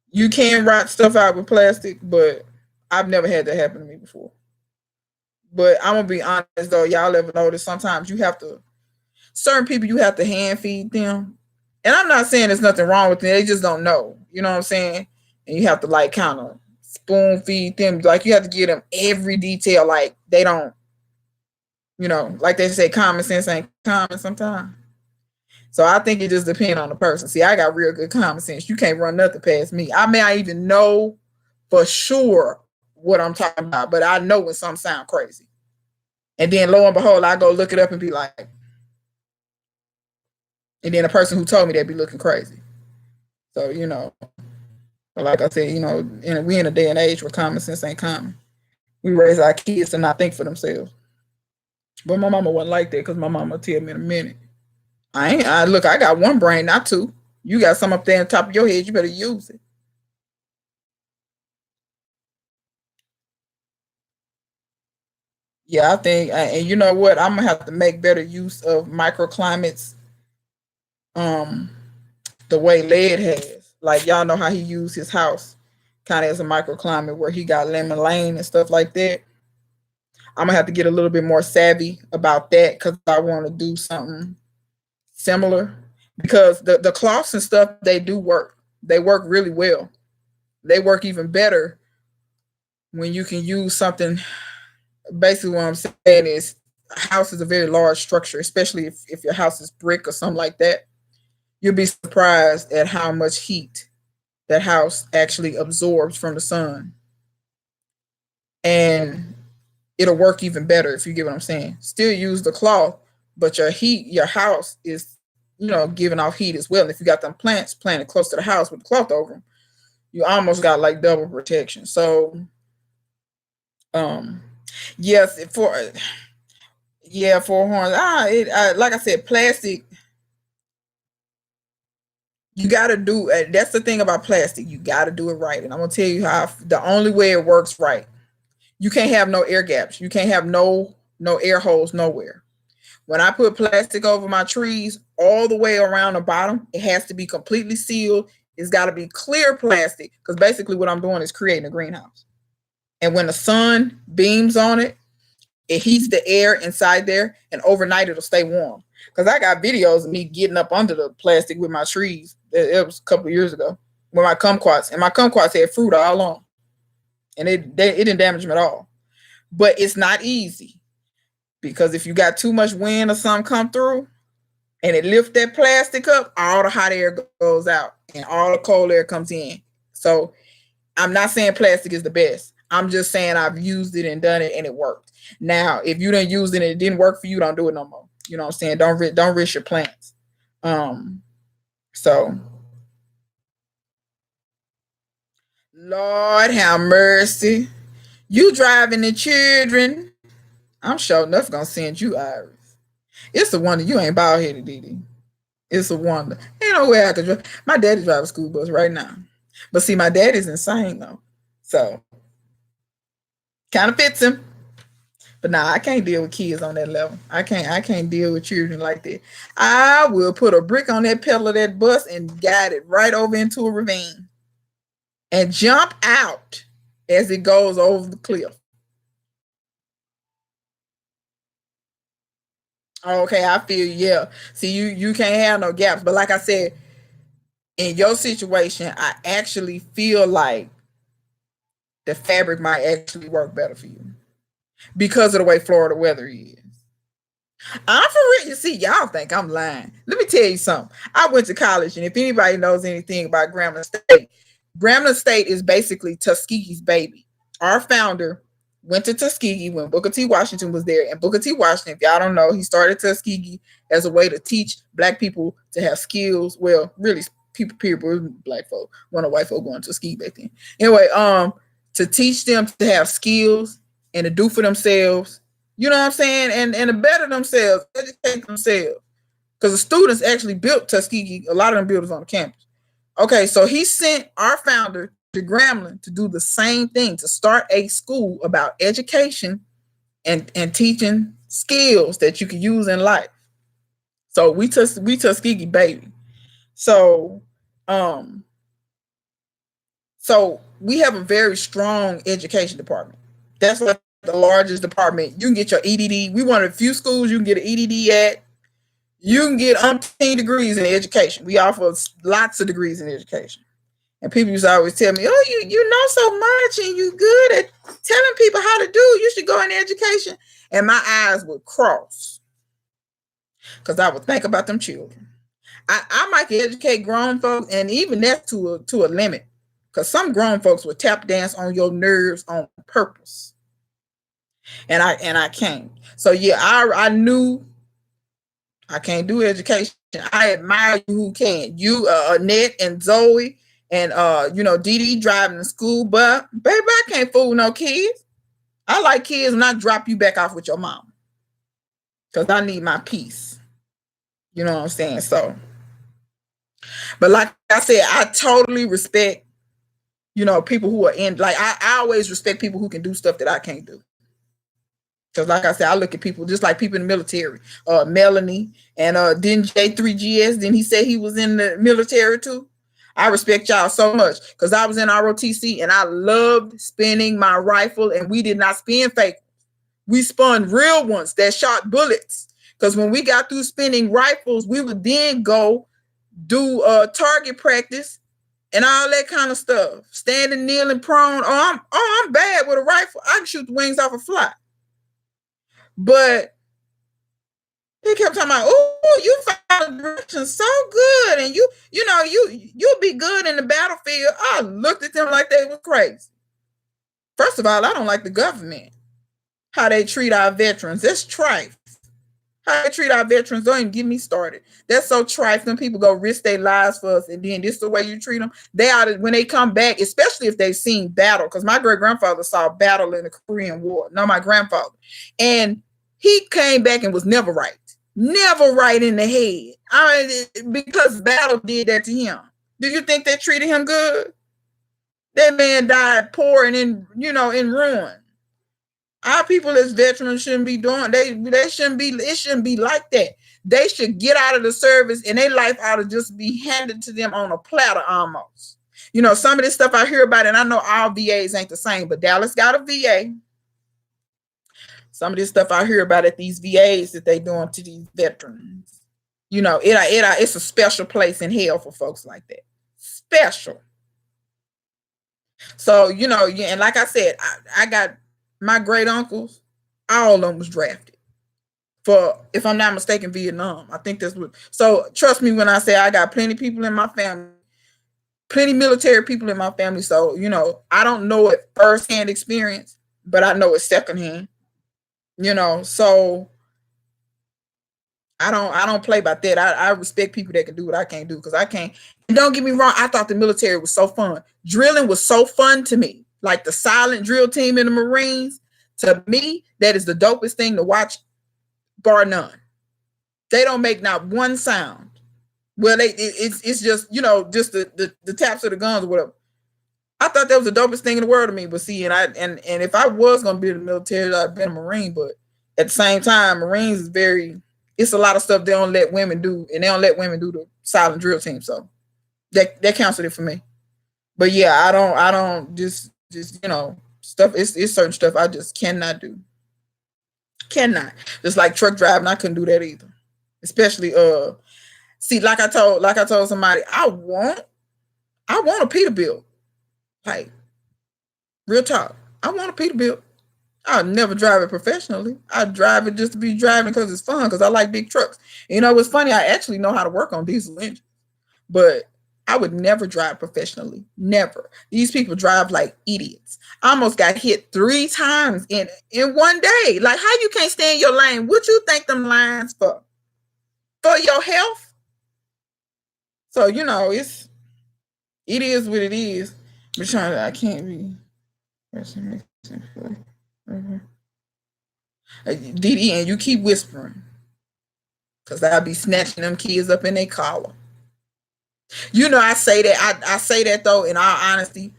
You can rot stuff out with plastic, but I've never had that happen to me before. But I'm gonna be honest though, y'all ever notice sometimes you have to certain people you have to hand feed them. And I'm not saying there's nothing wrong with them, they just don't know. You know what I'm saying? And you have to like kind of spoon feed them. Like you have to give them every detail. Like they don't, like they say common sense ain't common sometimes. So I think it just depends on the person. See, I got real good common sense. You can't run nothing past me. I may not even know for sure what I'm talking about, but I know when something sound crazy. And then lo and behold, I go look it up and be like, and then the person who told me they'd be looking crazy. So, like I said, we in a day and age where common sense ain't common. We raise our kids to not think for themselves. But my mama wasn't like that because my mama tell me in a minute. Look, I got one brain, not two. You got some up there on top of your head, you better use it. Yeah, I think, and you know what? I'm gonna have to make better use of microclimates. Um, the way Led has, like y'all know how he used his house, kind of as a microclimate where he got lemon lane and stuff like that. I'm gonna have to get a little bit more savvy about that because I want to do something similar. Because the cloths and stuff they do work. They work really well. They work even better when you can use something. Basically, what I'm saying is, a house is a very large structure, especially if your house is brick or something like that. You'll be surprised at how much heat that house actually absorbs from the sun. And it'll work even better if you get what I'm saying. Still use the cloth, but your house is, giving off heat as well. And if you got them plants planted close to the house with the cloth over them, you almost got like double protection. So, um, yes, for horns. Like I said, plastic. You got to do. That's the thing about plastic. You got to do it right, and I'm gonna tell you how. The only way it works right. You can't have no air gaps. You can't have no air holes nowhere. When I put plastic over my trees all the way around the bottom, it has to be completely sealed. It's got to be clear plastic because basically what I'm doing is creating a greenhouse. And when the sun beams on it, it heats the air inside there, and overnight it'll stay warm. Because I got videos of me getting up under the plastic with my trees. It was a couple of years ago with my kumquats, and my kumquats had fruit all along, and it didn't damage them at all. But it's not easy because if you got too much wind or something come through, and it lifts that plastic up, all the hot air goes out and all the cold air comes in. So I'm not saying plastic is the best. I'm just saying I've used it and done it and it worked. Now, if you didn't use it and it didn't work for you, don't do it no more. You know what I'm saying? Don't risk your plants. So Lord have mercy. You driving the children. I'm sure enough gonna send you Iris. It's a wonder you ain't bald headed, Dee. It's a wonder. Ain't no way I could drive. My daddy drives a school bus right now. But see, my daddy's insane though. So kind of fits him. But nah, I can't deal with kids on that level. I can't deal with children like that. I will put a brick on that pedal of that bus and guide it right over into a ravine and jump out as it goes over the cliff. Okay, I feel you. Yeah. See, you can't have no gaps. But like I said, in your situation, I actually feel like the fabric might actually work better for you because of the way Florida weather is. I'm for real. You see, y'all think I'm lying. Let me tell you something. I went to college, and if anybody knows anything about Grambling State is basically Tuskegee's baby. Our founder went to Tuskegee when Booker T. Washington was there. And Booker T. Washington, if y'all don't know, he started Tuskegee as a way to teach black people to have skills. Well, really, people, black folk, one of white folk going to Tuskegee back then. Anyway, to teach them to have skills and to do for themselves. You know what I'm saying? And to better themselves, educate themselves. Because the students actually built Tuskegee, a lot of them builders on the campus. Okay, so he sent our founder to Grambling to do the same thing, to start a school about education and teaching skills that you can use in life. So we Tuskegee baby. So so we have a very strong education department. That's like the largest department. You can get your EDD. We one of the few schools you can get an EDD at. You can get umpteen degrees in education. We offer lots of degrees in education. And people used to always tell me, oh, you know so much and you good at telling people how to do. You should go in education. And my eyes would cross because I would think about them children. I might educate grown folks, and even that's to a limit. Because some grown folks will tap dance on your nerves on purpose. And I can't. So yeah, I knew I can't do education. I admire you who can. You, Annette and Zoe and Dee Dee driving the school, but baby, I can't fool no kids. I like kids and I drop you back off with your mom. Because I need my peace. You know what I'm saying? So, but like I said, I totally respect, people who are in, like, I always respect people who can do stuff that I can't do. Because like I said, I look at people just like people in the military. Melanie and didn't J3GS, then he said he was in the military too. I respect y'all so much because I was in ROTC and I loved spinning my rifle, and we did not spin fake. We spun real ones that shot bullets. Because when we got through spinning rifles, we would then go do target practice and all that kind of stuff. Standing, kneeling, prone. I'm bad with a rifle. I can shoot the wings off a fly. But he kept talking about, oh, you found direction so good, and you'll be good in the battlefield. I looked at them like they were crazy. First of all, I don't like the government. How they treat our veterans. That's trite. How they treat our veterans, don't even get me started. That's so trite. Them people go risk their lives for us, and then this is the way you treat them. They are, when they come back, especially if they've seen battle, because my great-grandfather saw battle in the Korean War. No, my grandfather. And he came back and was never right. Never right in the head. Because battle did that to him. Do you think they treated him good? That man died poor and in ruin. Our people as veterans shouldn't be doing. They shouldn't be. It shouldn't be like that. They should get out of the service, and their life ought to just be handed to them on a platter almost. Some of this stuff I hear about, and I know all VAs ain't the same, but Dallas got a VA. Some of this stuff I hear about at these VAs that they doing to these veterans. It's a special place in hell for folks like that. Special. So, and like I said, I got my great uncles, all of them was drafted for, if I'm not mistaken, Vietnam. I think that's what. So trust me when I say I got plenty of people in my family, plenty military people in my family. So, I don't know it firsthand experience, but I know it secondhand. So I don't play about that. I respect people that can do what I can't do because I can't. And don't get me wrong, I thought the military was so fun. Drilling was so fun to me. Like the silent drill team in the Marines, to me, that is the dopest thing to watch, bar none. They don't make not one sound. Well, it's just, just the taps of the guns or whatever. I thought that was the dopest thing in the world to me. But see, and if I was gonna be in the military, I'd been a Marine. But at the same time, Marines is it's a lot of stuff they don't let women do, and they don't let women do the silent drill team. So that counted it for me. But yeah, I don't just stuff. It's certain stuff I just cannot do. Cannot. Just like truck driving, I couldn't do that either. Especially see, like I told somebody, I want a Peterbilt. Like, real talk. I want a Peterbilt. I'll never drive it professionally. I drive it just to be driving because it's fun, because I like big trucks. You know, what's funny, I actually know how to work on diesel engines, but I would never drive professionally. Never. These people drive like idiots. I almost got hit 3 times in one day. Like, how you can't stay in your lane? What you think them lines for? For your health? So, it is what it is. But I can't be. Didi, and you keep whispering, because I'll be snatching them kids up in their collar. I say that. I say that though, in all honesty,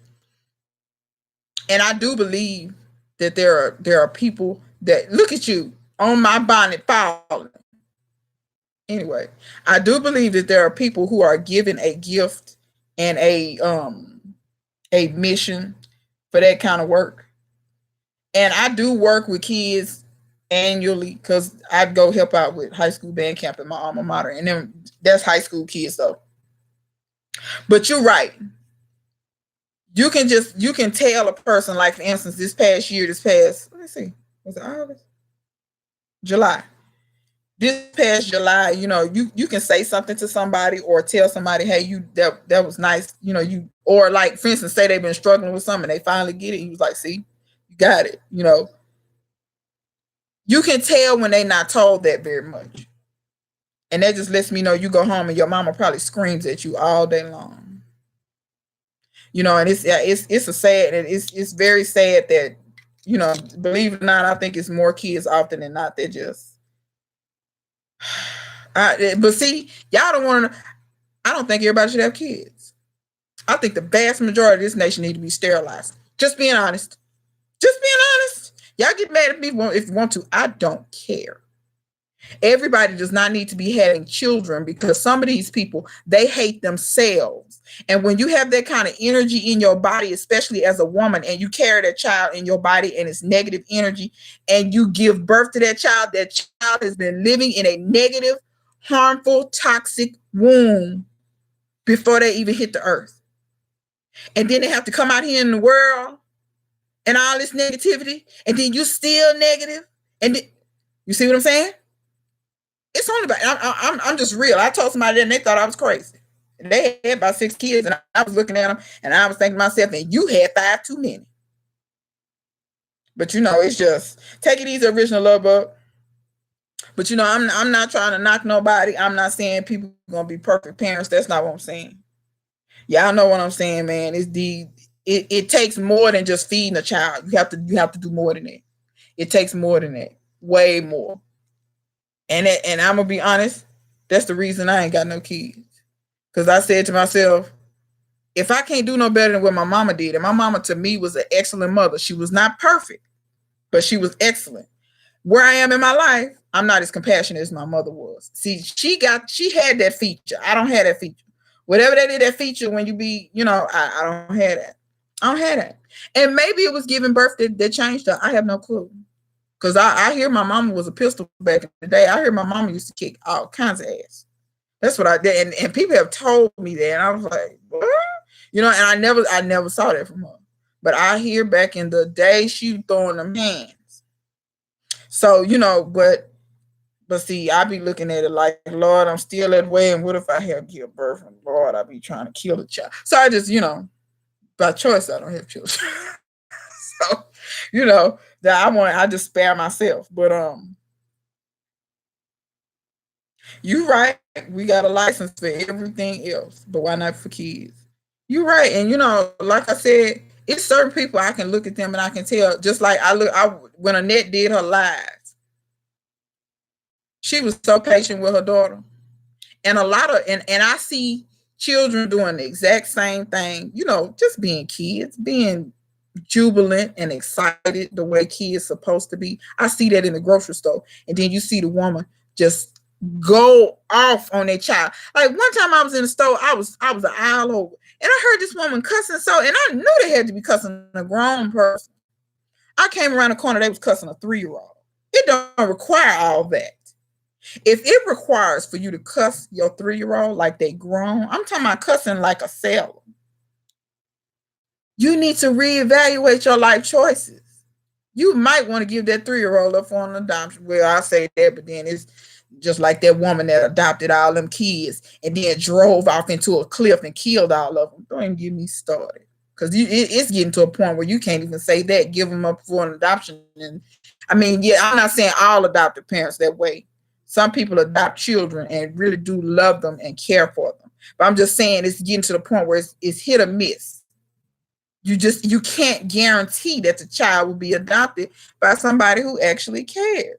and I do believe that there are people that look at you on my bonnet falling. Anyway, I do believe that there are people who are given a gift and a mission for that kind of work. And I do work with kids annually, because I'd go help out with high school band camp at my alma mater, and then that's high school kids though. But you're right. You can tell a person, like, for instance, let me see, was it August? July. This past July, you can say something to somebody or tell somebody, hey, that was nice, or like, for instance, say they've been struggling with something and they finally get it. You was like, see, you got it. You can tell when they not told that very much. And that just lets me know you go home and your mama probably screams at you all day long. And it's a sad, and it's very sad that, believe it or not, I think it's more kids often than not that just. But see, y'all don't want to. I don't think everybody should have kids. I think the vast majority of this nation need to be sterilized. Just being honest. Just being honest. Y'all get mad at me if you want to. I don't care. Everybody does not need to be having children, because some of these people, they hate themselves. And when you have that kind of energy in your body, especially as a woman, and you carry that child in your body and it's negative energy, and you give birth to that child has been living in a negative, harmful, toxic womb before they even hit the earth. And then they have to come out here in the world and all this negativity, and then you still negative. And you see what I'm saying? It's only about, I'm just real. I told somebody that and they thought I was crazy. And they had about 6 kids, and I was looking at them and I was thinking to myself, and you had 5 too many. But it's just, take it easy, original love bug. But I'm not trying to knock nobody. I'm not saying people are gonna be perfect parents. That's not what I'm saying. Y'all know what I'm saying, man. It takes more than just feeding a child. You have to do more than that. It takes more than that. Way more. And I'm gonna be honest, that's the reason I ain't got no kids. Because I said to myself, if I can't do no better than what my mama did, and my mama to me was an excellent mother. She was not perfect, but she was excellent. Where I am in my life, I'm not as compassionate as my mother was. See, she had that feature. I don't have that feature. Whatever that is, that feature, when you be, I don't have that. I don't have that. And maybe it was giving birth that changed her. I have no clue. Because I hear my mama was a pistol back in the day. I hear my mama used to kick all kinds of ass. That's what I did. And people have told me that. And I was like, what? And I never saw that from her. But I hear back in the day, she throwing them hands. So, but see, I be looking at it like, Lord, I'm still that way. And what if I have to give birth? And Lord, I be trying to kill a child. So I just, by choice, I don't have children. So, that I just spare myself. But you right. We got a license for everything else, but why not for kids? You right. And like I said, it's certain people I can look at them and I can tell, just like when Annette did her lives, she was so patient with her daughter. And a lot of and I see Children doing the exact same thing, just being kids, being jubilant and excited the way kids supposed to be. I see that in the grocery store. And then you see the woman just go off on their child. Like one time I was in the store, I was an aisle over, and I heard this woman cussing, and I knew they had to be cussing a grown person. I came around the corner, they was cussing a 3-year-old. It don't require all that. If it requires for you to cuss your 3-year-old like they grown, I'm talking about cussing like a sailor. You need to reevaluate your life choices. You might want to give that 3-year-old up for an adoption. Well, I say that, but then it's just like that woman that adopted all them kids and then drove off into a cliff and killed all of them. Don't even get me started. Because it's getting to a point where you can't even say that, give them up for an adoption. And I mean, yeah, I'm not saying all adoptive parents that way. Some people adopt children and really do love them and care for them. But I'm just saying it's getting to the point where it's hit or miss. You can't guarantee that the child will be adopted by somebody who actually cares.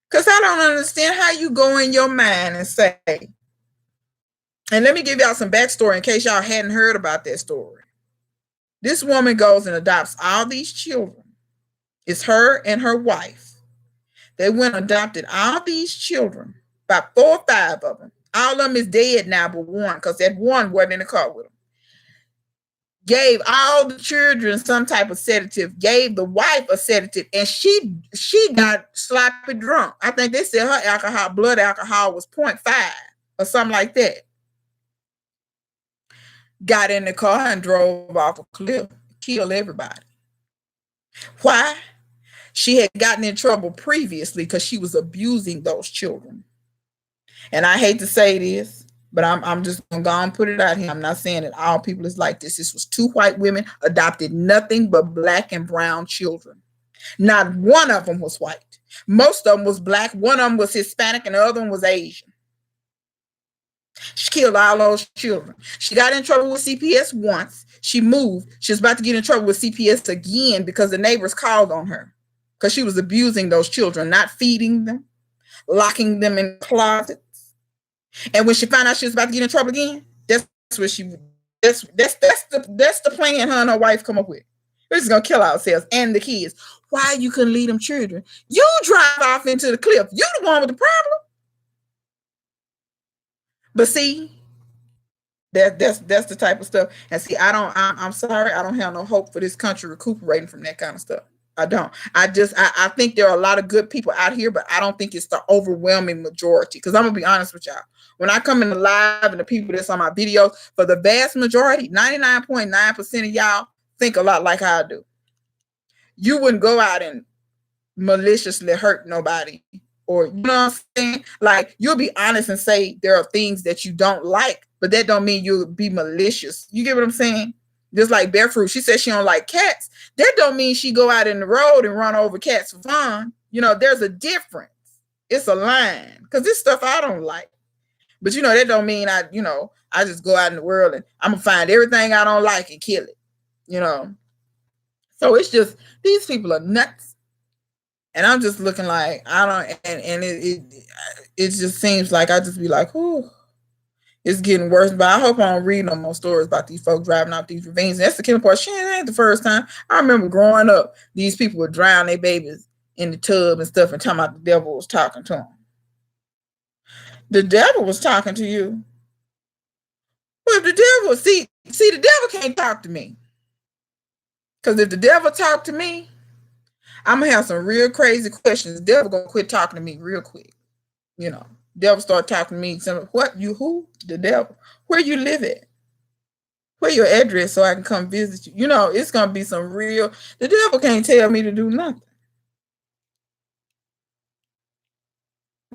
Because I don't understand how you go in your mind and say, and let me give y'all some backstory in case y'all hadn't heard about that story. This woman goes and adopts all these children. It's her and her wife. They went and adopted all these children, about 4 or 5 of them. All of them is dead now but one, because that one wasn't in the car with them. Gave all the children some type of sedative, gave the wife a sedative, and she got sloppy drunk. I think they said her blood alcohol was 0.5 or something like that. Got in the car and drove off a cliff, killed everybody. Why? She had gotten in trouble previously because she was abusing those children. And I hate to say this, but I'm just going to go and put it out here. I'm not saying that all people is like this. This was 2 white women adopted nothing but black and brown children. Not one of them was white. Most of them was black. One of them was Hispanic and the other one was Asian. She killed all those children. She got in trouble with CPS once. She moved. She was about to get in trouble with CPS again because the neighbors called on her because she was abusing those children, not feeding them, locking them in closets. And when she found out she was about to get in trouble again, that's the plan her and her wife come up with. We're just gonna kill ourselves and the kids. Why you couldn't leave them children? You drive off into the cliff. You the one with the problem. But see, that's the type of stuff. And see, I'm sorry, I don't have no hope for this country recuperating from that kind of stuff. I don't. I think there are a lot of good people out here, but I don't think it's the overwhelming majority. Because I'm gonna be honest with y'all. When I come in the live and the people that's on my videos, for the vast majority, 99.9% of y'all think a lot like I do. You wouldn't go out and maliciously hurt nobody. Or, you know what I'm saying? Like, you'll be honest and say there are things that you don't like, but that don't mean you'll be malicious. You get what I'm saying? Just like Bearfruit, she says she don't like cats. That don't mean she go out in the road and run over cats for fun. There's a difference. It's a line. Because this stuff I don't like. But, that don't mean I just go out in the world and I'm going to find everything I don't like and kill it. So it's just, these people are nuts. And I'm just looking like, I don't, and it just seems like I just be like, ooh, it's getting worse. But I hope I don't read no more stories about these folks driving out these ravines. And that's the killing part. Shit, it ain't the first time. I remember growing up, these people would drown their babies in the tub and stuff and talking about the devil was talking to them. The devil was talking to you. Well, if the devil, see, the devil can't talk to me. Because if the devil talked to me, I'm going to have some real crazy questions. The devil going to quit talking to me real quick. Devil start talking to me. What? You who? The devil. Where you live at? Where your address so I can come visit you? It's going to be some real... The devil can't tell me to do nothing.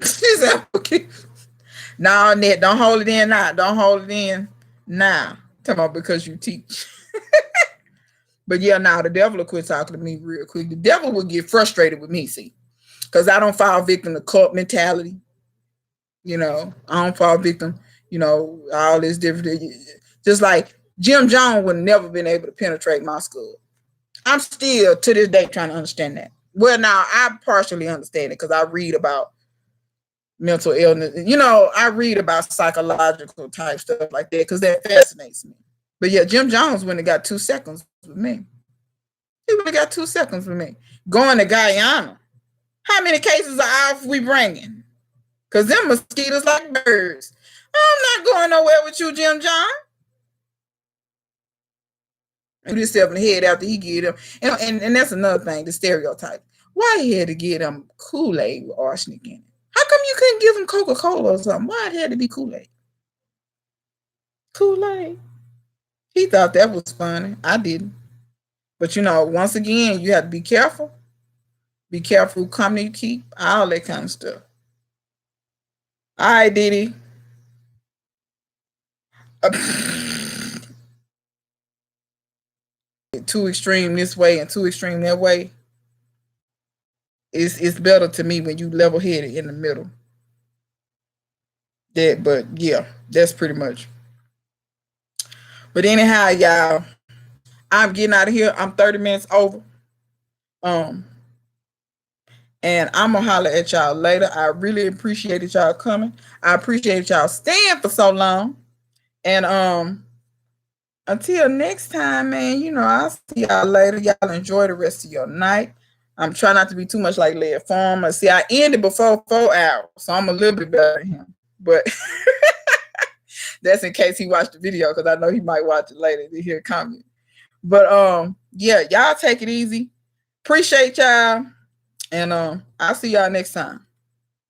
She's like, okay. No, Ned, don't hold it in now. Don't hold it in now. Come on, because you teach. But yeah, now the devil will quit talking to me real quick. The devil will get frustrated with me, see, because I don't fall victim to cult mentality. I don't fall victim, all this different. Just like Jim Jones would never been able to penetrate my skull. I'm still to this day trying to understand that. Well, now I partially understand it because I read about mental illness. You know, I read about psychological type stuff like that because that fascinates me. But yeah, Jim Jones went and got 2 seconds with me. He would have got 2 seconds with me. Going to Guyana. How many cases of off we bringing? Because them mosquitoes like birds. I'm not going nowhere with you, Jim John. And himself in the head after he get him. And that's another thing, the stereotype. Why he had to get him Kool-Aid with arsenic in it? How come you couldn't give him Coca-Cola or something? Why it had to be Kool-Aid? Kool-Aid. He thought that was funny. I didn't. But you know, once again, you have to be careful. Be careful who company you keep. All that kind of stuff. All right, Diddy. Too extreme this way and too extreme that way. It's better to me when you level headed in the middle. But yeah, that's pretty much. But anyhow, y'all, I'm getting out of here. I'm 30 minutes over. And I'm gonna holler at y'all later. I really appreciated y'all coming. I appreciate y'all staying for so long. And until next time, man, you know, I'll see y'all later. Y'all enjoy the rest of your night. I'm trying not to be too much like Led Farmer. See, I ended before 4 hours, so I'm a little bit better than him. But that's in case he watched the video, because I know he might watch it later to hear a comment. But yeah, y'all take it easy. Appreciate y'all. And I'll see y'all next time.